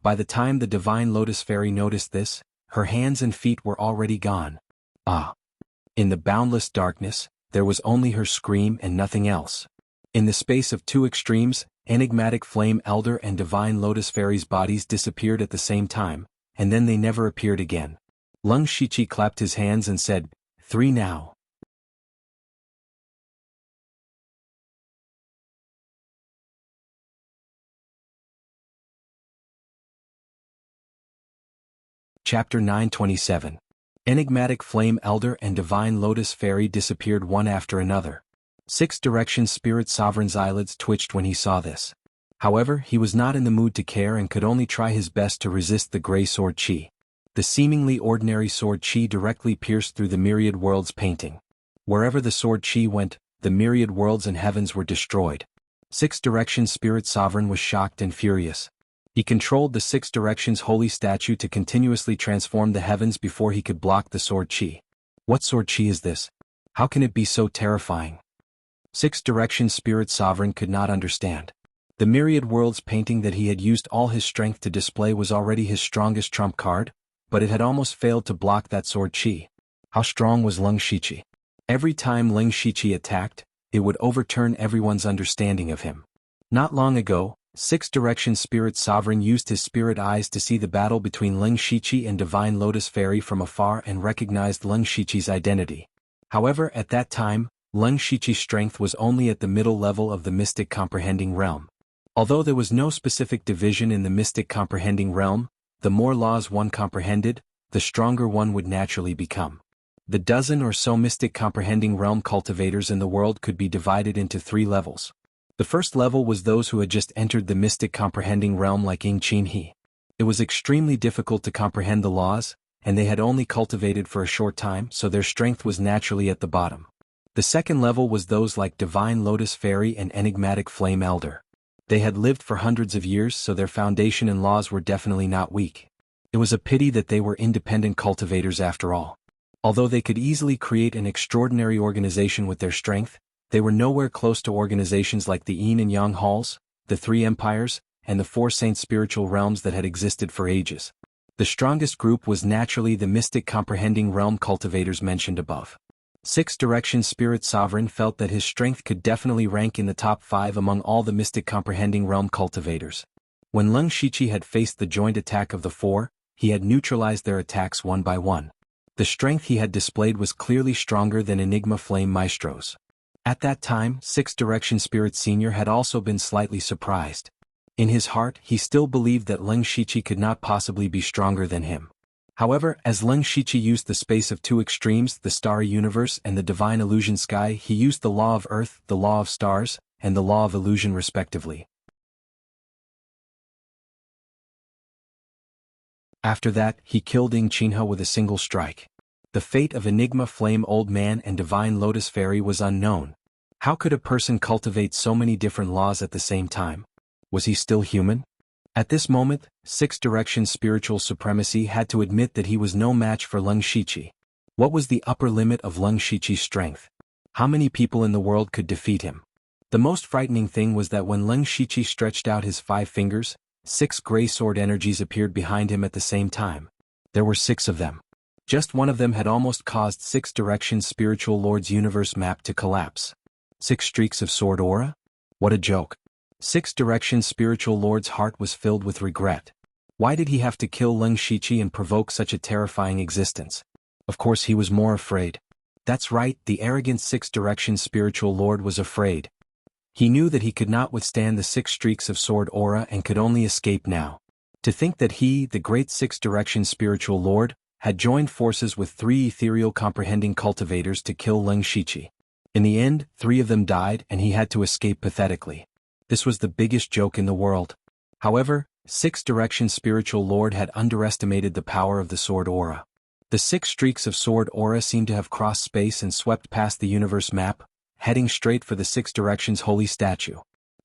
By the time the Divine Lotus Fairy noticed this, her hands and feet were already gone. Ah! In the boundless darkness, there was only her scream and nothing else. In the space of 2 extremes, Enigmatic Flame Elder and Divine Lotus Fairy's bodies disappeared at the same time, and then they never appeared again. Leng Shiqi clapped his hands and said, 3 now. Chapter 927. Enigmatic Flame Elder and Divine Lotus Fairy disappeared one after another. 6 Direction Spirit Sovereign's eyelids twitched when he saw this. However, he was not in the mood to care and could only try his best to resist the gray sword chi. The seemingly ordinary sword chi directly pierced through the myriad worlds painting. Wherever the sword chi went, the myriad worlds and heavens were destroyed. 6 Direction Spirit Sovereign was shocked and furious. He controlled the 6 Directions holy statue to continuously transform the heavens before he could block the sword chi. What sword chi is this? How can it be so terrifying? 6 Direction Spirit Sovereign could not understand. The myriad worlds painting that he had used all his strength to display was already his strongest trump card, but it had almost failed to block that sword chi. How strong was Leng Shiqi? Every time Leng Shiqi attacked, it would overturn everyone's understanding of him. Not long ago, 6 Direction Spirit Sovereign used his spirit eyes to see the battle between Leng Shiqi and Divine Lotus Fairy from afar and recognized Leng Shiqi's identity. However, at that time, Leng Shiqi's strength was only at the middle level of the Mystic Comprehending Realm. Although there was no specific division in the Mystic Comprehending Realm, the more laws one comprehended, the stronger one would naturally become. The dozen or so Mystic Comprehending Realm cultivators in the world could be divided into 3 levels. The first level was those who had just entered the Mystic Comprehending Realm like Ying Qin He. It was extremely difficult to comprehend the laws, and they had only cultivated for a short time, so their strength was naturally at the bottom. The second level was those like Divine Lotus Fairy and Enigmatic Flame Elder. They had lived for hundreds of years, so their foundation and laws were definitely not weak. It was a pity that they were independent cultivators after all. Although they could easily create an extraordinary organization with their strength, they were nowhere close to organizations like the Yin and Yang Halls, the 3 Empires, and the 4 Saint spiritual realms that had existed for ages. The strongest group was naturally the Mystic Comprehending Realm cultivators mentioned above. 6 Direction Spirit Sovereign felt that his strength could definitely rank in the top 5 among all the Mystic Comprehending Realm cultivators. When Leng Shiqi had faced the joint attack of the 4, he had neutralized their attacks one by one. The strength he had displayed was clearly stronger than Enigma Flame Maestro's. At that time, 6 Direction Spirit Senior had also been slightly surprised. In his heart, he still believed that Leng Shiqi could not possibly be stronger than him. However, as Leng Shiqi used the space of 2 extremes, the starry universe and the divine illusion sky, he used the law of earth, the law of stars, and the law of illusion respectively. After that, he killed Ying Qinhe with a single strike. The fate of Enigma Flame Old Man and Divine Lotus Fairy was unknown. How could a person cultivate so many different laws at the same time? Was he still human? At this moment, Six Directions spiritual supremacy had to admit that he was no match for Leng Shiqi. What was the upper limit of Leng Shiqi's strength? How many people in the world could defeat him? The most frightening thing was that when Leng Shiqi stretched out his 5 fingers, 6 gray sword energies appeared behind him at the same time. There were 6 of them. Just one of them had almost caused Six Directions Spiritual Lord's universe map to collapse. 6 streaks of sword aura? What a joke. Six Directions Spiritual Lord's heart was filled with regret. Why did he have to kill Leng Shiqi and provoke such a terrifying existence? Of course he was more afraid. That's right, the arrogant Six Directions Spiritual Lord was afraid. He knew that he could not withstand the 6 streaks of sword aura and could only escape now. To think that he, the great Six Directions Spiritual Lord, had joined forces with 3 ethereal comprehending cultivators to kill Leng Shiqi. In the end, 3 of them died and he had to escape pathetically. This was the biggest joke in the world. However, Six Directions Spiritual Lord had underestimated the power of the sword aura. The 6 streaks of sword aura seemed to have crossed space and swept past the universe map, heading straight for the Six Directions holy statue.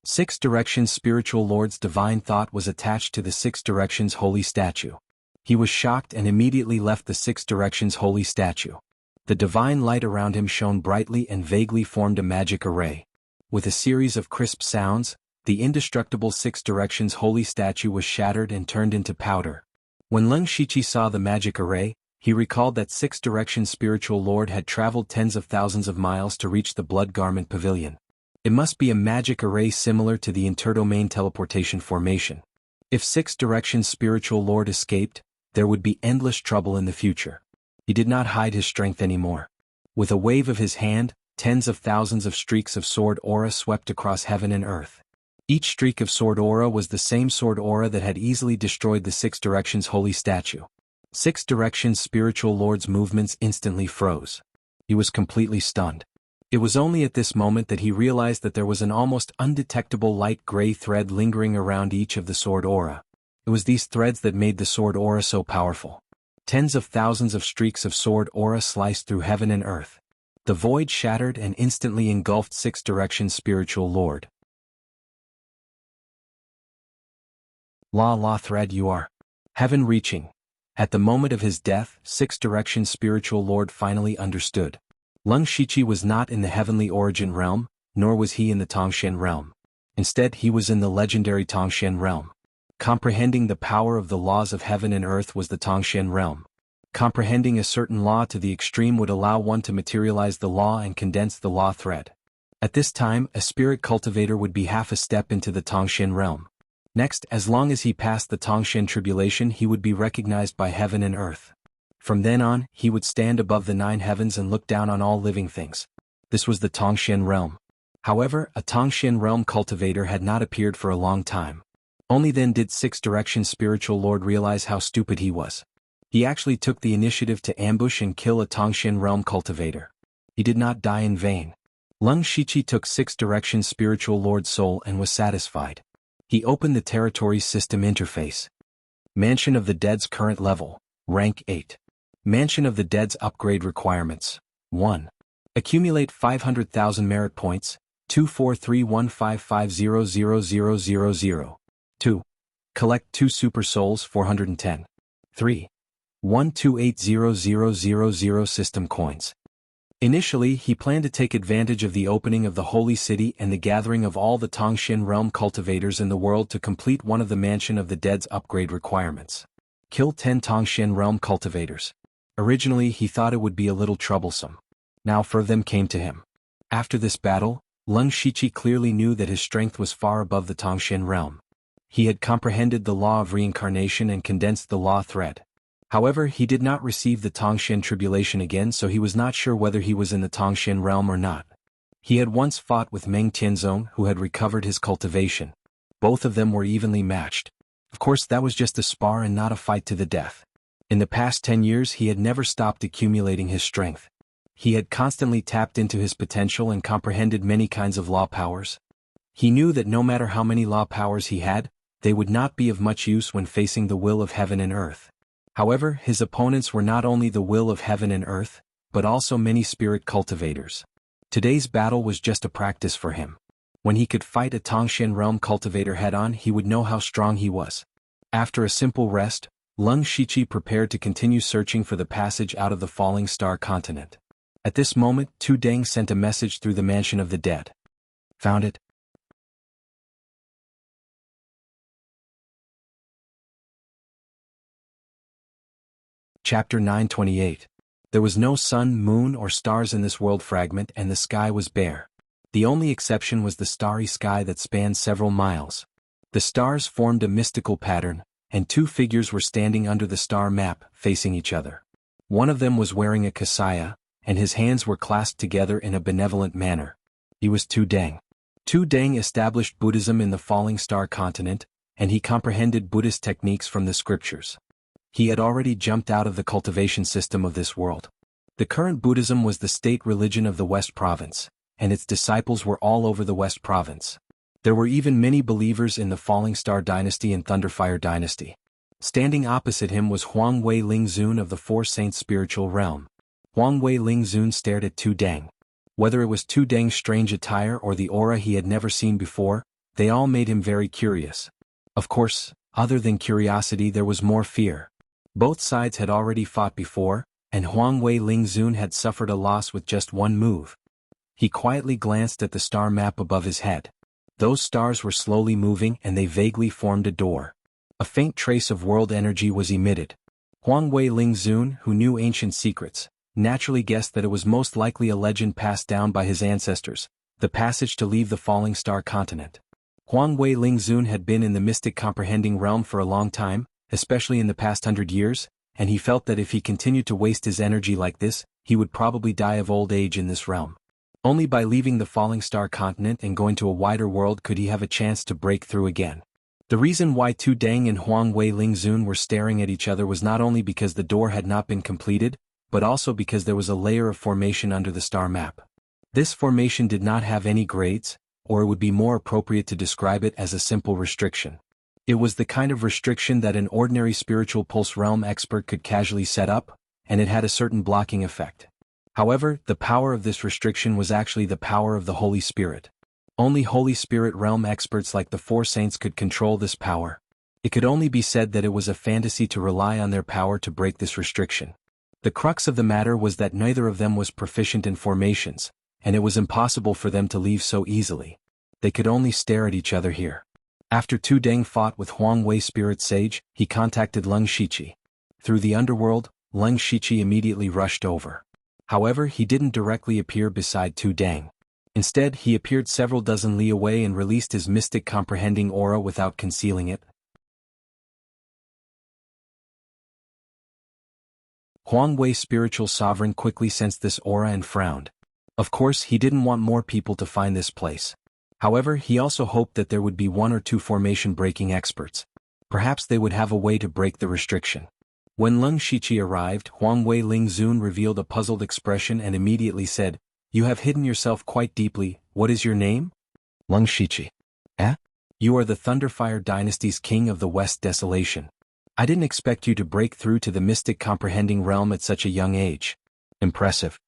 Six Directions Spiritual Lord's divine thought was attached to the Six Directions holy statue. He was shocked and immediately left the Six Directions holy statue. The divine light around him shone brightly and vaguely formed a magic array. With a series of crisp sounds, the indestructible Six Directions holy statue was shattered and turned into powder. When Leng Shiqi saw the magic array, he recalled that Six Directions Spiritual Lord had traveled tens of thousands of miles to reach the Blood Garment Pavilion. It must be a magic array similar to the interdomain teleportation formation. If Six Directions Spiritual Lord escaped, there would be endless trouble in the future. He did not hide his strength anymore. With a wave of his hand, tens of thousands of streaks of sword aura swept across heaven and earth. Each streak of sword aura was the same sword aura that had easily destroyed the Six Directions holy statue. Six Directions Spiritual Lord's movements instantly froze. He was completely stunned. It was only at this moment that he realized that there was an almost undetectable light gray thread lingering around each of the sword aura. It was these threads that made the sword aura so powerful. Tens of thousands of streaks of sword aura sliced through heaven and earth. The void shattered and instantly engulfed Six Directions Spiritual Lord. La thread you are. Heaven reaching. At the moment of his death, Six Directions Spiritual Lord finally understood. Leng Shiqi was not in the heavenly origin realm, nor was he in the Tongshan realm. Instead he was in the legendary Tongshan realm. Comprehending the power of the laws of heaven and earth was the Tongshan realm. Comprehending a certain law to the extreme would allow one to materialize the law and condense the law thread. At this time, a spirit cultivator would be half a step into the Tongshan realm. Next, as long as he passed the Tongshan tribulation, he would be recognized by heaven and earth. From then on, he would stand above the 9 heavens and look down on all living things. This was the Tongshan realm. However, a Tongshan realm cultivator had not appeared for a long time. Only then did Six Directions Spiritual Lord realize how stupid he was. He actually took the initiative to ambush and kill a Tongshan realm cultivator. He did not die in vain. Leng Shiqi took Six Directions Spiritual Lord's soul and was satisfied. He opened the Territory System interface. Mansion of the Dead's current level, rank 8. Mansion of the Dead's upgrade requirements. 1. Accumulate 500,000 merit points, 24315500000. 2. Collect 2 super souls 410. 3. 1280000 system coins. Initially, he planned to take advantage of the opening of the Holy City and the gathering of all the Tongshan realm cultivators in the world to complete one of the Mansion of the Dead's upgrade requirements. Kill 10 Tongshan realm cultivators. Originally, he thought it would be a little troublesome. Now 4 of them came to him. After this battle, Leng Shiqi clearly knew that his strength was far above the Tongshan realm. He had comprehended the law of reincarnation and condensed the law thread. However, he did not receive the Tongshan tribulation again, so he was not sure whether he was in the Tongshan realm or not. He had once fought with Meng Tianzong, who had recovered his cultivation. Both of them were evenly matched. Of course, that was just a spar and not a fight to the death. In the past 10 years he had never stopped accumulating his strength. He had constantly tapped into his potential and comprehended many kinds of law powers. He knew that no matter how many law powers he had, they would not be of much use when facing the will of heaven and earth. However, his opponents were not only the will of heaven and earth, but also many spirit cultivators. Today's battle was just a practice for him. When he could fight a Tongshan realm cultivator head-on, he would know how strong he was. After a simple rest, Lung Shiqi prepared to continue searching for the passage out of the falling star continent. At this moment, Tu Deng sent a message through the mansion of the dead. Found it? Chapter 928. There was no sun, moon, or stars in this world fragment, and the sky was bare. The only exception was the starry sky that spanned several miles. The stars formed a mystical pattern, and two figures were standing under the star map, facing each other. One of them was wearing a kasaya, and his hands were clasped together in a benevolent manner. He was Tu Deng. Tu Deng established Buddhism in the falling star continent, and he comprehended Buddhist techniques from the scriptures. He had already jumped out of the cultivation system of this world. The current Buddhism was the state religion of the West Province, and its disciples were all over the West Province. There were even many believers in the Falling Star Dynasty and Thunderfire Dynasty. Standing opposite him was Huang Wei Lingzun of the Four Saints spiritual realm. Huang Wei Lingzun stared at Tu Deng. Whether it was Tu Deng's strange attire or the aura he had never seen before, they all made him very curious. Of course, other than curiosity, there was more fear. Both sides had already fought before, and Huang Wei Lingzun had suffered a loss with just one move. He quietly glanced at the star map above his head. Those stars were slowly moving, and they vaguely formed a door. A faint trace of world energy was emitted. Huang Wei Lingzun, who knew ancient secrets, naturally guessed that it was most likely a legend passed down by his ancestors, the passage to leave the falling star continent. Huang Wei Lingzun had been in the mystic comprehending realm for a long time, especially in the past 100 years, and he felt that if he continued to waste his energy like this, he would probably die of old age in this realm. Only by leaving the falling star continent and going to a wider world could he have a chance to break through again. The reason why Tu Deng and Huang Wei Lingzun were staring at each other was not only because the door had not been completed, but also because there was a layer of formation under the star map. This formation did not have any grades, or it would be more appropriate to describe it as a simple restriction. It was the kind of restriction that an ordinary spiritual pulse realm expert could casually set up, and it had a certain blocking effect. However, the power of this restriction was actually the power of the Holy Spirit. Only Holy Spirit realm experts like the Four Saints could control this power. It could only be said that it was a fantasy to rely on their power to break this restriction. The crux of the matter was that neither of them was proficient in formations, and it was impossible for them to leave so easily. They could only stare at each other here. After Tu Deng fought with Huang Wei Spirit Sage, he contacted Lung Shiqi. Through the underworld, Lung Shiqi immediately rushed over. However, he didn't directly appear beside Tu Deng. Instead, he appeared several dozen li away and released his mystic comprehending aura without concealing it. Huang Wei Spiritual Sovereign quickly sensed this aura and frowned. Of course, he didn't want more people to find this place. However, he also hoped that there would be one or two formation-breaking experts. Perhaps they would have a way to break the restriction. When Lung Shiqi arrived, Huang Wei Lingzun revealed a puzzled expression and immediately said, "You have hidden yourself quite deeply. What is your name?" Lung Shiqi. Eh? You are the Thunderfire Dynasty's king of the West Desolation. I didn't expect you to break through to the mystic comprehending realm at such a young age. Impressive.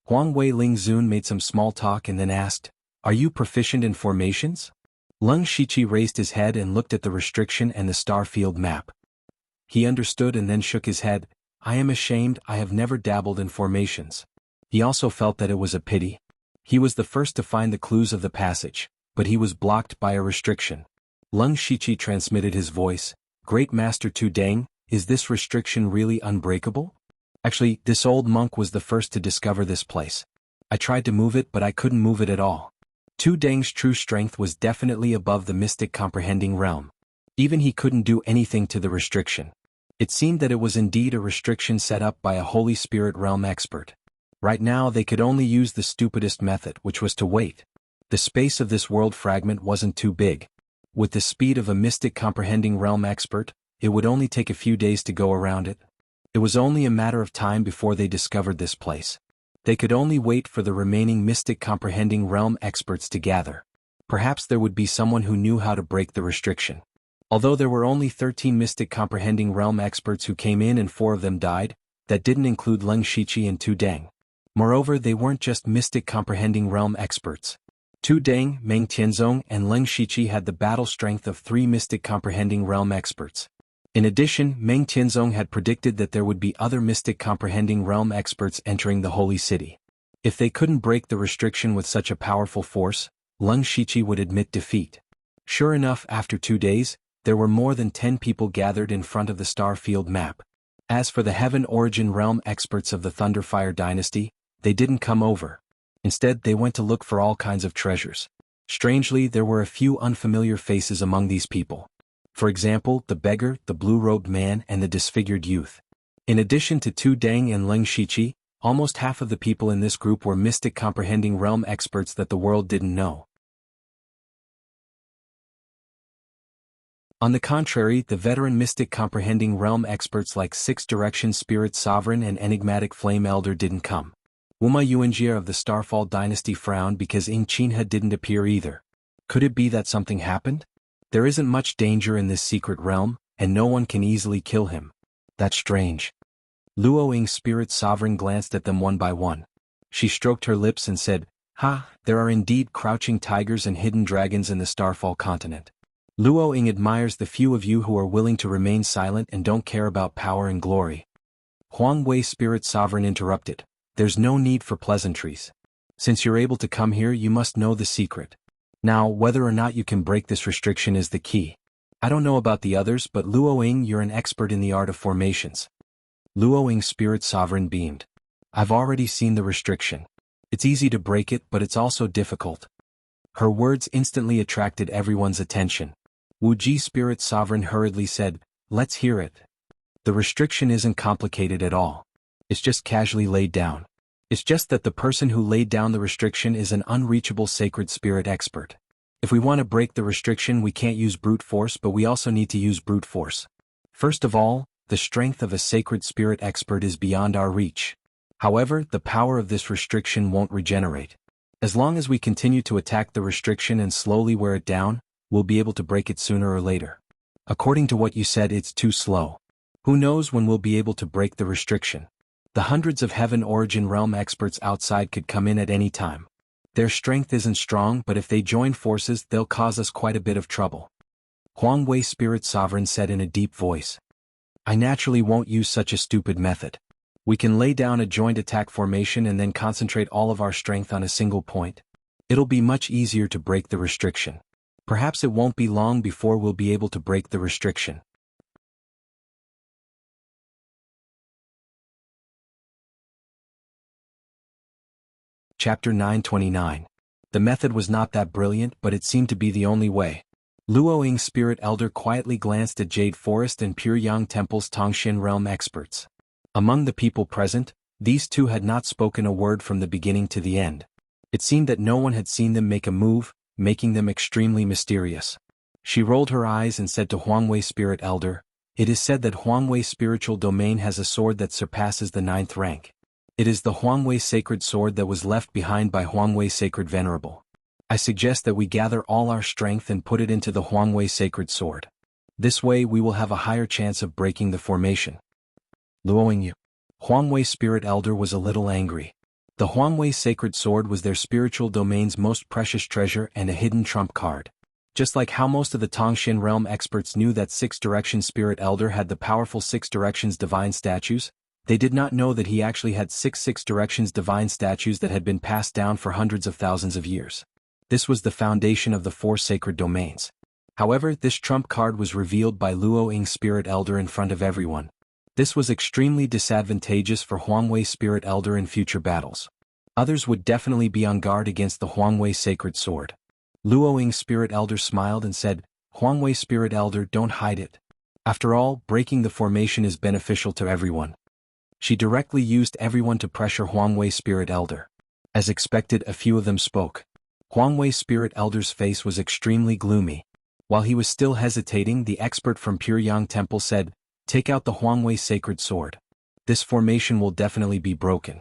Huang Wei Lingzun made some small talk and then asked, "Are you proficient in formations?" Lung Shiqi raised his head and looked at the restriction and the star field map. He understood and then shook his head. "I am ashamed, I have never dabbled in formations." He also felt that it was a pity. He was the first to find the clues of the passage, but he was blocked by a restriction. Lung Shiqi transmitted his voice, "Great Master Tu Deng, is this restriction really unbreakable?" Actually, this old monk was the first to discover this place. I tried to move it, but I couldn't move it at all. Tu Deng's true strength was definitely above the mystic comprehending realm. Even he couldn't do anything to the restriction. It seemed that it was indeed a restriction set up by a Holy Spirit realm expert. Right now they could only use the stupidest method, which was to wait. The space of this world fragment wasn't too big. With the speed of a mystic comprehending realm expert, it would only take a few days to go around it. It was only a matter of time before they discovered this place. They could only wait for the remaining mystic comprehending realm experts to gather. Perhaps there would be someone who knew how to break the restriction. Although there were only 13 mystic comprehending realm experts who came in and 4 of them died, that didn't include Lung Shiqi and Tu Deng. Moreover, they weren't just mystic comprehending realm experts. Tu Deng, Meng Tianzong, and Leng Shiqi had the battle strength of 3 mystic comprehending realm experts. In addition, Meng Tianzong had predicted that there would be other mystic comprehending realm experts entering the holy city. If they couldn't break the restriction with such a powerful force, Leng Shiqi would admit defeat. Sure enough, after 2 days, there were more than 10 people gathered in front of the star field map. As for the Heaven Origin realm experts of the Thunderfire dynasty, they didn't come over. Instead, they went to look for all kinds of treasures. Strangely, there were a few unfamiliar faces among these people. For example, the beggar, the blue-robed man, and the disfigured youth. In addition to Tu Deng and Leng Shiqi, almost half of the people in this group were mystic comprehending realm experts that the world didn't know. On the contrary, the veteran mystic comprehending realm experts like Six Direction Spirit Sovereign and Enigmatic Flame Elder didn't come. Wuma Yuanjie of the Starfall dynasty frowned because Ying Qinhe didn't appear either. Could it be that something happened? There isn't much danger in this secret realm, and no one can easily kill him. That's strange. Luo Ying's Spirit Sovereign glanced at them one by one. She stroked her lips and said, "Ha, there are indeed crouching tigers and hidden dragons in the Starfall continent. Luo Ying admires the few of you who are willing to remain silent and don't care about power and glory." Huang Wei Spirit Sovereign interrupted. "There's no need for pleasantries. Since you're able to come here, you must know the secret. Now, whether or not you can break this restriction is the key. I don't know about the others, but Luo Ying, you're an expert in the art of formations." Luo Ying's Spirit Sovereign beamed. "I've already seen the restriction. It's easy to break it, but it's also difficult." Her words instantly attracted everyone's attention. Wu Ji Spirit Sovereign hurriedly said, "Let's hear it." "The restriction isn't complicated at all. It's just casually laid down. It's just that the person who laid down the restriction is an unreachable sacred spirit expert. If we want to break the restriction, we can't use brute force, but we also need to use brute force. First of all, the strength of a sacred spirit expert is beyond our reach. However, the power of this restriction won't regenerate. As long as we continue to attack the restriction and slowly wear it down, we'll be able to break it sooner or later. According to what you said, it's too slow. Who knows when we'll be able to break the restriction? The hundreds of Heaven Origin realm experts outside could come in at any time. Their strength isn't strong, but if they join forces, they'll cause us quite a bit of trouble." Huang Wei Spirit Sovereign said in a deep voice. "I naturally won't use such a stupid method. We can lay down a joint attack formation and then concentrate all of our strength on a single point. It'll be much easier to break the restriction. Perhaps it won't be long before we'll be able to break the restriction." Chapter 929. The method was not that brilliant, but it seemed to be the only way. Luo Ying's Spirit Elder quietly glanced at Jade Forest and Pure Yang Temple's Tongxin realm experts. Among the people present, these two had not spoken a word from the beginning to the end. It seemed that no one had seen them make a move, making them extremely mysterious. She rolled her eyes and said to Huang Wei Spirit Elder, "It is said that Huang Wei's spiritual domain has a sword that surpasses the 9th rank. It is the Huang Wei Sacred Sword that was left behind by Huang Wei Sacred Venerable. I suggest that we gather all our strength and put it into the Huang Wei Sacred Sword. This way we will have a higher chance of breaking the formation." Luo Ying. Huang Wei Spirit Elder was a little angry. The Huang Wei Sacred Sword was their spiritual domain's most precious treasure and a hidden trump card. Just like how most of the Tongxin realm experts knew that Six Direction Spirit Elder had the powerful Six Directions divine statues, they did not know that he actually had Six Directions divine statues that had been passed down for hundreds of thousands of years. This was the foundation of the 4 sacred domains. However, this trump card was revealed by Luo Ying's Spirit Elder in front of everyone. This was extremely disadvantageous for Huang Wei Spirit Elder in future battles. Others would definitely be on guard against the Huang Wei Sacred Sword. Luo Ying's Spirit Elder smiled and said, "Huang Wei Spirit Elder, don't hide it. After all, breaking the formation is beneficial to everyone." She directly used everyone to pressure Huang Wei Spirit Elder. As expected, a few of them spoke. Huang Wei Spirit Elder's face was extremely gloomy. While he was still hesitating, the expert from Pure Yang Temple said, "Take out the Huang Wei Sacred Sword. This formation will definitely be broken."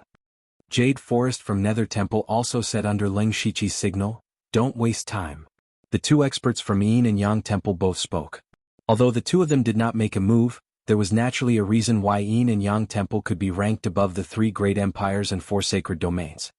Jade Forest from Nether Temple also said under Leng Shiqi's signal, "Don't waste time." The two experts from Yin and Yang Temple both spoke. Although the two of them did not make a move, there was naturally a reason why Yin and Yang Temple could be ranked above the 3 great empires and 4 sacred domains.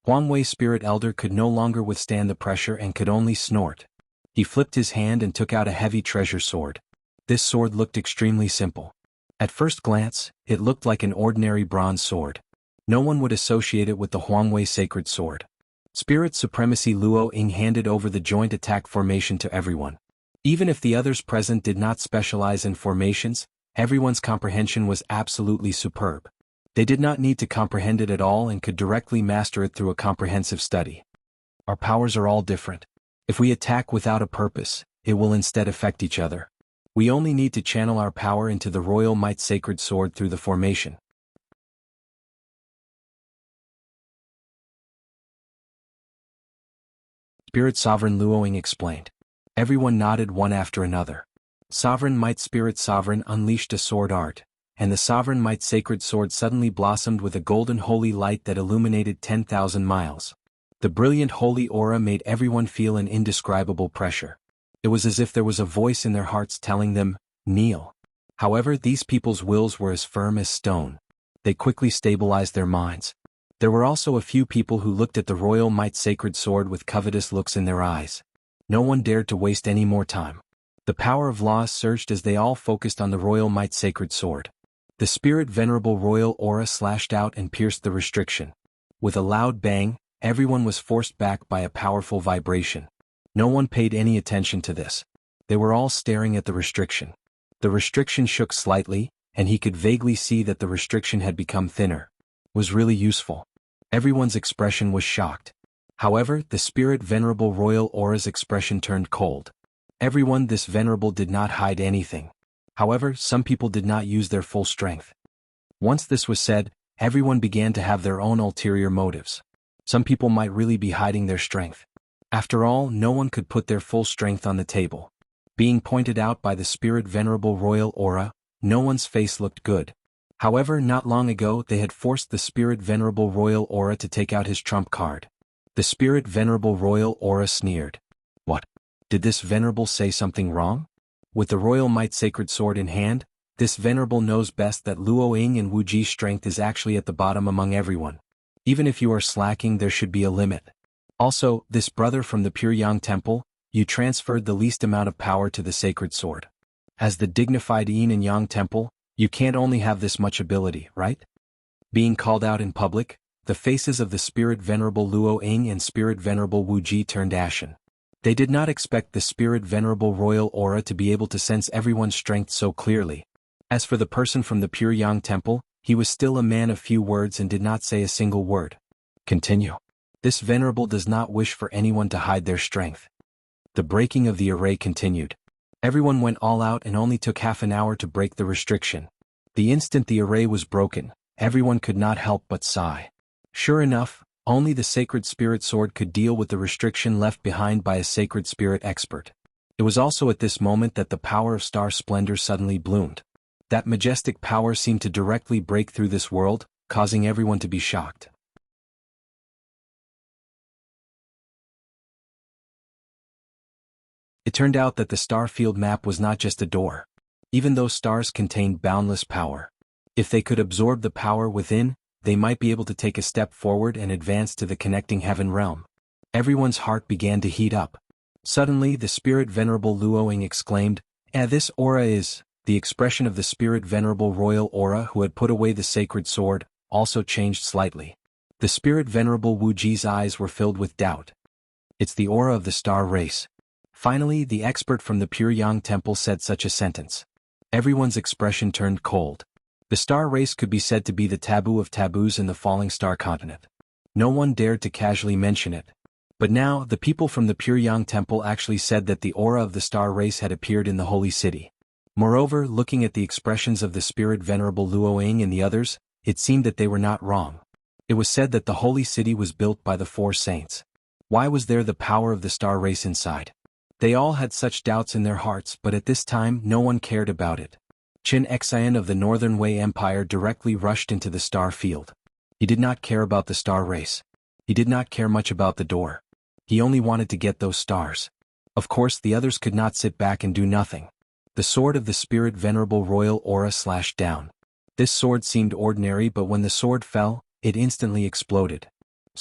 Huangwei's spirit elder could no longer withstand the pressure and could only snort. He flipped his hand and took out a heavy treasure sword. This sword looked extremely simple. At first glance, it looked like an ordinary bronze sword. No one would associate it with the Huangwei sacred sword. Spirit Supremacy Luo Ying handed over the joint attack formation to everyone. Even if the others present did not specialize in formations, everyone's comprehension was absolutely superb. They did not need to comprehend it at all and could directly master it through a comprehensive study. Our powers are all different. If we attack without a purpose, it will instead affect each other. We only need to channel our power into the Royal Might Sacred Sword through the formation. Spirit Sovereign Luo Ying explained. Everyone nodded one after another. Sovereign Might Spirit Sovereign unleashed a sword art, and the Sovereign Might Sacred Sword suddenly blossomed with a golden holy light that illuminated 10,000 miles. The brilliant holy aura made everyone feel an indescribable pressure. It was as if there was a voice in their hearts telling them, kneel. However, these people's wills were as firm as stone. They quickly stabilized their minds. There were also a few people who looked at the Royal Might Sacred Sword with covetous looks in their eyes. No one dared to waste any more time. The power of laws surged as they all focused on the Royal Might Sacred Sword. The Spirit Venerable Royal Aura slashed out and pierced the restriction. With a loud bang, everyone was forced back by a powerful vibration. No one paid any attention to this. They were all staring at the restriction. The restriction shook slightly, and he could vaguely see that the restriction had become thinner. It was really useful. Everyone's expression was shocked. However, the Spirit Venerable Royal Aura's expression turned cold. Everyone this venerable did not hide anything. However, some people did not use their full strength. Once this was said, everyone began to have their own ulterior motives. Some people might really be hiding their strength. After all, no one could put their full strength on the table. Being pointed out by the Spirit Venerable Royal Aura, no one's face looked good. However, not long ago they had forced the Spirit Venerable Royal Aura to take out his trump card. The Spirit Venerable Royal Aura sneered. What? Did this venerable say something wrong? With the Royal Might Sacred Sword in hand, this venerable knows best that Luo Ying and Wu Ji's strength is actually at the bottom among everyone. Even if you are slacking, there should be a limit. Also, this brother from the Pure Yang Temple, you transferred the least amount of power to the sacred sword. As the dignified Yin and Yang Temple, you can't only have this much ability, right? Being called out in public, the faces of the Spirit Venerable Luo Ying and Spirit Venerable Wu Ji turned ashen. They did not expect the Spirit Venerable Royal Aura to be able to sense everyone's strength so clearly. As for the person from the Pure Yang Temple, he was still a man of few words and did not say a single word. Continue. This venerable does not wish for anyone to hide their strength. The breaking of the array continued. Everyone went all out and only took half an hour to break the restriction. The instant the array was broken, everyone could not help but sigh. Sure enough, only the Sacred Spirit Sword could deal with the restriction left behind by a Sacred Spirit expert. It was also at this moment that the power of Star Splendor suddenly bloomed. That majestic power seemed to directly break through this world, causing everyone to be shocked. It turned out that the star field map was not just a door. Even those stars contained boundless power. If they could absorb the power within, they might be able to take a step forward and advance to the connecting heaven realm. Everyone's heart began to heat up. Suddenly, the Spirit Venerable Luo Ying exclaimed, this aura is..." The expression of the Spirit Venerable Royal Aura who had put away the sacred sword, also changed slightly. The Spirit Venerable Wu Ji's eyes were filled with doubt. It's the aura of the star race. Finally, the expert from the Pure Yang Temple said such a sentence. Everyone's expression turned cold. The star race could be said to be the taboo of taboos in the falling star continent. No one dared to casually mention it. But now, the people from the Pure Yang Temple actually said that the aura of the star race had appeared in the holy city. Moreover, looking at the expressions of the Spirit Venerable Luo Ying and the others, it seemed that they were not wrong. It was said that the holy city was built by the 4 saints. Why was there the power of the star race inside? They all had such doubts in their hearts, but at this time no one cared about it. Qin Xian of the Northern Wei Empire directly rushed into the star field. He did not care about the star race. He did not care much about the door. He only wanted to get those stars. Of course, the others could not sit back and do nothing. The sword of the Spirit Venerable Royal Aura slashed down. This sword seemed ordinary, but when the sword fell, it instantly exploded.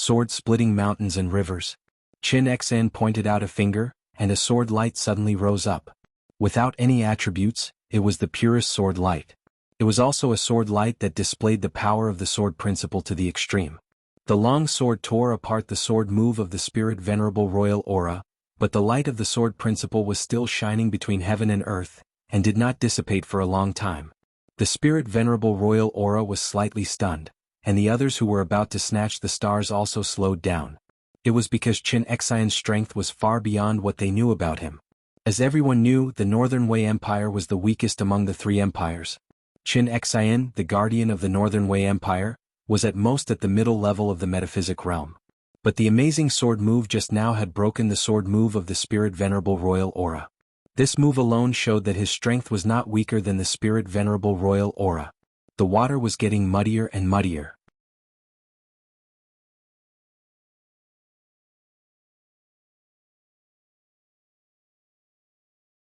sword splitting mountains and rivers. Qin Xen pointed out a finger, and a sword light suddenly rose up. Without any attributes, it was the purest sword light. It was also a sword light that displayed the power of the sword principle to the extreme. The long sword tore apart the sword move of the spirit venerable royal aura, but the light of the sword principle was still shining between heaven and earth, and did not dissipate for a long time. The spirit venerable royal aura was slightly stunned, and the others who were about to snatch the stars also slowed down. It was because Qin Xian's strength was far beyond what they knew about him. As everyone knew, the Northern Wei Empire was the weakest among the three empires. Qin Xian, the guardian of the Northern Wei Empire, was at most at the middle level of the metaphysic realm. But the amazing sword move just now had broken the sword move of the spirit venerable royal aura. This move alone showed that his strength was not weaker than the spirit venerable royal aura. The water was getting muddier and muddier.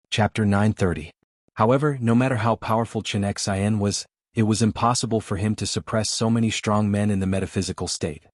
Chapter 930. However, no matter how powerful Qin Xian was, it was impossible for him to suppress so many strong men in the metaphysical state.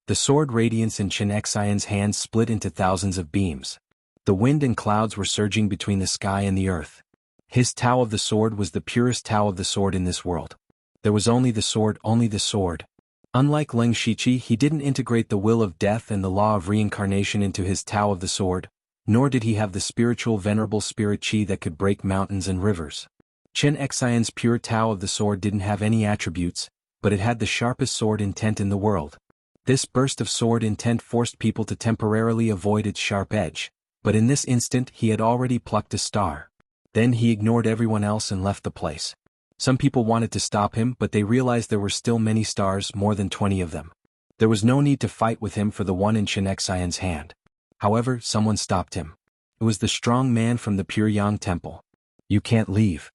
The sword radiance in Qin Xian's hands split into thousands of beams. The wind and clouds were surging between the sky and the earth. His Tao of the sword was the purest Tao of the sword in this world. There was only the sword, only the sword. Unlike Leng Shiqi, he didn't integrate the will of death and the law of reincarnation into his Tao of the sword, nor did he have the spiritual venerable spirit qi that could break mountains and rivers. Qin Xian's pure Tao of the sword didn't have any attributes, but it had the sharpest sword intent in the world. This burst of sword intent forced people to temporarily avoid its sharp edge, but in this instant he had already plucked a star. Then he ignored everyone else and left the place. Some people wanted to stop him, but they realized there were still many stars, more than 20 of them. There was no need to fight with him for the one in Qin Xian's hand. However, someone stopped him. It was the strong man from the Pure Yang Temple. "You can't leave,"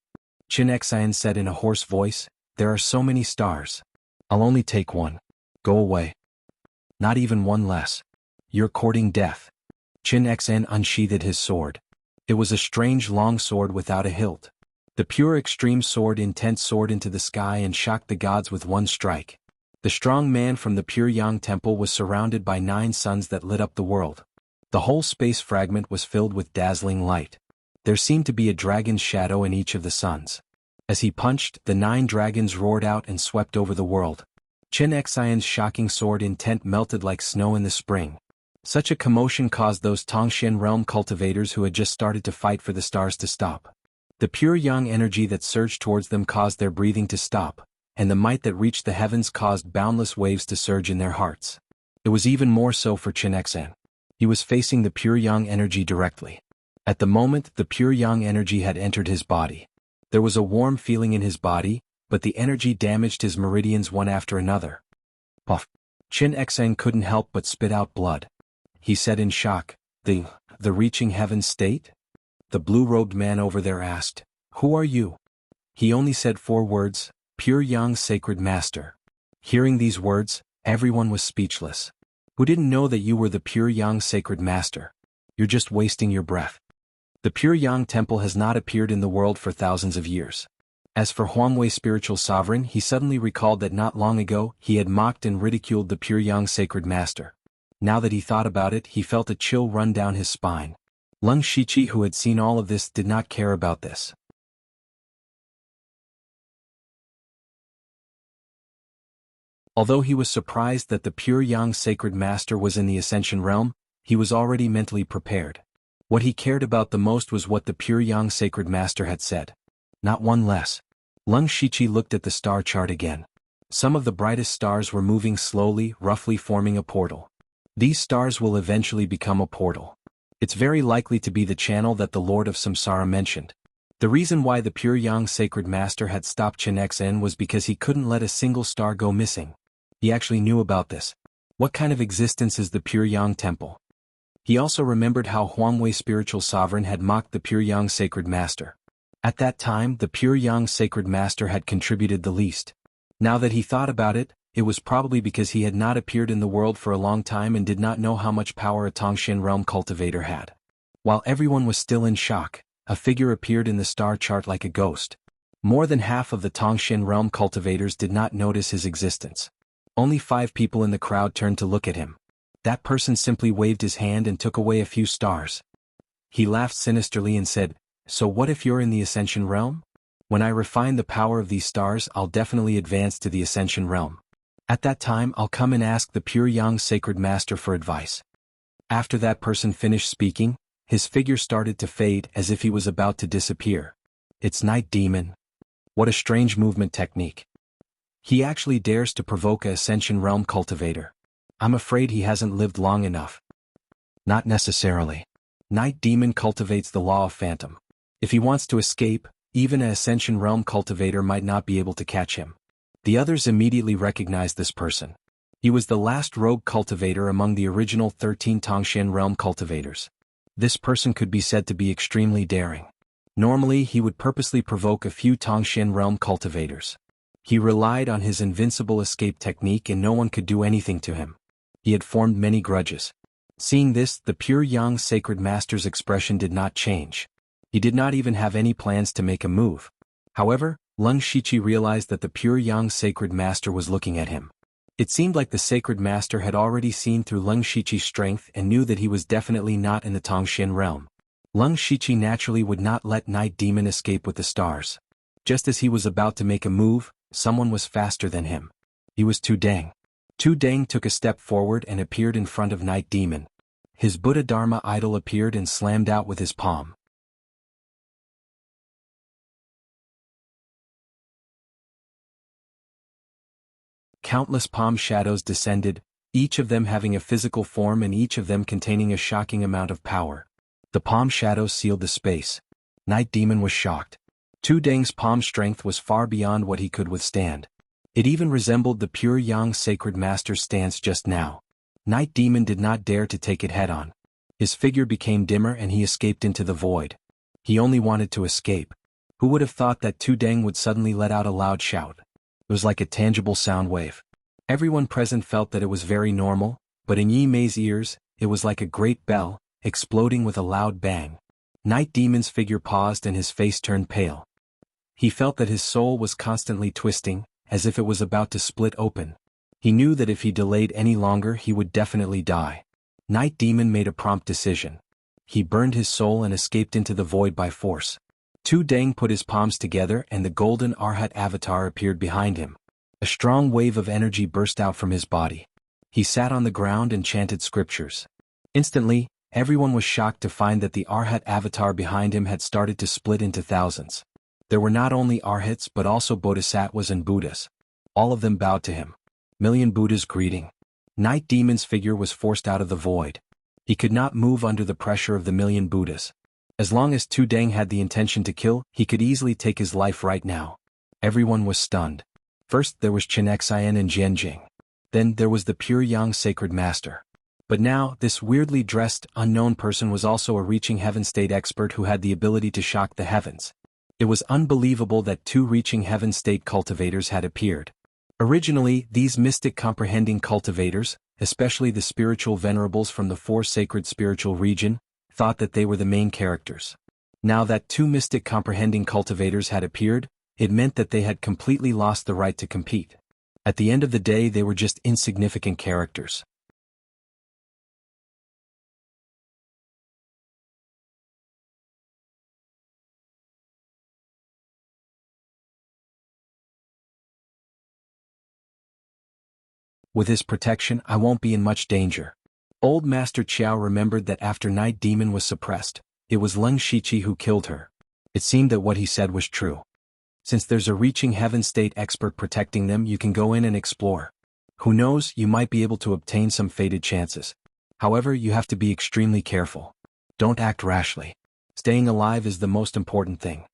Qin Xian said in a hoarse voice. "There are so many stars. I'll only take one. Go away. Not even one less. You're courting death." Qin Xian unsheathed his sword. It was a strange long sword without a hilt. The pure extreme sword intense soared into the sky and shocked the gods with one strike. The strong man from the Pure Yang Temple was surrounded by 9 suns that lit up the world. The whole space fragment was filled with dazzling light. There seemed to be a dragon's shadow in each of the suns. As he punched, the 9 dragons roared out and swept over the world. Qin Xian's shocking sword intent melted like snow in the spring. Such a commotion caused those Tongxian realm cultivators who had just started to fight for the stars to stop. The pure yang energy that surged towards them caused their breathing to stop, and the might that reached the heavens caused boundless waves to surge in their hearts. It was even more so for Qin Xian. He was facing the pure yang energy directly. At the moment, the pure yang energy had entered his body. There was a warm feeling in his body, but the energy damaged his meridians one after another. Puff. Qin Xian couldn't help but spit out blood. He said in shock, The reaching heaven state?" The blue-robed man over there asked, "Who are you?" He only said 4 words, "Pure Yang Sacred Master." Hearing these words, everyone was speechless. "Who didn't know that you were the Pure Yang Sacred Master? You're just wasting your breath. The Pure Yang Temple has not appeared in the world for thousands of years." As for Huangwei Spiritual Sovereign, he suddenly recalled that not long ago he had mocked and ridiculed the Pure Yang Sacred Master. Now that he thought about it, he felt a chill run down his spine. Leng Shiqi, who had seen all of this, did not care about this. Although he was surprised that the Pure Yang Sacred Master was in the Ascension Realm, he was already mentally prepared. What he cared about the most was what the Pure Yang Sacred Master had said. Not one less. Leng Shiqi looked at the star chart again. Some of the brightest stars were moving slowly, roughly forming a portal. These stars will eventually become a portal. It's very likely to be the channel that the Lord of Samsara mentioned. The reason why the Pure Yang Sacred Master had stopped Qin Xian was because he couldn't let a single star go missing. He actually knew about this. What kind of existence is the Pure Yang Temple? He also remembered how Huangwei Spiritual Sovereign had mocked the Pure Yang Sacred Master. At that time, the Pure Yang Sacred Master had contributed the least. Now that he thought about it, it was probably because he had not appeared in the world for a long time and did not know how much power a Tongxian realm cultivator had. While everyone was still in shock, a figure appeared in the star chart like a ghost. More than half of the Tongxian realm cultivators did not notice his existence. Only 5 people in the crowd turned to look at him. That person simply waved his hand and took away a few stars. He laughed sinisterly and said, "So what if you're in the Ascension realm? When I refine the power of these stars, I'll definitely advance to the Ascension realm. At that time I'll come and ask the pure Yang Sacred Master for advice." After that person finished speaking, his figure started to fade as if he was about to disappear. It's Night Demon. What a strange movement technique. He actually dares to provoke a Ascension Realm cultivator. I'm afraid he hasn't lived long enough. Not necessarily. Night Demon cultivates the law of Phantom. If he wants to escape, even an Ascension Realm cultivator might not be able to catch him. The others immediately recognized this person. He was the last rogue cultivator among the original 13 Tongshan Realm cultivators. This person could be said to be extremely daring. Normally he would purposely provoke a few Tongshan Realm cultivators. He relied on his invincible escape technique and no one could do anything to him. He had formed many grudges. Seeing this, the pure Yang Sacred Master's expression did not change. He did not even have any plans to make a move. However, Lung Shiqi realized that the pure Yang Sacred Master was looking at him. It seemed like the Sacred Master had already seen through Lung Shiqi's strength and knew that he was definitely not in the Tongshan realm. Lung Shiqi naturally would not let Night Demon escape with the stars. Just as he was about to make a move, someone was faster than him. He was Tu Deng. Tu Deng took a step forward and appeared in front of Night Demon. His Buddha Dharma idol appeared and slammed out with his palm. Countless palm shadows descended, each of them having a physical form and each of them containing a shocking amount of power. The palm shadows sealed the space. Night Demon was shocked. Tu Deng's palm strength was far beyond what he could withstand. It even resembled the pure Yang Sacred Master's stance just now. Night Demon did not dare to take it head-on. His figure became dimmer and he escaped into the void. He only wanted to escape. Who would have thought that Tu Deng would suddenly let out a loud shout? It was like a tangible sound wave. Everyone present felt that it was very normal, but in Yi Mei's ears, it was like a great bell, exploding with a loud bang. Night Demon's figure paused and his face turned pale. He felt that his soul was constantly twisting, as if it was about to split open. He knew that if he delayed any longer he would definitely die. Night Demon made a prompt decision. He burned his soul and escaped into the void by force. Tu Deng put his palms together and the golden Arhat avatar appeared behind him. A strong wave of energy burst out from his body. He sat on the ground and chanted scriptures. Instantly, everyone was shocked to find that the Arhat avatar behind him had started to split into thousands. There were not only Arhats but also Bodhisattvas and Buddhas. All of them bowed to him. Million Buddhas greeting. Night Demon's figure was forced out of the void. He could not move under the pressure of the million Buddhas. As long as Tu Deng had the intention to kill, he could easily take his life right now. Everyone was stunned. First there was Chen Xian and Jianjing. Then there was the pure Yang Sacred Master. But now, this weirdly dressed, unknown person was also a reaching heaven state expert who had the ability to shock the heavens. It was unbelievable that 2 reaching heaven state cultivators had appeared. Originally, these mystic comprehending cultivators, especially the spiritual venerables from the 4 sacred spiritual region, thought that they were the main characters. Now that 2 mystic comprehending cultivators had appeared, it meant that they had completely lost the right to compete. At the end of the day they were just insignificant characters. With his protection I won't be in much danger. Old Master Qiao remembered that after Night Demon was suppressed, it was Lung Shiqi who killed her. It seemed that what he said was true. Since there's a reaching heaven state expert protecting them, you can go in and explore. Who knows, you might be able to obtain some fated chances. However, you have to be extremely careful. Don't act rashly. Staying alive is the most important thing.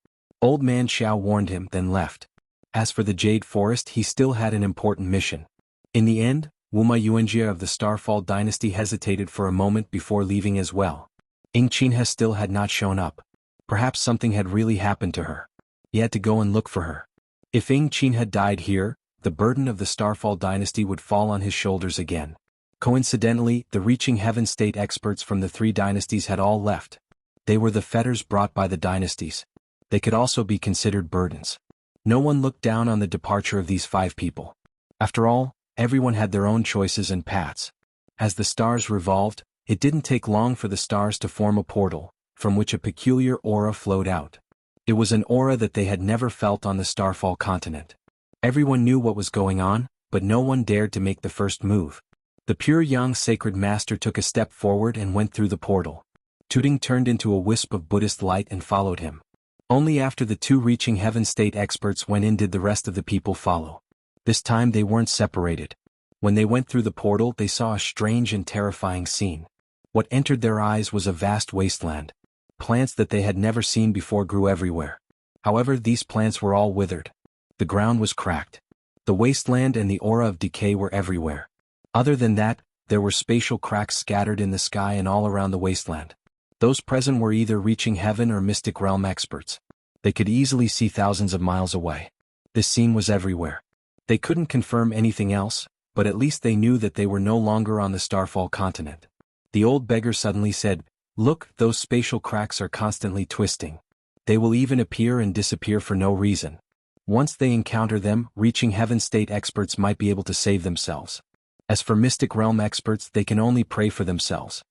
Old Man Qiao warned him, then left. As for the Jade Forest, he still had an important mission. In the end, Wuma Yuanjie of the Starfall dynasty hesitated for a moment before leaving as well. Ying Qinhe still had not shown up. Perhaps something had really happened to her. He had to go and look for her. If Ying Qin had died here, the burden of the Starfall dynasty would fall on his shoulders again. Coincidentally, the reaching heaven state experts from the 3 dynasties had all left. They were the fetters brought by the dynasties. They could also be considered burdens. No one looked down on the departure of these 5 people. After all, everyone had their own choices and paths. As the stars revolved, it didn't take long for the stars to form a portal, from which a peculiar aura flowed out. It was an aura that they had never felt on the Starfall continent. Everyone knew what was going on, but no one dared to make the first move. The pure Yang sacred master took a step forward and went through the portal. Tooting turned into a wisp of Buddhist light and followed him. Only after the two reaching heaven state experts went in did the rest of the people follow. This time they weren't separated. When they went through the portal, they saw a strange and terrifying scene. What entered their eyes was a vast wasteland. Plants that they had never seen before grew everywhere. However, these plants were all withered. The ground was cracked. The wasteland and the aura of decay were everywhere. Other than that, there were spatial cracks scattered in the sky and all around the wasteland. Those present were either reaching heaven or mystic realm experts. They could easily see thousands of miles away. This scene was everywhere. They couldn't confirm anything else, but at least they knew that they were no longer on the Starfall continent. The old beggar suddenly said, "Look, those spatial cracks are constantly twisting. They will even appear and disappear for no reason. Once they encounter them, reaching heaven state experts might be able to save themselves. As for mystic realm experts, they can only pray for themselves."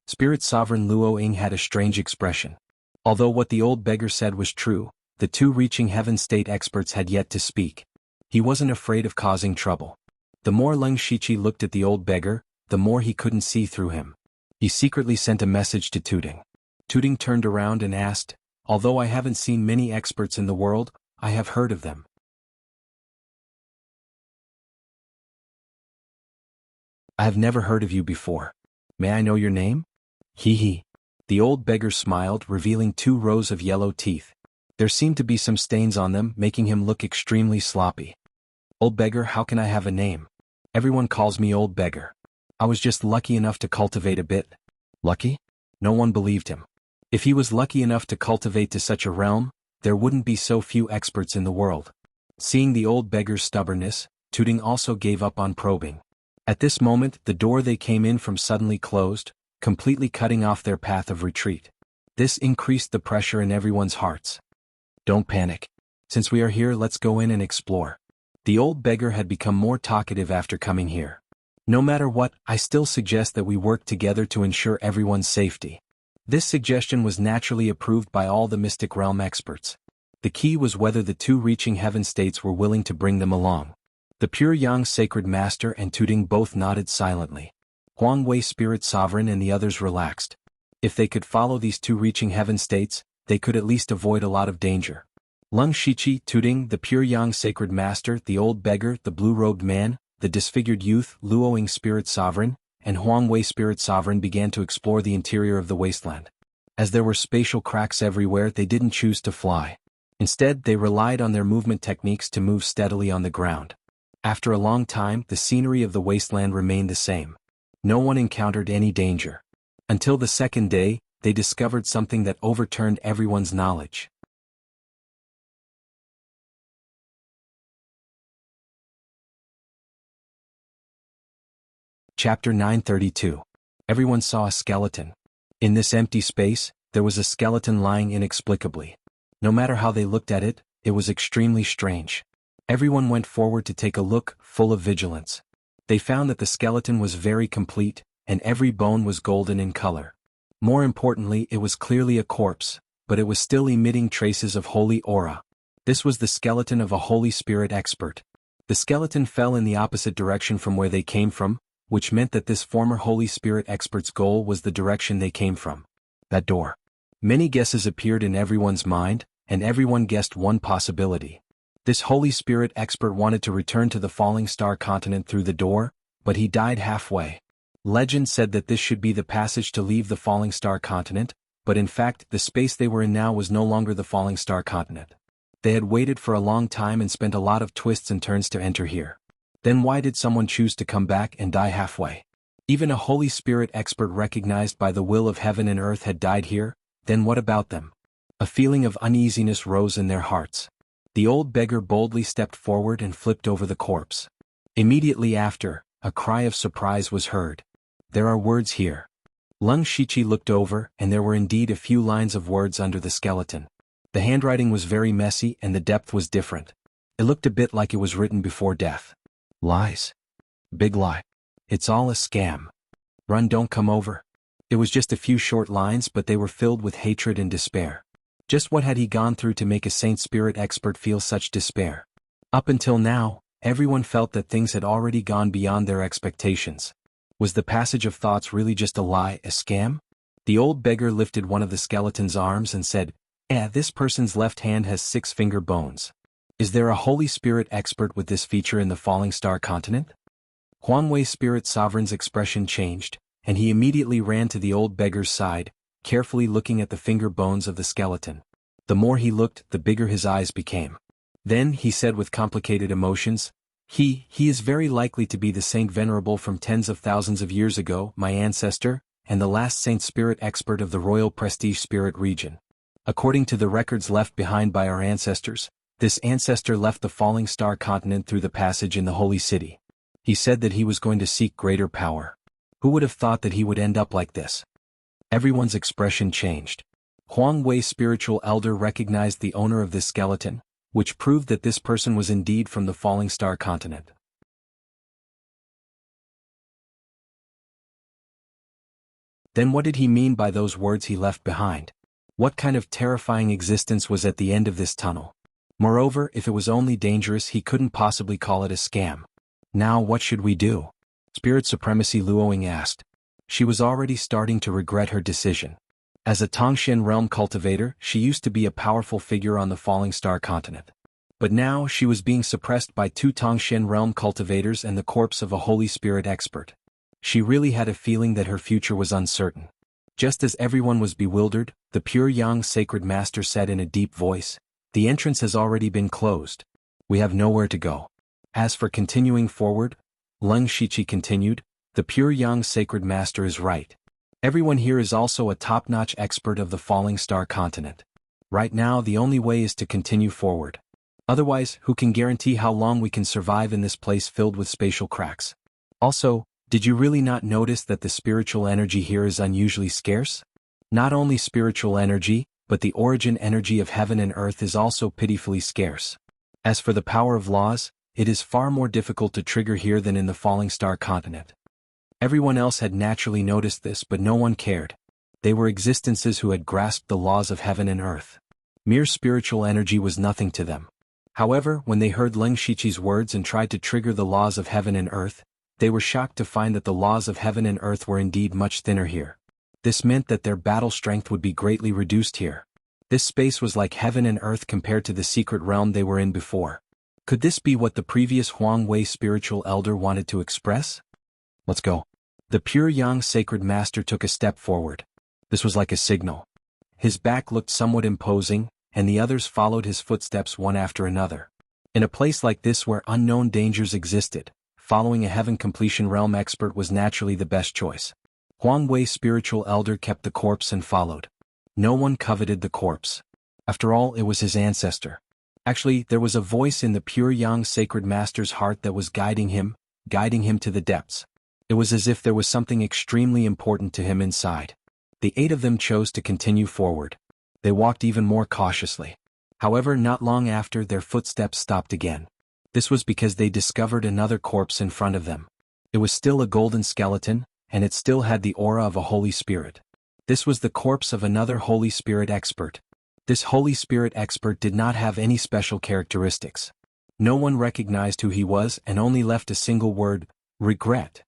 Spirit Sovereign Luo Ying had a strange expression. Although what the old beggar said was true, the two reaching heaven state experts had yet to speak. He wasn't afraid of causing trouble. The more Leng Shiqi looked at the old beggar, the more he couldn't see through him. He secretly sent a message to Tooting. Tooting turned around and asked, "Although I haven't seen many experts in the world, I have heard of them. I have never heard of you before. May I know your name?" "Hee hee." The old beggar smiled, revealing 2 rows of yellow teeth. There seemed to be some stains on them, making him look extremely sloppy. "Old beggar, how can I have a name? Everyone calls me old beggar. I was just lucky enough to cultivate a bit." Lucky? No one believed him. If he was lucky enough to cultivate to such a realm, there wouldn't be so few experts in the world. Seeing the old beggar's stubbornness, Tooting also gave up on probing. At this moment, the door they came in from suddenly closed, completely cutting off their path of retreat. This increased the pressure in everyone's hearts. "Don't panic. Since we are here, let's go in and explore." The old beggar had become more talkative after coming here. "No matter what, I still suggest that we work together to ensure everyone's safety." This suggestion was naturally approved by all the mystic realm experts. The key was whether the two reaching heaven states were willing to bring them along. The pure Yang sacred master and Tooting both nodded silently. Huang Wei Spirit Sovereign and the others relaxed. If they could follow these two reaching heaven states, they could at least avoid a lot of danger. Leng Shiqi, Tooting, the pure Yang sacred master, the old beggar, the blue-robed man, the disfigured youth, Luo Ying Spirit Sovereign, and Huang Wei Spirit Sovereign began to explore the interior of the wasteland. As there were spatial cracks everywhere, they didn't choose to fly. Instead, they relied on their movement techniques to move steadily on the ground. After a long time, the scenery of the wasteland remained the same. No one encountered any danger. Until the second day, they discovered something that overturned everyone's knowledge. Chapter 932. Everyone saw a skeleton. In this empty space, there was a skeleton lying inexplicably. No matter how they looked at it, it was extremely strange. Everyone went forward to take a look, full of vigilance. They found that the skeleton was very complete, and every bone was golden in color. More importantly, it was clearly a corpse, but it was still emitting traces of holy aura. This was the skeleton of a Holy Spirit expert. The skeleton fell in the opposite direction from where they came from, which meant that this former Holy Spirit expert's goal was the direction they came from. That door. Many guesses appeared in everyone's mind, and everyone guessed one possibility. This Holy Spirit expert wanted to return to the Falling Star continent through the door, but he died halfway. Legend said that this should be the passage to leave the Falling Star continent, but in fact, the space they were in now was no longer the Falling Star continent. They had waited for a long time and spent a lot of twists and turns to enter here. Then why did someone choose to come back and die halfway? Even a Holy Spirit expert recognized by the will of heaven and earth had died here, then what about them? A feeling of uneasiness rose in their hearts. The old beggar boldly stepped forward and flipped over the corpse. Immediately after, a cry of surprise was heard. "There are words here." Leng Shiqi looked over, and there were indeed a few lines of words under the skeleton. The handwriting was very messy and the depth was different. It looked a bit like it was written before death. Lies. Big lie. It's all a scam. Run, don't come over. It was just a few short lines, but they were filled with hatred and despair. Just what had he gone through to make a saint spirit expert feel such despair? Up until now, everyone felt that things had already gone beyond their expectations. Was the passage of thoughts really just a lie, a scam? The old beggar lifted one of the skeleton's arms and said, this person's left hand has 6 finger bones. Is there a Holy Spirit expert with this feature in the Falling Star continent? Huang Wei Spirit Sovereign's expression changed, and he immediately ran to the old beggar's side, carefully looking at the finger bones of the skeleton. The more he looked, the bigger his eyes became. Then, he said with complicated emotions, He is very likely to be the Saint Venerable from tens of thousands of years ago, my ancestor, and the last Saint Spirit expert of the Royal Prestige Spirit region. According to the records left behind by our ancestors, this ancestor left the Falling Star continent through the passage in the Holy City. He said that he was going to seek greater power. Who would have thought that he would end up like this? Everyone's expression changed. Huang Wei Spiritual Elder recognized the owner of this skeleton, which proved that this person was indeed from the Falling Star continent. Then what did he mean by those words he left behind? What kind of terrifying existence was at the end of this tunnel? Moreover, if it was only dangerous, he couldn't possibly call it a scam. Now what should we do? Spirit Supremacy Luoying asked. She was already starting to regret her decision. As a Tongxian realm cultivator, she used to be a powerful figure on the Falling Star continent. But now she was being suppressed by 2 Tongxian realm cultivators and the corpse of a Holy Spirit expert. She really had a feeling that her future was uncertain. Just as everyone was bewildered, the Pure Yang Sacred Master said in a deep voice, "The entrance has already been closed. We have nowhere to go." As for continuing forward, Leng Shiqi continued, "The Pure Yang Sacred Master is right. Everyone here is also a top-notch expert of the Falling Star continent. Right now the only way is to continue forward. Otherwise, who can guarantee how long we can survive in this place filled with spatial cracks? Also, did you really not notice that the spiritual energy here is unusually scarce? Not only spiritual energy, but the origin energy of heaven and earth is also pitifully scarce. As for the power of laws, it is far more difficult to trigger here than in the Falling Star continent." Everyone else had naturally noticed this, but no one cared. They were existences who had grasped the laws of heaven and earth. Mere spiritual energy was nothing to them. However, when they heard Leng Shiqi's words and tried to trigger the laws of heaven and earth, they were shocked to find that the laws of heaven and earth were indeed much thinner here. This meant that their battle strength would be greatly reduced here. This space was like heaven and earth compared to the secret realm they were in before. Could this be what the previous Huang Wei Spiritual Elder wanted to express? Let's go. The Pure Yang Sacred Master took a step forward. This was like a signal. His back looked somewhat imposing, and the others followed his footsteps one after another. In a place like this where unknown dangers existed, following a heaven completion realm expert was naturally the best choice. Huang Wei Spiritual Elder kept the corpse and followed. No one coveted the corpse. After all, it was his ancestor. Actually, there was a voice in the Pure Yang Sacred Master's heart that was guiding him to the depths. It was as if there was something extremely important to him inside. The 8 of them chose to continue forward. They walked even more cautiously. However, not long after, their footsteps stopped again. This was because they discovered another corpse in front of them. It was still a golden skeleton, and it still had the aura of a Holy Spirit. This was the corpse of another Holy Spirit expert. This Holy Spirit expert did not have any special characteristics. No one recognized who he was and only left a single word: regret.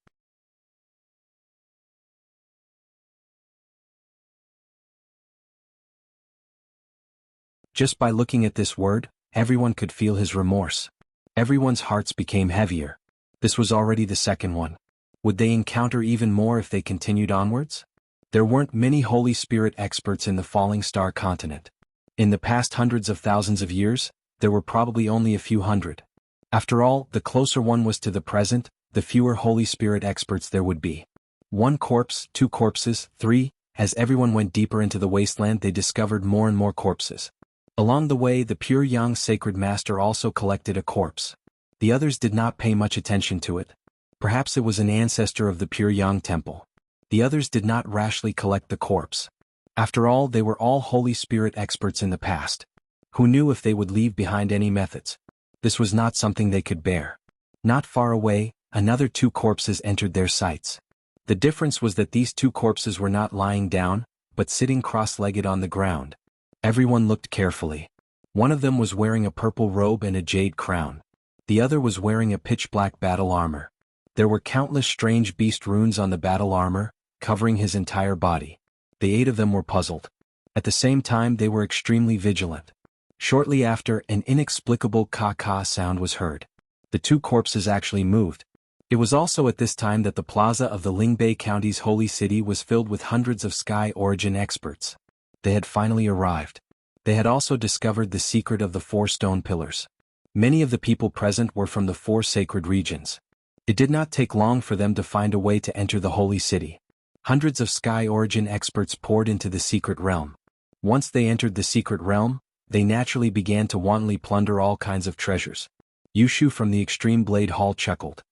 Just by looking at this word, everyone could feel his remorse. Everyone's hearts became heavier. This was already the second one. Would they encounter even more if they continued onwards? There weren't many Holy Spirit experts in the Falling Star continent. In the past hundreds of thousands of years, there were probably only a few hundred. After all, the closer one was to the present, the fewer Holy Spirit experts there would be. 1 corpse, 2 corpses, 3, as everyone went deeper into the wasteland they discovered more and more corpses. Along the way, the Pure Yang Sacred Master also collected a corpse. The others did not pay much attention to it. Perhaps it was an ancestor of the Pure Yang Temple. The others did not rashly collect the corpse. After all, they were all Holy Spirit experts in the past. Who knew if they would leave behind any methods? This was not something they could bear. Not far away, another 2 corpses entered their sights. The difference was that these 2 corpses were not lying down, but sitting cross-legged on the ground. Everyone looked carefully. One of them was wearing a purple robe and a jade crown. The other was wearing a pitch-black battle armor. There were countless strange beast runes on the battle armor, covering his entire body. The 8 of them were puzzled. At the same time they were extremely vigilant. Shortly after, an inexplicable caw-caw sound was heard. The 2 corpses actually moved. It was also at this time that the plaza of the Lingbei County's holy city was filled with hundreds of sky origin experts. They had finally arrived. They had also discovered the secret of the 4 stone pillars. Many of the people present were from the 4 sacred regions. It did not take long for them to find a way to enter the holy city. Hundreds of sky origin experts poured into the secret realm. Once they entered the secret realm, they naturally began to wantonly plunder all kinds of treasures. Yushu from the Extreme Blade Hall chuckled.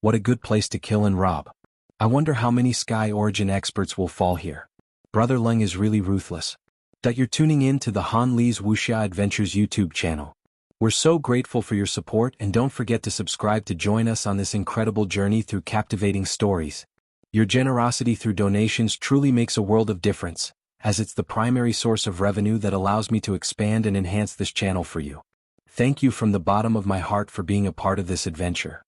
What a good place to kill and rob. I wonder how many sky origin experts will fall here. Brother Leng is really ruthless. That you're tuning in to the Han Li's Wuxia Adventures YouTube channel. We're so grateful for your support, and don't forget to subscribe to join us on this incredible journey through captivating stories. Your generosity through donations truly makes a world of difference, as it's the primary source of revenue that allows me to expand and enhance this channel for you. Thank you from the bottom of my heart for being a part of this adventure.